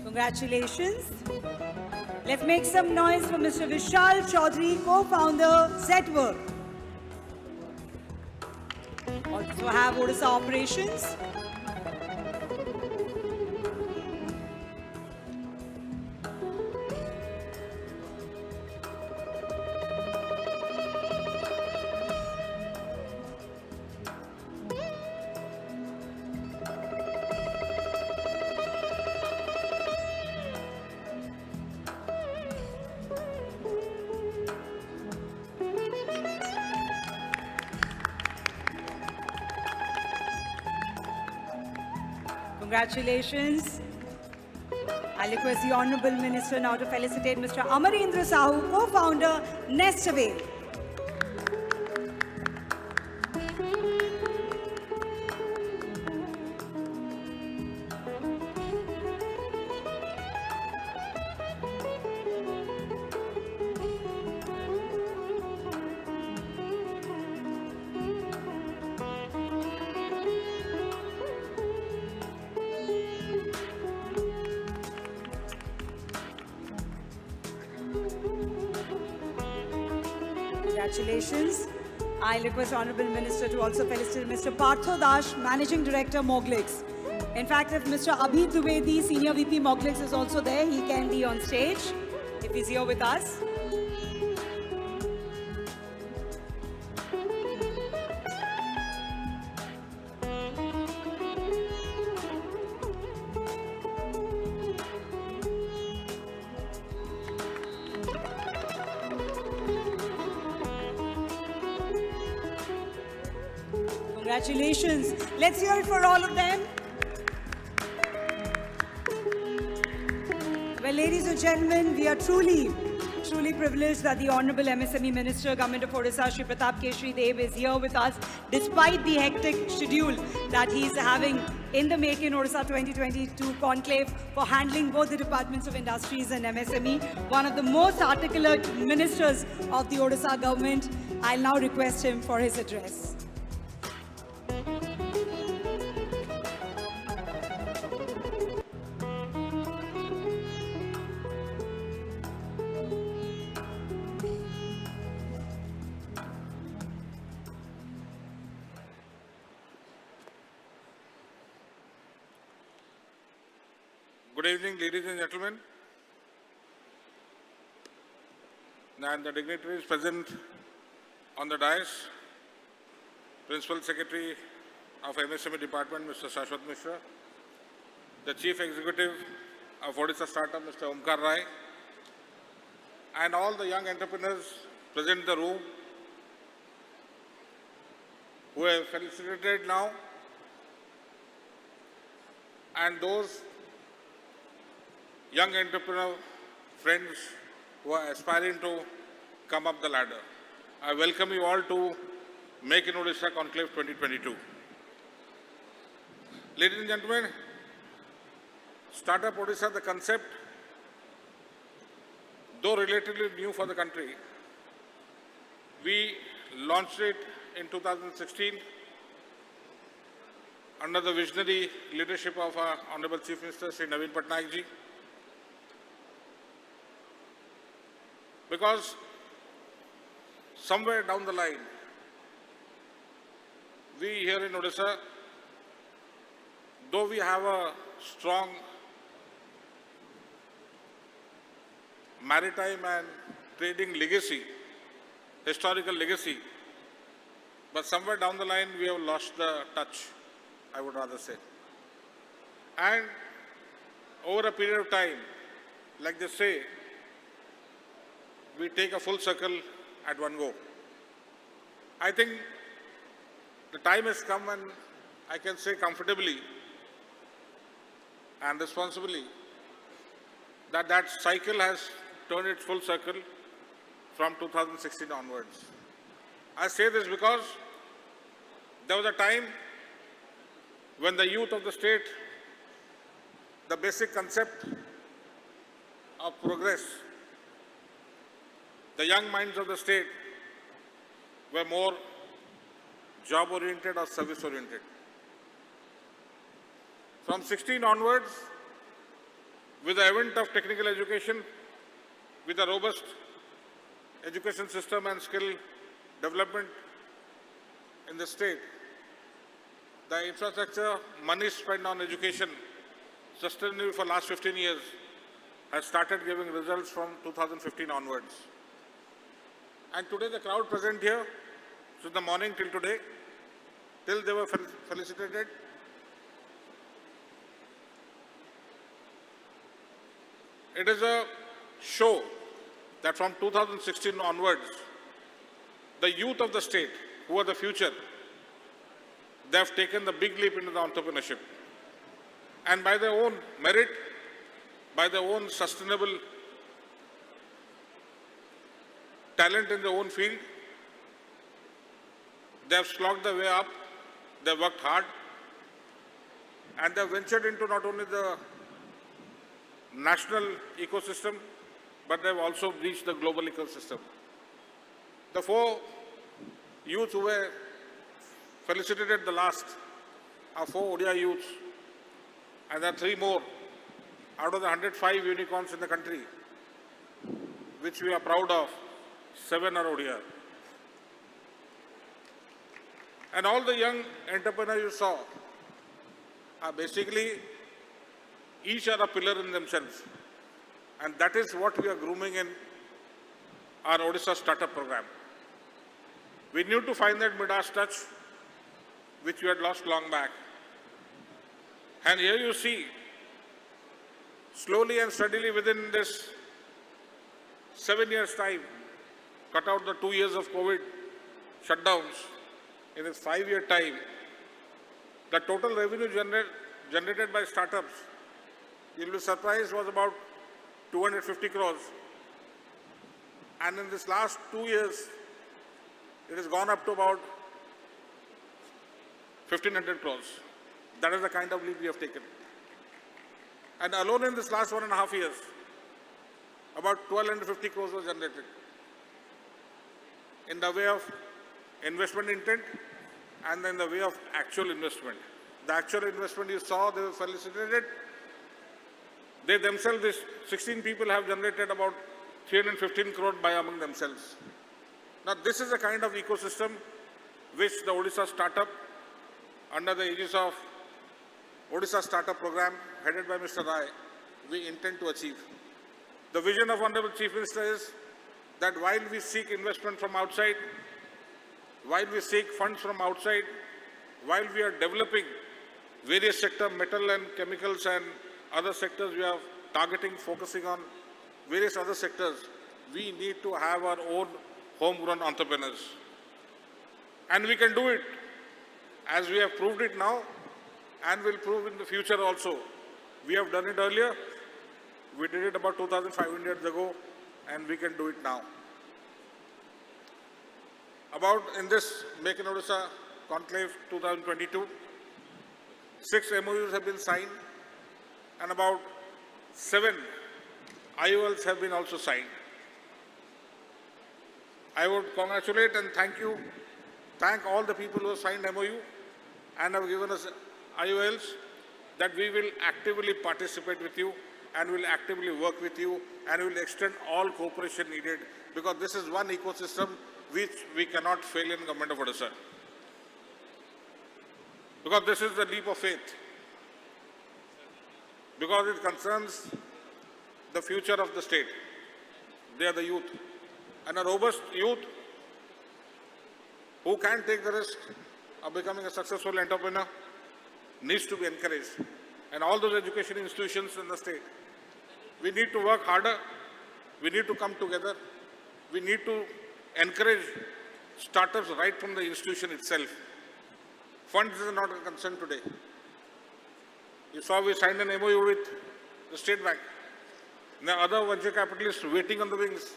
Congratulations. Let's make some noise for Mr. Vishal Chaudhary, co-founder Setwork. Also have Odisha Operations. Congratulations. I request the Honorable Minister now to felicitate Mr. Amarendra Sahu, co-founder Nestaway. Congratulations. I request Honorable Minister to also felicitate Mr. Partho Dash, Managing Director, Moglix. In fact, if Mr. Abhi Dwivedi, Senior VP, Moglix is also there, he can be on stage if he's here with us. Congratulations. Let's hear it for all of them. Well, ladies and gentlemen, we are truly privileged that the Honorable MSME Minister, Government of Odisha, Shri Pratap Sridev is here with us despite the hectic schedule that he's having in the Make in Odisha 2022 Conclave for handling both the Departments of Industries and MSME, one of the most articulate ministers of the Odisha government. I'll now request him for his address. Good evening, ladies and gentlemen, and the dignitaries present on the dais. Principal Secretary of MSME Department, Mr. Shashwat Mishra, the Chief Executive of Odisha Startup, Mr. Omkar Rai, and all the young entrepreneurs present in the room who have felicitated now, and those young entrepreneur friends who are aspiring to come up the ladder. I welcome you all to Make in Odisha Conclave 2022. Ladies and gentlemen, Startup Odisha, the concept, though relatively new for the country, we launched it in 2016 under the visionary leadership of our Honorable Chief Minister, Shri Naveen Patnaik ji. because somewhere down the line, we here in Odisha, though we have a strong maritime and trading legacy, historical legacy, but somewhere down the line we have lost the touch, I would rather say. And over a period of time, like they say, we take a full circle at one go. I think the time has come, and I can say comfortably and responsibly that that cycle has turned its full circle from 2016 onwards. I say this because there was a time when the youth of the state, the basic concept of progress, the young minds of the state were more job-oriented or service-oriented. From 16 onwards, with the advent of technical education, with a robust education system and skill development in the state, the infrastructure money spent on education sustainably for last 15 years has started giving results from 2015 onwards. And today the crowd present here, since the morning till today, till they were felicitated, it is a show that from 2016 onwards, the youth of the state, who are the future, they have taken the big leap into the entrepreneurship. And by their own merit, by their own sustainable talent in their own field, they have slogged their way up, they have worked hard, and they have ventured into not only the national ecosystem, but they have also reached the global ecosystem. The 4 youths who were felicitated the last are 4 ODI youths, and there are 3 more out of the 105 unicorns in the country, which we are proud of. 7 are ODI. And all the young entrepreneurs you saw are basically, each are a pillar in themselves. And that is what we are grooming in our Odisha startup program. We need to find that Midas touch, which we had lost long back. And here you see, slowly and steadily within this 7 years' time, cut out the 2 years of COVID shutdowns, in this 5-year time, the total revenue generated by startups, you'll be surprised, was about 250 crores. And in this last 2 years, it has gone up to about 1,500 crores. That is the kind of leap we have taken. And alone in this last 1.5 years, about 1,250 crores was generated in the way of investment intent and in the way of actual investment. The actual investment you saw, they were felicitated. They themselves, these 16 people have generated about 315 crore by among themselves. Now this is the kind of ecosystem which the Odisha startup, under the aegis of Odisha Startup Program, headed by Mr. Rai, we intend to achieve. The vision of Honorable Chief Minister is that while we seek investment from outside, while we seek funds from outside, while we are developing various sectors, metal and chemicals and other sectors we are targeting, focusing on various other sectors, we need to have our own homegrown entrepreneurs. And we can do it, as we have proved it now, and will prove in the future also. We have done it earlier. We did it about 2,500 years ago, and we can do it now. About in this Make in Odisha Conclave 2022, 6 MOUs have been signed, and about 7 IOLs have been also signed. I would congratulate and thank all the people who have signed MOU and have given us IOLs, that we will actively participate with you and will actively work with you and will extend all cooperation needed, because this is one ecosystem which we cannot fail in Government of Odisha. Because this is the leap of faith. Because it concerns the future of the state. They are the youth. And a robust youth who can take the risk of becoming a successful entrepreneur needs to be encouraged. And all those education institutions in the state, we need to work harder. We need to come together. We need to encourage startups right from the institution itself. Funds is not a concern today. You saw we signed an MOU with the State Bank. There are other venture capitalists waiting on the wings.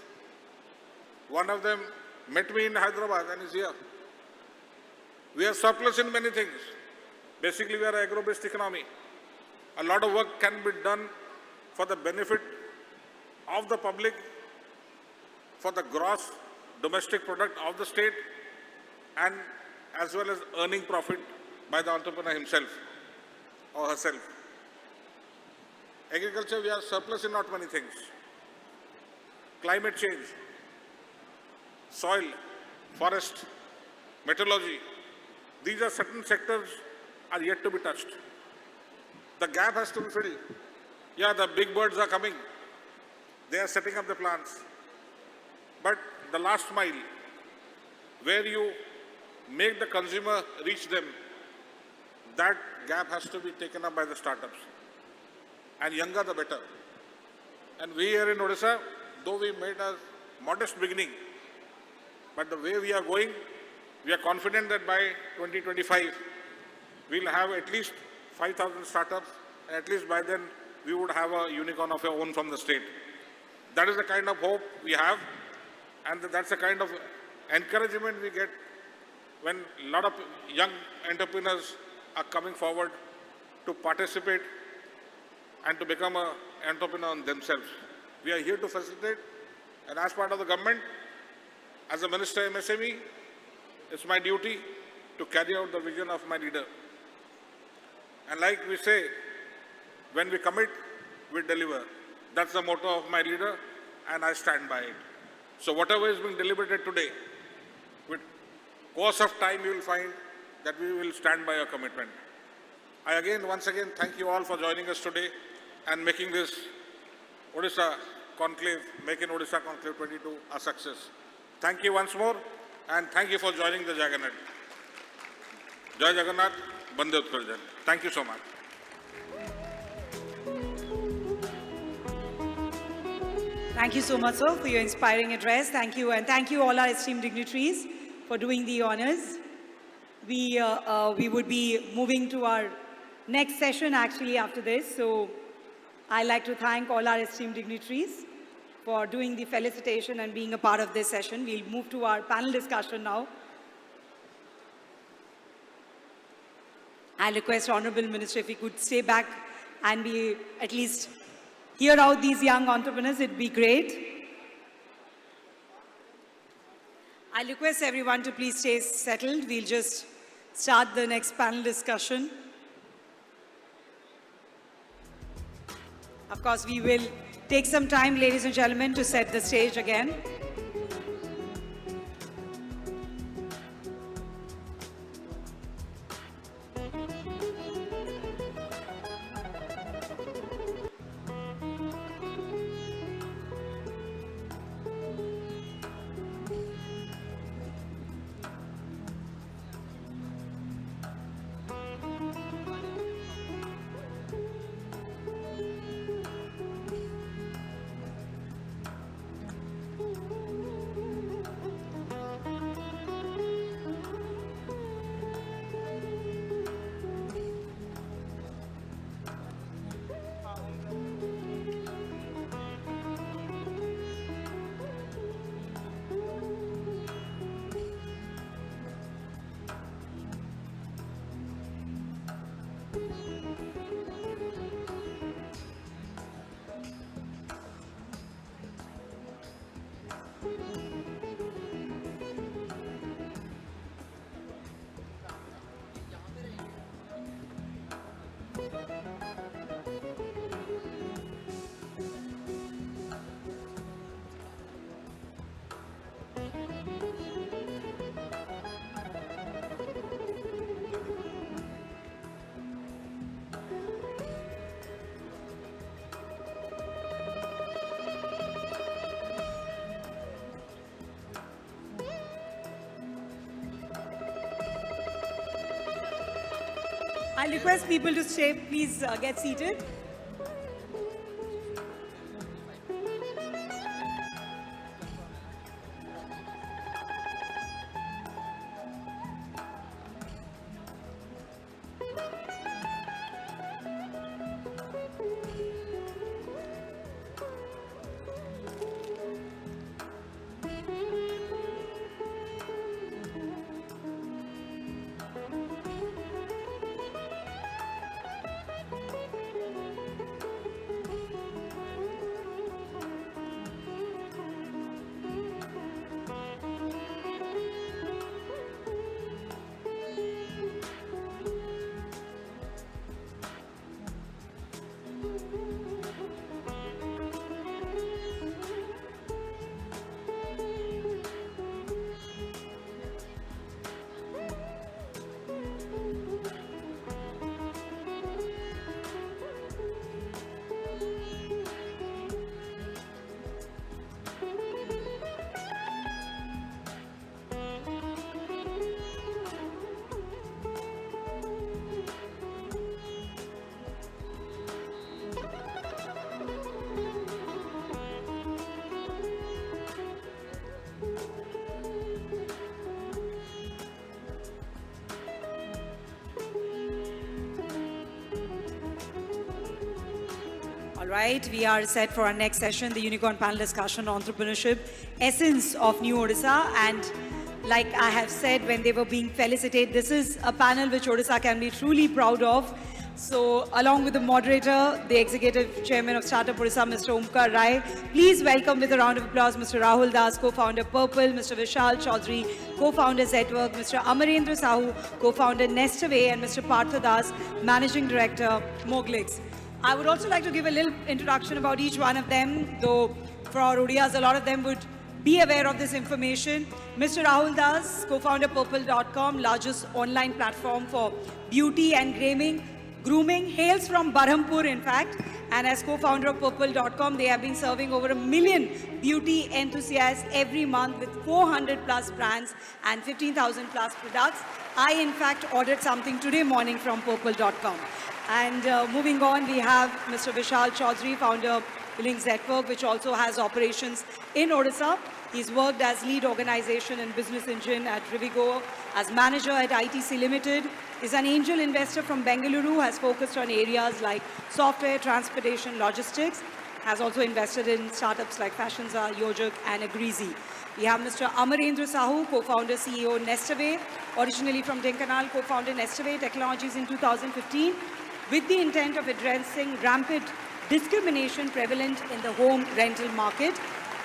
One of them met me in Hyderabad and is here. We are surplus in many things. Basically, we are an agro-based economy. A lot of work can be done for the benefit of the public, for the gross domestic product of the state, and as well as earning profit by the entrepreneur himself or herself. Agriculture, we are surplus in not many things. Climate change, soil, forest, metallurgy, these are certain sectors are yet to be touched. The gap has to be filled. Yeah, the big birds are coming. They are setting up the plants. But the last mile, where you make the consumer reach them, that gap has to be taken up by the startups. And younger the better. And we here in Odisha, though we made a modest beginning, but the way we are going, we are confident that by 2025, we'll have at least 5,000 startups, and at least by then, we would have a unicorn of our own from the state. That is the kind of hope we have, and that's the kind of encouragement we get when a lot of young entrepreneurs are coming forward to participate and to become an entrepreneur themselves. We are here to facilitate, and as part of the government, as a Minister MSME, it's my duty to carry out the vision of my leader. And like we say, when we commit, we deliver. That's the motto of my leader, and I stand by it. So whatever is being deliberated today, with course of time, you will find that we will stand by our commitment. I once again, thank you all for joining us today and making this Odisha Conclave, making Odisha Conclave 22 a success. Thank you once more, and thank you for joining the Jagannath. Jai Jagannath, Bande Utkal Jan. Thank you so much. Thank you so much, sir, for your inspiring address. Thank you, and thank you all our esteemed dignitaries for doing the honors. We would be moving to our next session actually after this. So I'd like to thank all our esteemed dignitaries for doing the felicitation and being a part of this session. We'll move to our panel discussion now. I'll request Honorable Minister if he could stay back and be at least hear out these young entrepreneurs, it'd be great. I'll request everyone to please stay settled. We'll just start the next panel discussion. Of course, we will take some time, ladies and gentlemen, to set the stage again. I'll request people to stay. Please get seated. All right, we are set for our next session, the Unicorn Panel Discussion on Entrepreneurship, Essence of New Odisha. And like I have said when they were being felicitated, this is a panel which Odisha can be truly proud of. So along with the moderator, the Executive Chairman of Startup Odisha, Mr. Omkar Rai, please welcome with a round of applause Mr. Rahul Das, co-founder Purple, Mr. Vishal Chaudhary, co-founder Zetwork, Mr. Amarendra Sahu, co-founder Nestaway, and Mr. Partha Das, Managing Director, Moglix. I would also like to give a little introduction about each one of them, though for our Odias, a lot of them would be aware of this information. Mr. Rahul Das, co-founder Purple.com, largest online platform for beauty and grooming, hails from Berhampur, in fact. And as co-founder of Purple.com, they have been serving over 1 million beauty enthusiasts every month with 400 plus brands and 15,000 plus products. I, in fact, ordered something today morning from Purple.com. And moving on, we have Mr. Vishal Chaudhary, founder Link Zetwork, which also has operations in Odisha. He's worked as lead organization and business engine at Rivigo, as manager at ITC Limited, is an angel investor from Bengaluru, has focused on areas like software, transportation, logistics, has also invested in startups like Fashionza, Yojak, and Agreezy. We have Mr. Amarendra Sahu, co-founder, CEO, Nestaway, originally from Denkanal, co-founded Nestaway Technologies in 2015, with the intent of addressing rampant discrimination prevalent in the home rental market.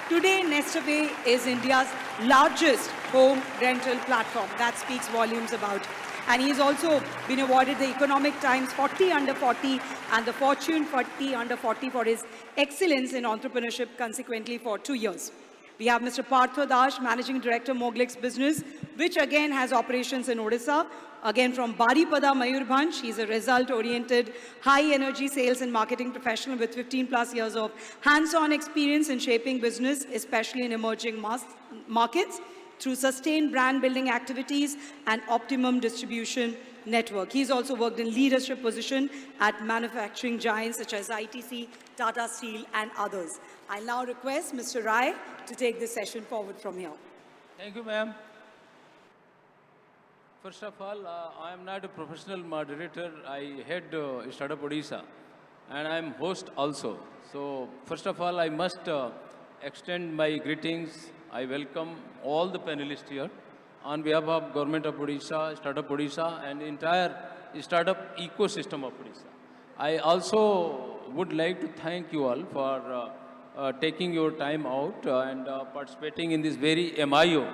Today, Nestaway is India's largest home rental platform. That speaks volumes about. And he's also been awarded the Economic Times 40 Under 40 and the Fortune 40 Under 40 for his excellence in entrepreneurship, consequently for 2 years. We have Mr. Partha Das, Managing Director, Moglix Business, which again has operations in Odisha. Again from Baripada Mayurbhanj. He's a result-oriented, high-energy sales and marketing professional with 15 plus years of hands-on experience in shaping business, especially in emerging markets, through sustained brand-building activities and optimum distribution network. He's also worked in leadership position at manufacturing giants such as ITC, Tata Steel, and others. I'll now request Mr. Rai to take this session forward from here. Thank you, ma'am. First of all, I am not a professional moderator. I head Startup Odisha, and I am host also. So, first of all, I must extend my greetings. I welcome all the panelists here on behalf of Government of Odisha, Startup Odisha, and the entire startup ecosystem of Odisha. I also would like to thank you all for taking your time out and participating in this very MIO.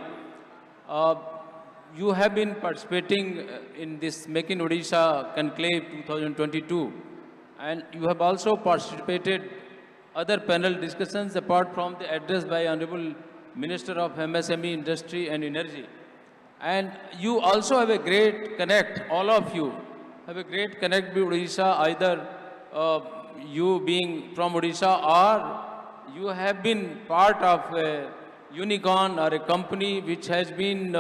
You have been participating in this Make in Odisha Conclave 2022, and you have also participated other panel discussions apart from the address by Honorable Minister of MSME, Industry and Energy. And you also have a great connect, all of you have a great connect with Odisha, either you being from Odisha or you have been part of a unicorn or a company which has been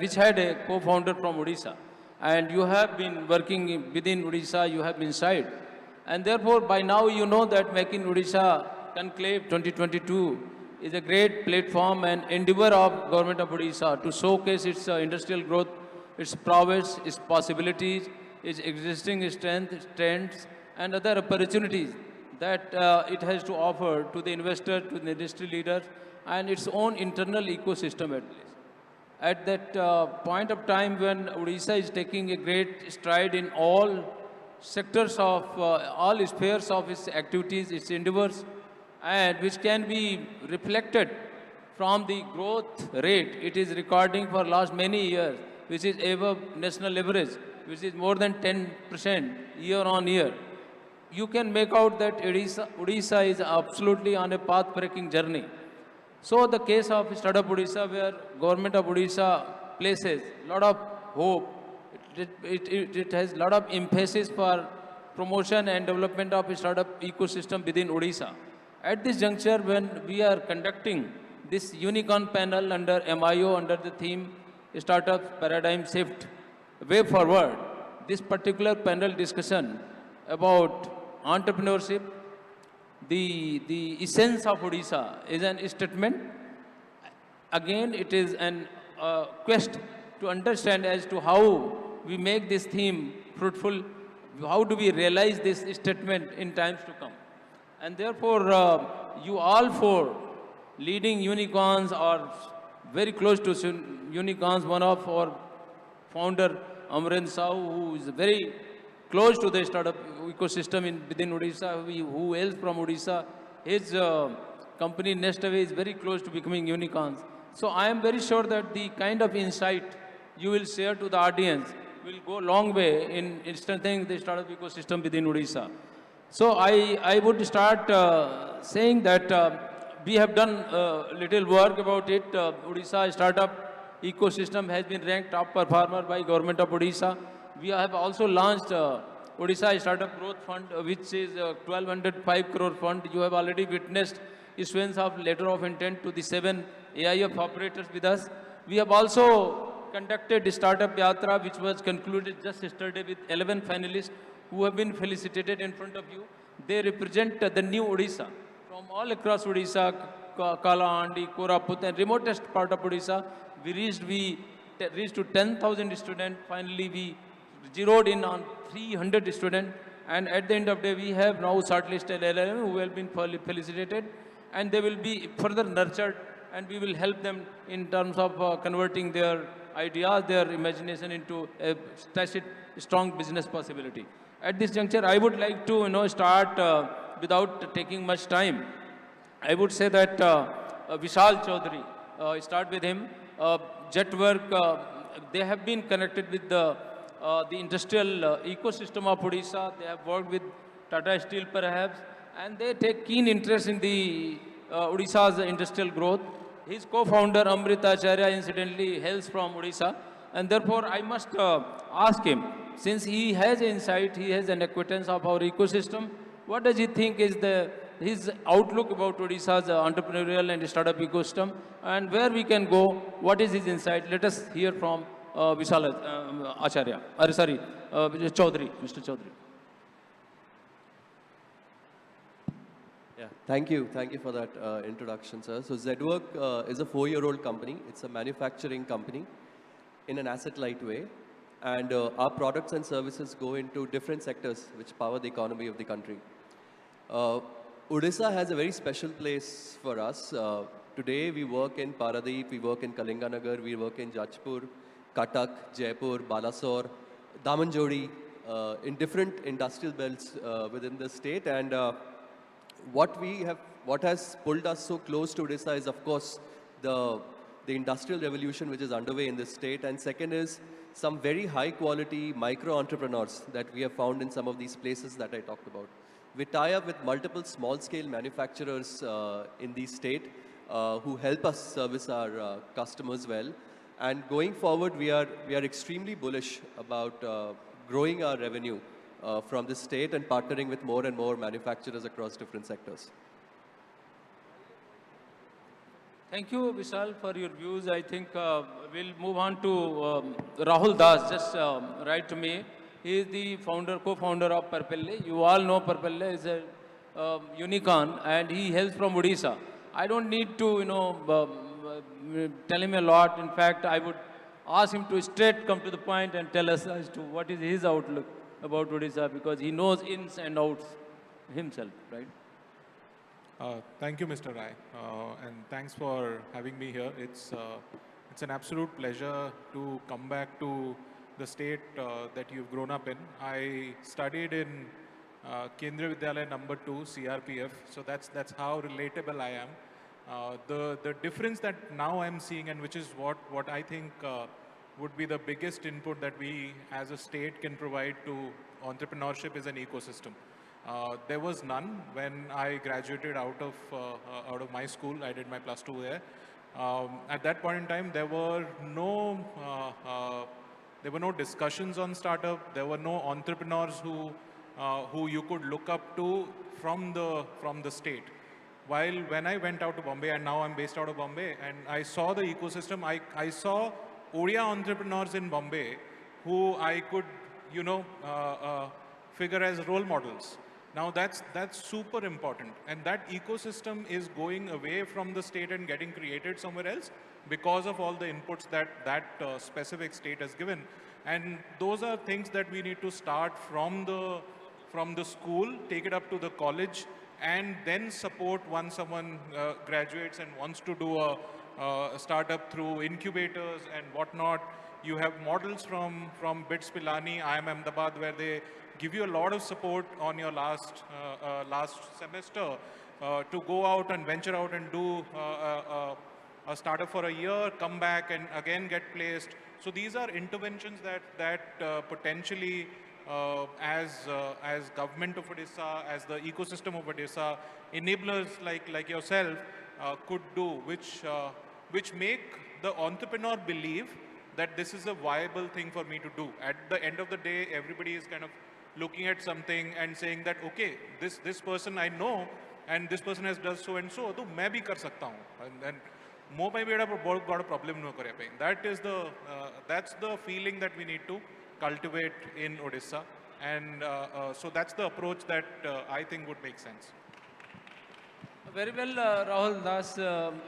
which had a co-founder from Odisha. and you have been working within Odisha, you have been inside. And therefore, by now you know that Make in Odisha Conclave 2022 is a great platform and endeavor of Government of Odisha to showcase its industrial growth, its prowess, its possibilities, its existing strengths, trends, and other opportunities that it has to offer to the investor, to the industry leaders, and its own internal ecosystem at least. At that point of time when Odisha is taking a great stride in all sectors of, all spheres of its activities, its endeavors, and which can be reflected from the growth rate it is recording for last many years, which is above national average, which is more than 10% year on year. You can make out that Odisha is absolutely on a path-breaking journey. So the case of Startup Odisha, where Government of Odisha places a lot of hope, it has a lot of emphasis for promotion and development of a startup ecosystem within Odisha. At this juncture, when we are conducting this unicorn panel under MIO, under the theme Startup Paradigm Shift, Way Forward, this particular panel discussion about entrepreneurship, the essence of Odisha is an statement. Again, it is an quest to understand as to how we make this theme fruitful, how do we realize this statement in times to come. And therefore, you all four leading unicorns or very close to unicorns, one of our founder, Amren Sahu, who is very close to the startup ecosystem within Odisha, who else from Odisha, his company Nestaway is very close to becoming unicorns. So I am very sure that the kind of insight you will share to the audience will go a long way in strengthening the startup ecosystem within Odisha. So I would start saying that we have done little work about it. Odisha startup ecosystem has been ranked top performer by Government of Odisha. We have also launched Odisha Startup Growth Fund, which is a 1,205 crore fund. You have already witnessed issuance of letter of intent to the 7 AIF operators with us. We have also conducted Startup Yatra, which was concluded just yesterday with 11 finalists who have been felicitated in front of you. They represent the new Odisha. From all across Odisha, Kalahandi, Koraput, and remotest part of Odisha, we reached to 10,000 students. Finally, we zeroed in on 300 students. And at the end of the day, we have now shortlisted 11 who have been felicitated. And they will be further nurtured, and we will help them in terms of converting their ideas, their imagination into a strong business possibility. At this juncture, I would like to start without taking much time. I would say that Vishal Chaudhary, start with him. Jetwork, they have been connected with the industrial ecosystem of Odisha. They have worked with Tata Steel perhaps, and they take keen interest in the Odisha's industrial growth. His co-founder Amrita Acharya incidentally hails from Odisha, and therefore I must ask him, since he has insight, he has an acquaintance of our ecosystem, what does he think is his outlook about Odisha's entrepreneurial and startup ecosystem, and where we can go? What is his insight? Let us hear from Vishal Acharya. Chaudhary, Mr. Chaudhary. Yeah, thank you for that introduction, sir. So Zedwork is a 4-year-old company. It's a manufacturing company in an asset-light way. And our products and services go into different sectors which power the economy of the country. Odisha has a very special place for us. Today we work in Paradeep, we work in Kalinga Nagar, we work in Jajpur, Cuttack, Jaipur, Balasore, Damanjodi, in different industrial belts within the state. And what has pulled us so close to Odisha is, of course, the industrial revolution which is underway in this state. And second is some very high quality micro entrepreneurs that we have found in some of these places that I talked about. We tie up with multiple small scale manufacturers in the state who help us service our customers well. And going forward, we are extremely bullish about growing our revenue from this state and partnering with more and more manufacturers across different sectors. Thank you, Vishal, for your views. I think we'll move on to Rahul Das. Just write to me. He is the founder, co-founder of Purple. You all know Purple is a unicorn, and he hails from Odisha. I don't need to, tell him a lot. In fact, I would ask him to straight come to the point and tell us as to what is his outlook about Odisha, because he knows ins and outs himself, right? Thank you, Mr. Rai, and thanks for having me here. It's an absolute pleasure to come back to the state that you've grown up in. I studied in Kendriya Vidyalaya number 2, CRPF, so that's how relatable I am. The difference that now I'm seeing, and which is what I think would be the biggest input that we as a state can provide to entrepreneurship, is an ecosystem. There was none when I graduated out of my school. I did my +2 there. At that point in time, there were no discussions on startup. There were no entrepreneurs who you could look up to from the state. While when I went out to Bombay, and now I'm based out of Bombay, and I saw the ecosystem, I saw Odia entrepreneurs in Bombay who I could, figure as role models. Now that's super important, and that ecosystem is going away from the state and getting created somewhere else because of all the inputs that specific state has given. And those are things that we need to start from the school, take it up to the college, and then support once someone graduates and wants to do a startup through incubators and whatnot. You have models from BITS Pilani, IIM Ahmedabad, where they give you a lot of support on your last semester to go out and venture out and do a startup for a year, come back and again get placed. So these are interventions that potentially as government of Odisha, as the ecosystem of Odisha, enablers like yourself could do, which make the entrepreneur believe that this is a viable thing for me to do. At the end of the day, everybody is kind of looking at something and saying that, okay, this person I know, and this person has done so and so, तो मैं भी कर सकता हूँ. And mo में भी एक बहुत बड़ा problem no करे पे. That's the feeling that we need to cultivate in Odisha, and so that's the approach that I think would make sense. Very well, Rahul Das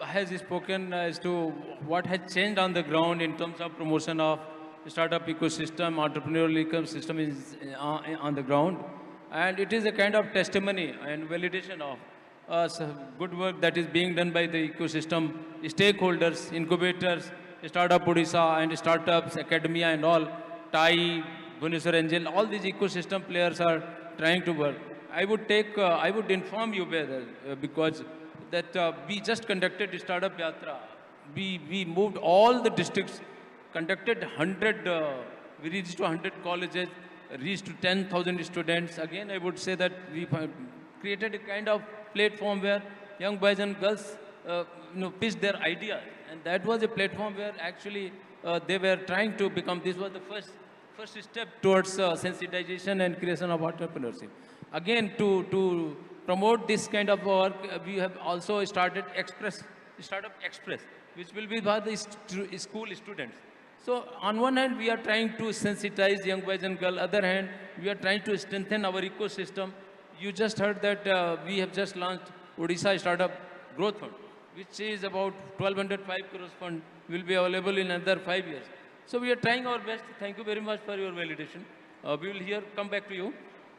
has spoken as to what has changed on the ground in terms of promotion of startup ecosystem, entrepreneurial ecosystem is on the ground. And it is a kind of testimony and validation of good work that is being done by the ecosystem, stakeholders, incubators, Startup Odisha and startups, academia and all, TAI, Bhubaneswar Angel, all these ecosystem players are trying to work. I would inform you better because that we just conducted the Startup Yatra. We moved all the districts, conducted 100, we reached to 100 colleges, reached to 10,000 students. Again, I would say that we created a kind of platform where young boys and girls pitched their ideas. And that was a platform where actually they were trying to become, this was the first step towards sensitization and creation of entrepreneurship. Again, to promote this kind of work, we have also started Startup Express, which will be by the school students. So on one hand, we are trying to sensitize young boys and girls. Other hand, we are trying to strengthen our ecosystem. You just heard that we have just launched Odisha Startup Growth Fund, which is about 1,205 crores fund, will be available in another 5 years. So we are trying our best. Thank you very much for your validation. We will come back to you.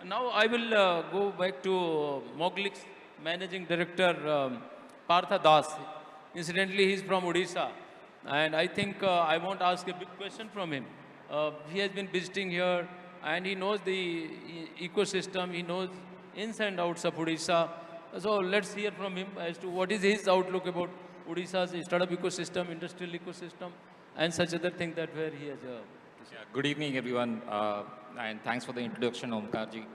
Now I will go back to Moglix Managing Director Partha Das. Incidentally, he is from Odisha. And I think I won't ask a big question from him. He has been visiting here and he knows the ecosystem, he knows ins and outs of Odisha. So let's hear from him as to what is his outlook about Odisha's startup ecosystem, industrial ecosystem, and such other things that where he has. Good evening, everyone, and thanks for the introduction, Omkarji.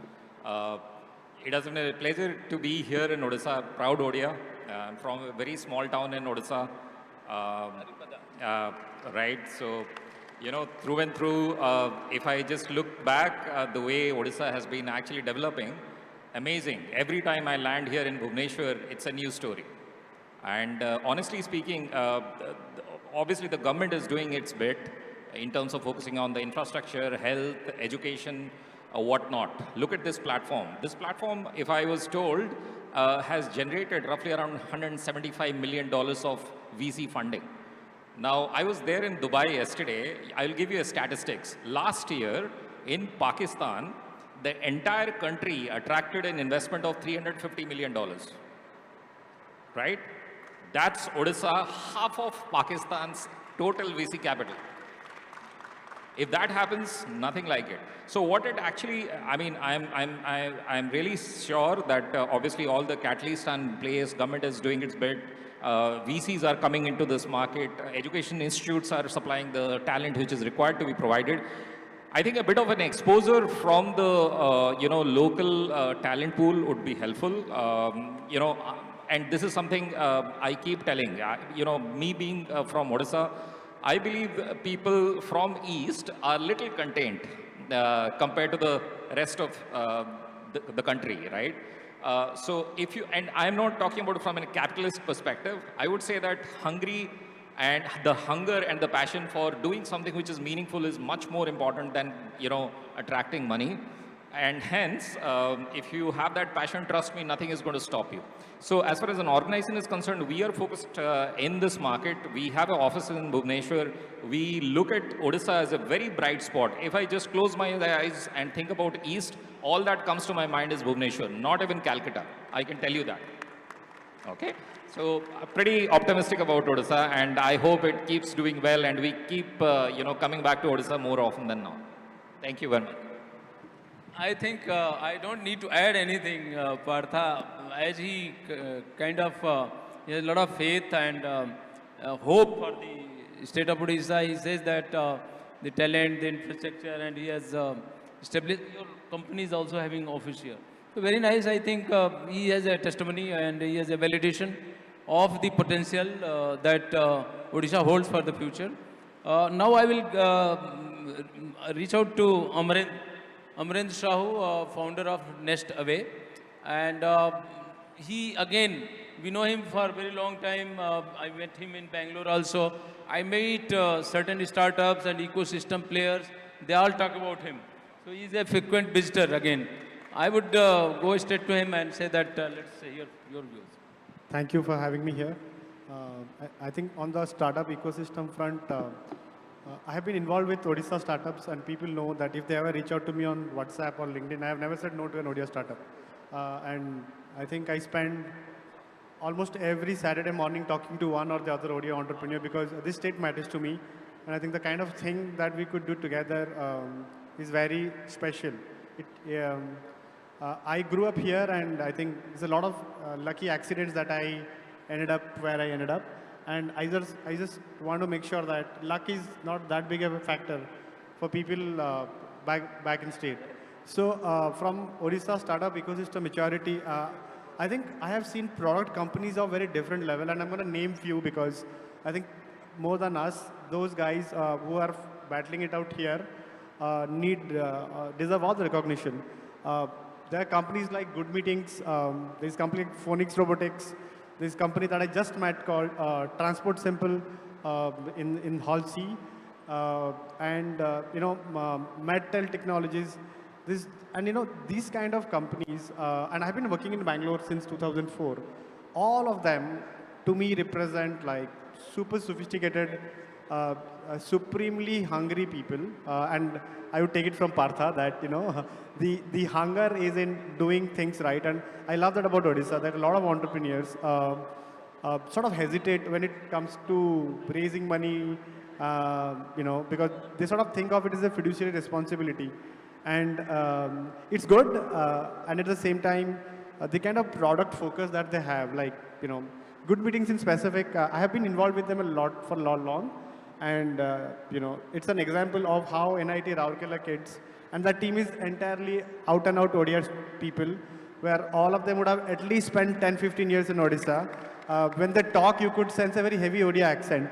It has been a pleasure to be here in Odisha, proud Odia. I'm from a very small town in Odisha. Right, so, through and through, if I just look back the way Odisha has been actually developing, amazing. Every time I land here in Bhubaneswar, it's a new story. And honestly speaking, obviously the government is doing its bit in terms of focusing on the infrastructure, health, education, whatnot. Look at this platform. This platform, if I was told, has generated roughly around $175 million of VC funding. Now, I was there in Dubai yesterday. I'll give you a statistics. Last year in Pakistan, the entire country attracted an investment of $350 million, right? That's Odisha, half of Pakistan's total VC capital. If that happens, nothing like it. So what it actually, I mean, I'm really sure that obviously all the catalysts are in place, government is doing its bit, VCs are coming into this market, education institutes are supplying the talent which is required to be provided. I think a bit of an exposure from the local talent pool would be helpful. And this is something I keep telling. Me being from Odisha, I believe people from East are little contained compared to the rest of the country, right? So if you, and I'm not talking about it from a capitalist perspective, I would say that and the hunger and the passion for doing something which is meaningful is much more important than, attracting money. And hence, if you have that passion, trust me, nothing is going to stop you. So as far as an organization is concerned, we are focused in this market. We have an office in Bhubaneswar. We look at Odisha as a very bright spot. If I just close my eyes and think about East, all that comes to my mind is Bhubaneswar, not even Calcutta. I can tell you that. Okay? So pretty optimistic about Odisha, and I hope it keeps doing well and we keep, coming back to Odisha more often than not. Thank you very much. I think I don't need to add anything, Partha, as he kind of he has a lot of faith and hope for the state of Odisha. He says that the talent, the infrastructure, and he has established, your company is also having office here. So very nice. I think he has a testimony and he has a validation of the potential that Odisha holds for the future. Now I will reach out to Amrinder Shahu, founder of Nest Away. And he, again, we know him for a very long time. I met him in Bangalore also. I met certain startups and ecosystem players. They all talk about him. So he's a frequent visitor again. I would go straight to him and say that, let's hear your views. Thank you for having me here. I think on the startup ecosystem front, I have been involved with Odisha startups, and people know that if they ever reach out to me on WhatsApp or LinkedIn, I have never said no to an Odisha startup. And I think I spend almost every Saturday morning talking to one or the other Odisha entrepreneur because this state matters to me. And I think the kind of thing that we could do together is very special. I grew up here, and I think there's a lot of lucky accidents that I ended up where I ended up. And I just want to make sure that luck is not that big of a factor for people back in state. So from Odisha startup ecosystem maturity, I think I have seen product companies of very different level, and I'm going to name few because I think more than us, those guys who are battling it out here deserve all the recognition. There are companies like Good Meetings, there's company like Phoenix Robotics, this company that I just met called Transport Simple in Hall C, and MedTel Technologies. These kind of companies, and I've been working in Bangalore since 2004. All of them, to me, represent like super sophisticated, supremely hungry people. And I would take it from Partha that the hunger is in doing things right. And I love that about Odisha, that a lot of entrepreneurs sort of hesitate when it comes to raising money, because they sort of think of it as a fiduciary responsibility. And it's good, and at the same time, the kind of product focus that they have, like, Good Meetings in specific, I have been involved with them a lot for long. And, it's an example of how NIT Rourkela kids, and that team is entirely out and out ODS people, where all of them would have at least spent 10-15 years in Odisha. When they talk, you could sense a very heavy Odia accent.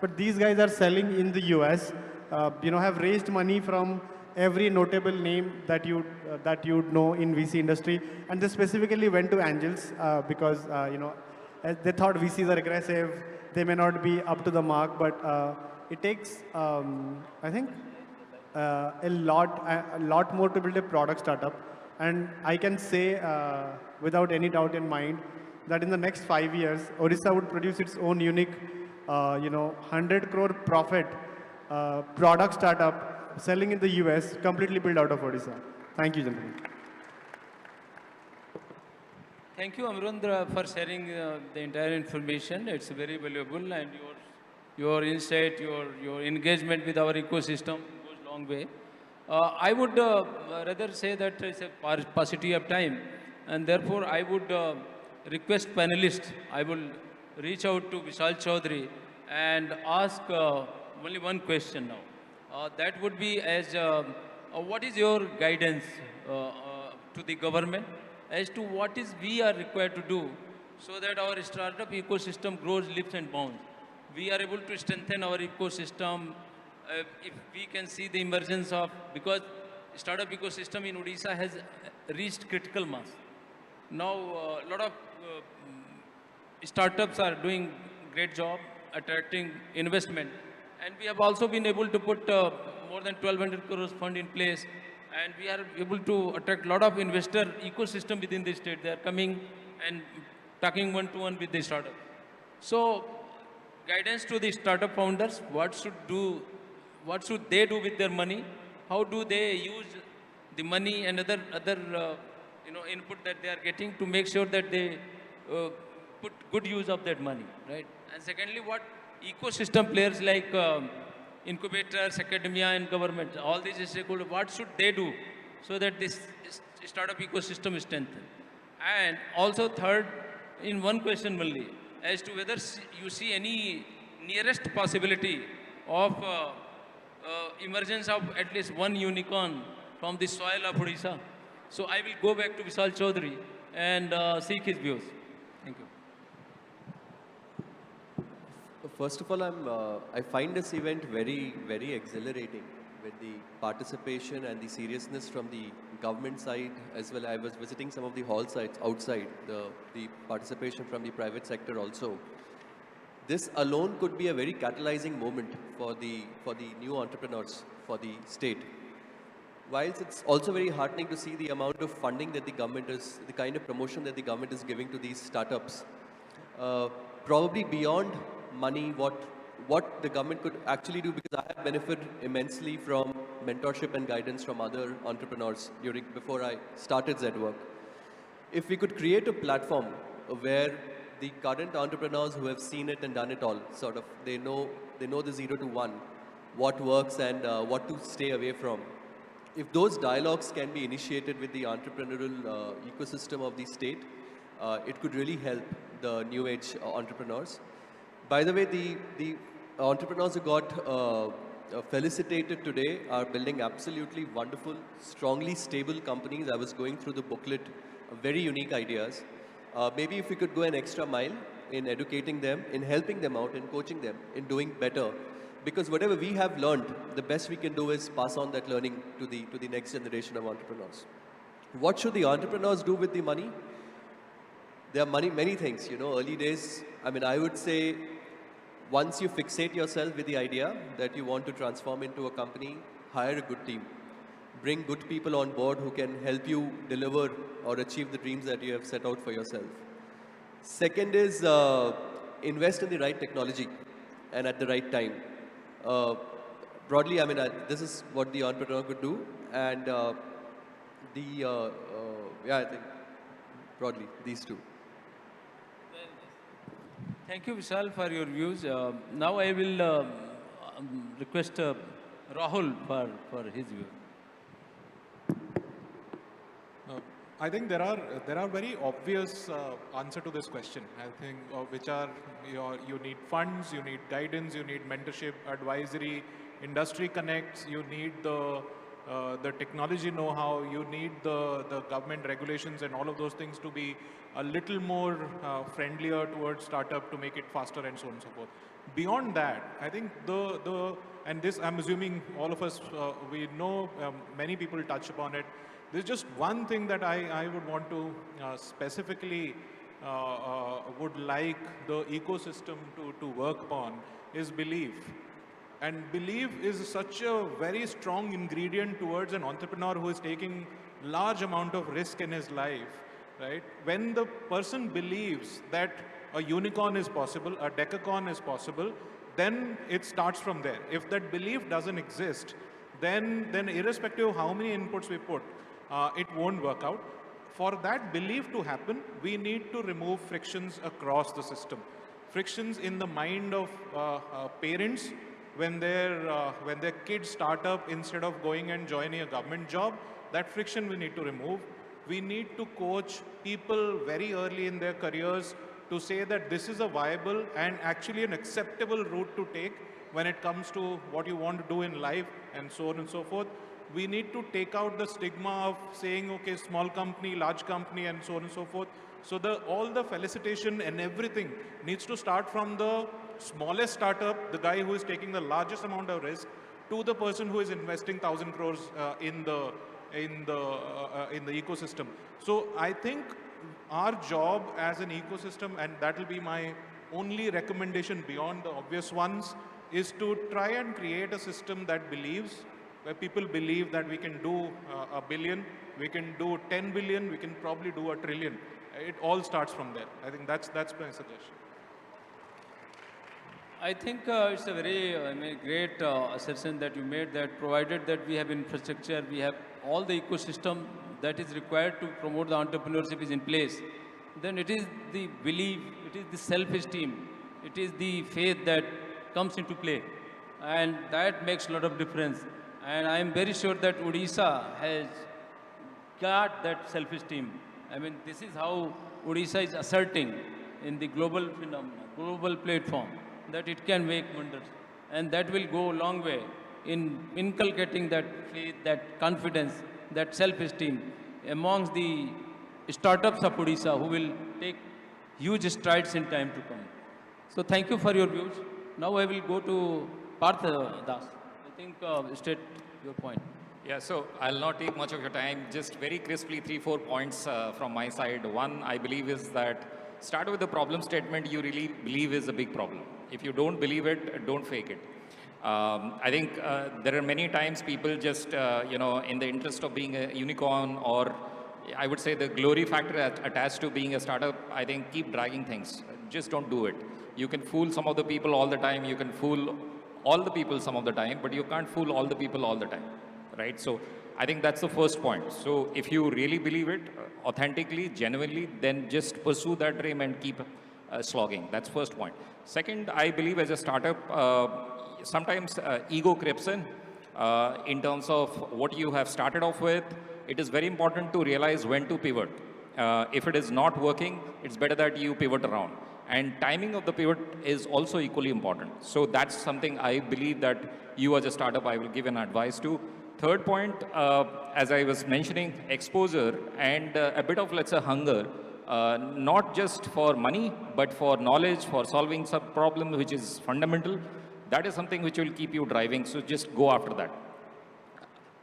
But these guys are selling in the US, have raised money from every notable name that you'd know in VC industry. And they specifically went to angels because, They thought VCs are aggressive, they may not be up to the mark, but it takes, I think, a lot more to build a product startup. And I can say without any doubt in mind that in the next 5 years, Odisha would produce its own unique, 100 crore profit product startup selling in the US, completely built out of Odisha. Thank you, gentlemen. Thank you, Amarendra, for sharing the entire information. It's very valuable, and your insight, your engagement with our ecosystem goes a long way. I would rather say that it's a paucity of time, and therefore I would request panelists, I will reach out to Vishal Chaudhary and ask only one question now. That would be as, what is your guidance to the government as to what is we are required to do so that our startup ecosystem grows leaps and bounds. We are able to strengthen our ecosystem if we can see the emergence of, because startup ecosystem in Odisha has reached critical mass. Now, a lot of startups are doing great job attracting investment. And we have also been able to put more than 1,200 crores fund in place. And we are able to attract a lot of investor ecosystem within the state. They are coming and talking one-to-one with the startup. So, guidance to the startup founders, what should they do with their money? How do they use the money and other input that they are getting to make sure that they put good use of that money, right? And secondly, what ecosystem players like incubators, academia and government, all these stakeholders, what should they do so that this startup ecosystem is strengthened? And also third, in one question only, as to whether you see any nearest possibility of emergence of at least one unicorn from the soil of Odisha. So I will go back to Vishal Chaudhary and seek his views. Thank you. First of all, I find this event very, very exhilarating with the participation and the seriousness from the government side as well. I was visiting some of the hall sites outside, the participation from the private sector also. This alone could be a very catalyzing moment for the new entrepreneurs, for the state. Whilst it's also very heartening to see the amount of funding that the government is, the kind of promotion that the government is giving to these startups. Probably beyond money, what the government could actually do, because I have benefited immensely from mentorship and guidance from other entrepreneurs before I started ZWork. If we could create a platform where the current entrepreneurs who have seen it and done it all, sort of, they know the 0 to 1, what works and what to stay away from. If those dialogues can be initiated with the entrepreneurial ecosystem of the state, it could really help the new age entrepreneurs. By the way, the entrepreneurs who got felicitated today are building absolutely wonderful, strongly stable companies. I was going through the booklet, very unique ideas. Maybe if we could go an extra mile in educating them, in helping them out, in coaching them, in doing better. Because whatever we have learned, the best we can do is pass on that learning to the next generation of entrepreneurs. What should the entrepreneurs do with the money? There are many things, early days. I mean, I would say once you fixate yourself with the idea that you want to transform into a company, hire a good team. Bring good people on board who can help you deliver or achieve the dreams that you have set out for yourself. Second is invest in the right technology and at the right time. Broadly, I mean, this is what the entrepreneur could do. And I think broadly, these two. Thank you, Vishal, for your views. Now I will request Rahul for his view. I think there are very obvious answer to this question. I think which are you need funds, you need guidance, you need mentorship, advisory, industry connects, you need the technology know-how, you need the government regulations and all of those things to be a little more friendlier towards startup to make it faster and so on and so forth. Beyond that, I think and this I'm assuming all of us we know many people touch upon it. There's just one thing that I would want to specifically would like the ecosystem to work upon is belief. And belief is such a very strong ingredient towards an entrepreneur who is taking large amount of risk in his life, right? When the person believes that a unicorn is possible, a decacorn is possible, then it starts from there. If that belief doesn't exist, then irrespective of how many inputs we put, it won't work out. For that belief to happen, we need to remove frictions across the system. Frictions in the mind of parents when their kids start up instead of going and joining a government job. That friction we need to remove. We need to coach people very early in their careers to say that this is a viable and actually an acceptable route to take when it comes to what you want to do in life and so on and so forth. We need to take out the stigma of saying, okay, small company, large company, and so on and so forth. So all the felicitation and everything needs to start from the smallest startup, the guy who is taking the largest amount of risk, to the person who is investing 1,000 crores in the ecosystem. So I think our job as an ecosystem, and that will be my only recommendation beyond the obvious ones, is to try and create a system that believes, where people believe that we can do a billion, we can do 10 billion, we can probably do 1 trillion. It all starts from there. I think that's my suggestion. I think it's a very great assertion that you made, that provided that we have infrastructure, we have all the ecosystem that is required to promote the entrepreneurship is in place, then it is the belief, it is the self-esteem, it is the faith that comes into play. And that makes a lot of difference. And I am very sure that Odisha has got that self-esteem. I mean, this is how Odisha is asserting in the global phenomenon, global platform, that it can make wonders. And that will go a long way in inculcating that faith, that confidence, that self-esteem amongst the startups of Odisha who will take huge strides in time to come. So thank you for your views. Now I will go to Parth Das. I think state your point. Yeah, so I'll not take much of your time. Just very crisply, 3-4 points from my side. One, I believe, is that start with the problem statement you really believe is a big problem. If you don't believe it, don't fake it. I think there are many times people just, in the interest of being a unicorn, or I would say the glory factor attached to being a startup, I think keep dragging things. Just don't do it. You can fool some of the people all the time. You can fool all the people some of the time, but you can't fool all the people all the time, right? So I think that's the first point. So if you really believe it authentically, genuinely, then just pursue that dream and keep slogging. That's first point. Second, I believe as a startup, sometimes ego creeps in terms of what you have started off with. It is very important to realize when to pivot. If it is not working, it's better that you pivot around. And timing of the pivot is also equally important. So that's something I believe that you as a startup, I will give an advice to. Third point, as I was mentioning, exposure and a bit of, let's say, hunger, not just for money, but for knowledge, for solving some problem which is fundamental. That is something which will keep you driving. So just go after that.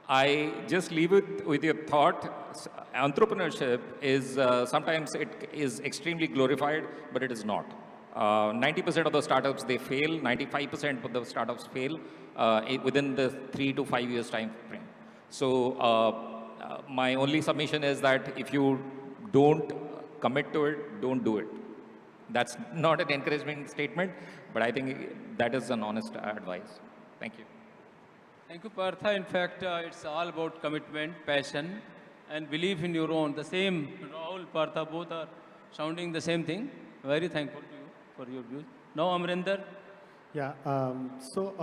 I just leave it with your thought. Entrepreneurship is sometimes it is extremely glorified, but it is not. 90% of the startups, they fail. 95% of the startups fail within the 3 to 5 years time frame. So my only submission is that if you don't commit to it, don't do it. That's not an encouragement statement, but I think that is an honest advice. Thank you. Thank you, Partha. In fact, it's all about commitment, passion, and belief in your own. The same, Rahul, Partha, both are sounding the same thing. Very thankful to you for your views. Now, Amrinder. Yeah, so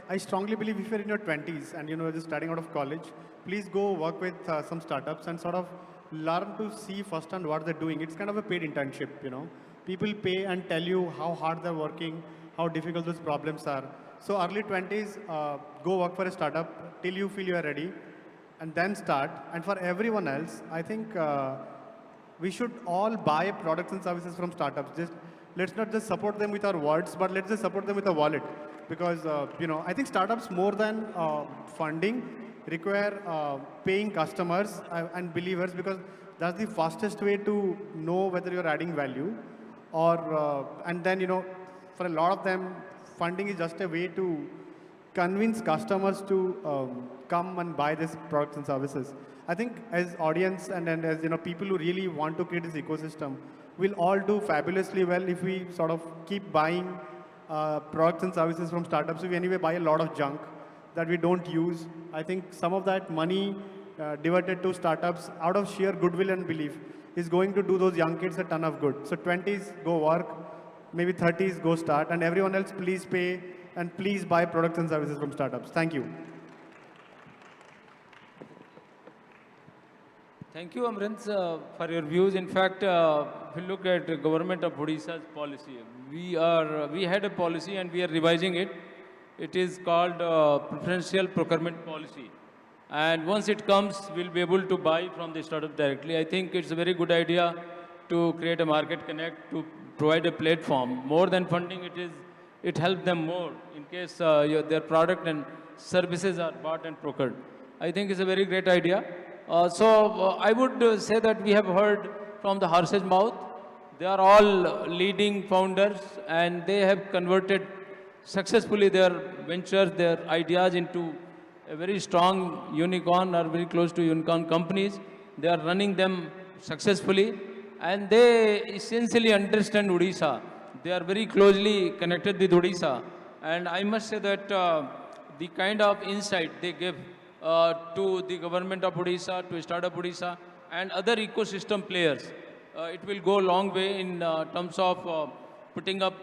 I strongly believe if you're in your 20s and just starting out of college, please go work with some startups and sort of learn to see firsthand what they're doing. It's kind of a paid internship, People pay and tell you how hard they're working, how difficult those problems are. So early 20s, go work for a startup till you feel you are ready, and then start. And for everyone else, I think we should all buy products and services from startups. Let's not just support them with our words, but let's just support them with a wallet. Because, I think startups more than funding require paying customers and believers, because that's the fastest way to know whether you're adding value. Or, and then, for a lot of them, funding is just a way to convince customers to come and buy these products and services. I think as audience and as people who really want to create this ecosystem, we'll all do fabulously well if we sort of keep buying products and services from startups. We anyway buy a lot of junk that we don't use. I think some of that money diverted to startups out of sheer goodwill and belief is going to do those young kids a ton of good. So 20s, go work, maybe 30s, go start, and everyone else, please pay and please buy products and services from startups. Thank you. Thank you, Amrant, for your views. In fact, if you look at the government of Odisha's policy, we had a policy and we are revising it. It is called preferential procurement policy. And once it comes, we'll be able to buy from the startup directly. I think it's a very good idea to create a market connect, to provide a platform. More than funding, it helps them more in case their product and services are bought and procured. I think it's a very great idea. I would say that we have heard from the horse's mouth. They are all leading founders and they have converted successfully their ventures, their ideas into a very strong unicorn or very close to unicorn companies. They are running them successfully and they essentially understand Odisha. They are very closely connected with Odisha. And I must say that the kind of insight they give to the government of Odisha, to Startup Odisha, and other ecosystem players. It will go a long way in terms of putting up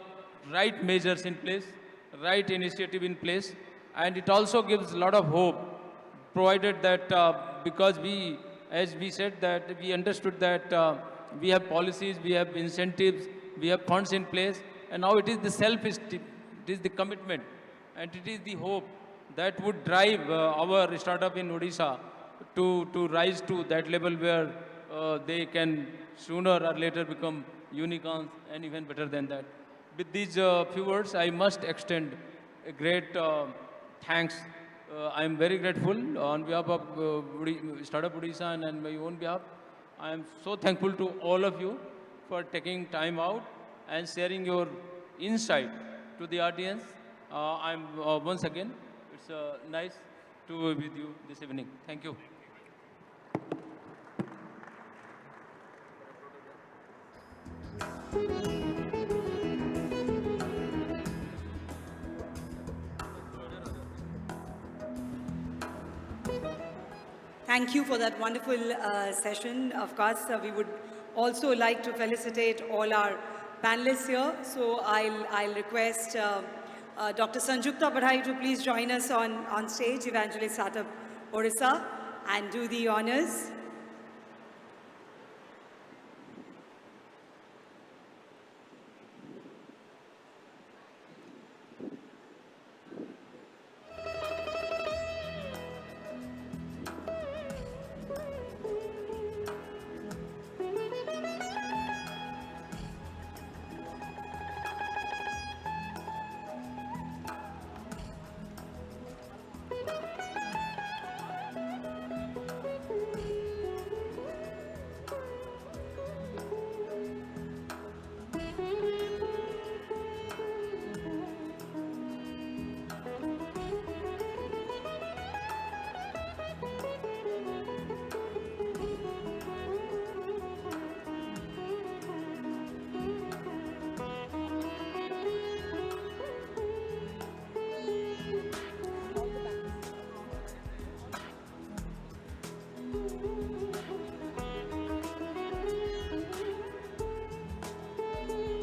right measures in place, right initiative in place, and it also gives a lot of hope, provided that because we, as we said, that we understood that we have policies, we have incentives, we have funds in place, and now it is the self-esteem, it is the commitment, and it is the hope that would drive our startup in Odisha to rise to that level where they can sooner or later become unicorns and even better than that. With these few words, I must extend a great thanks. I am very grateful on behalf of Startup Odisha and on my own behalf. I am so thankful to all of you for taking time out and sharing your insight to the audience. Once again, it's nice to be with you this evening. Thank you. Thank you for that wonderful session. Of course, we would also like to felicitate all our panelists here. So I'll request Dr. Sanjukta Badhai to please join us on stage, Evangelist Startup Odisha, and do the honors.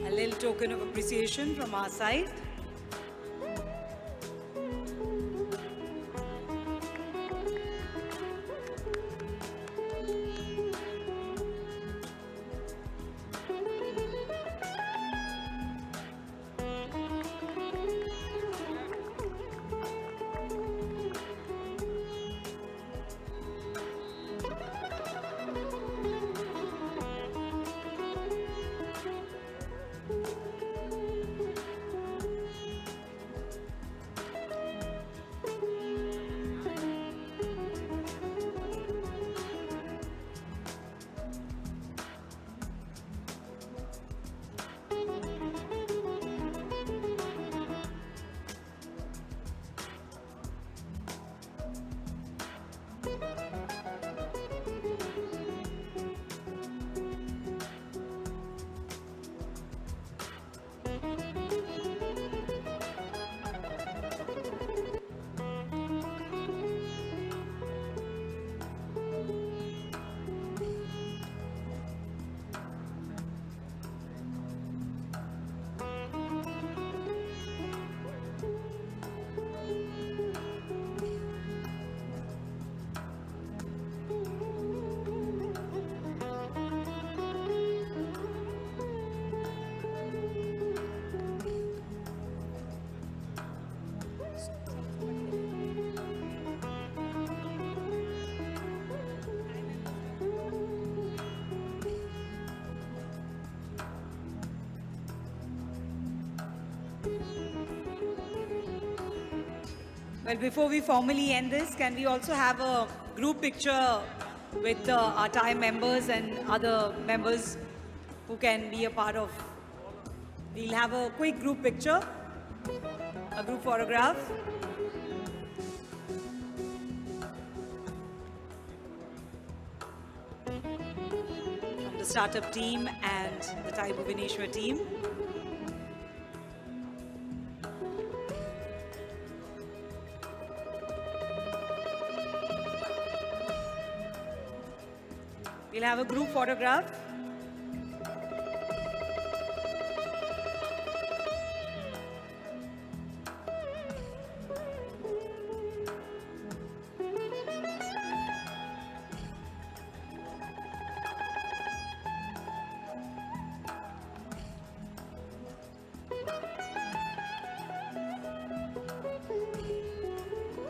A little token of appreciation from our side. Well, before we formally end this, can we also have a group picture with our TIE members and other members who can be a part of? We'll have a quick group picture, a group photograph. From the startup team and the TIE Bhubaneswar team. We'll have a group photograph.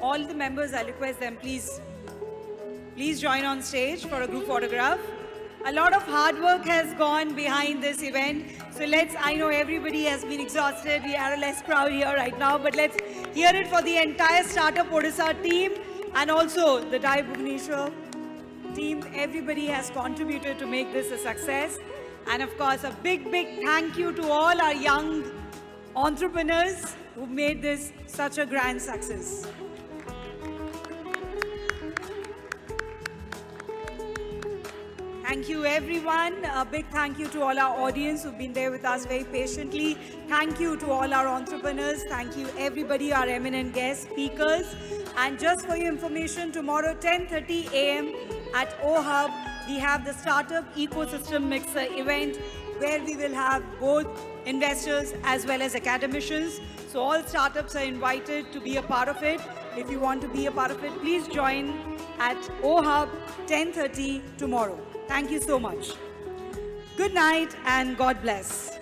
All the members, I request them, please join on stage for a group photograph. A lot of hard work has gone behind this event. So I know everybody has been exhausted. We are a less crowd here right now, but let's hear it for the entire Startup Odisha team and also the TIE Bhubaneswar team. Everybody has contributed to make this a success. And of course, a big, big thank you to all our young entrepreneurs who made this such a grand success. Thank you, everyone. A big thank you to all our audience who've been there with us very patiently. Thank you to all our entrepreneurs. Thank you, everybody, our eminent guest speakers. And just for your information, tomorrow, 10:30 a.m. at OHub, we have the Startup Ecosystem Mixer event where we will have both investors as well as academicians. So all startups are invited to be a part of it. If you want to be a part of it, please join at OHub 10:30 tomorrow. Thank you so much. Good night and God bless.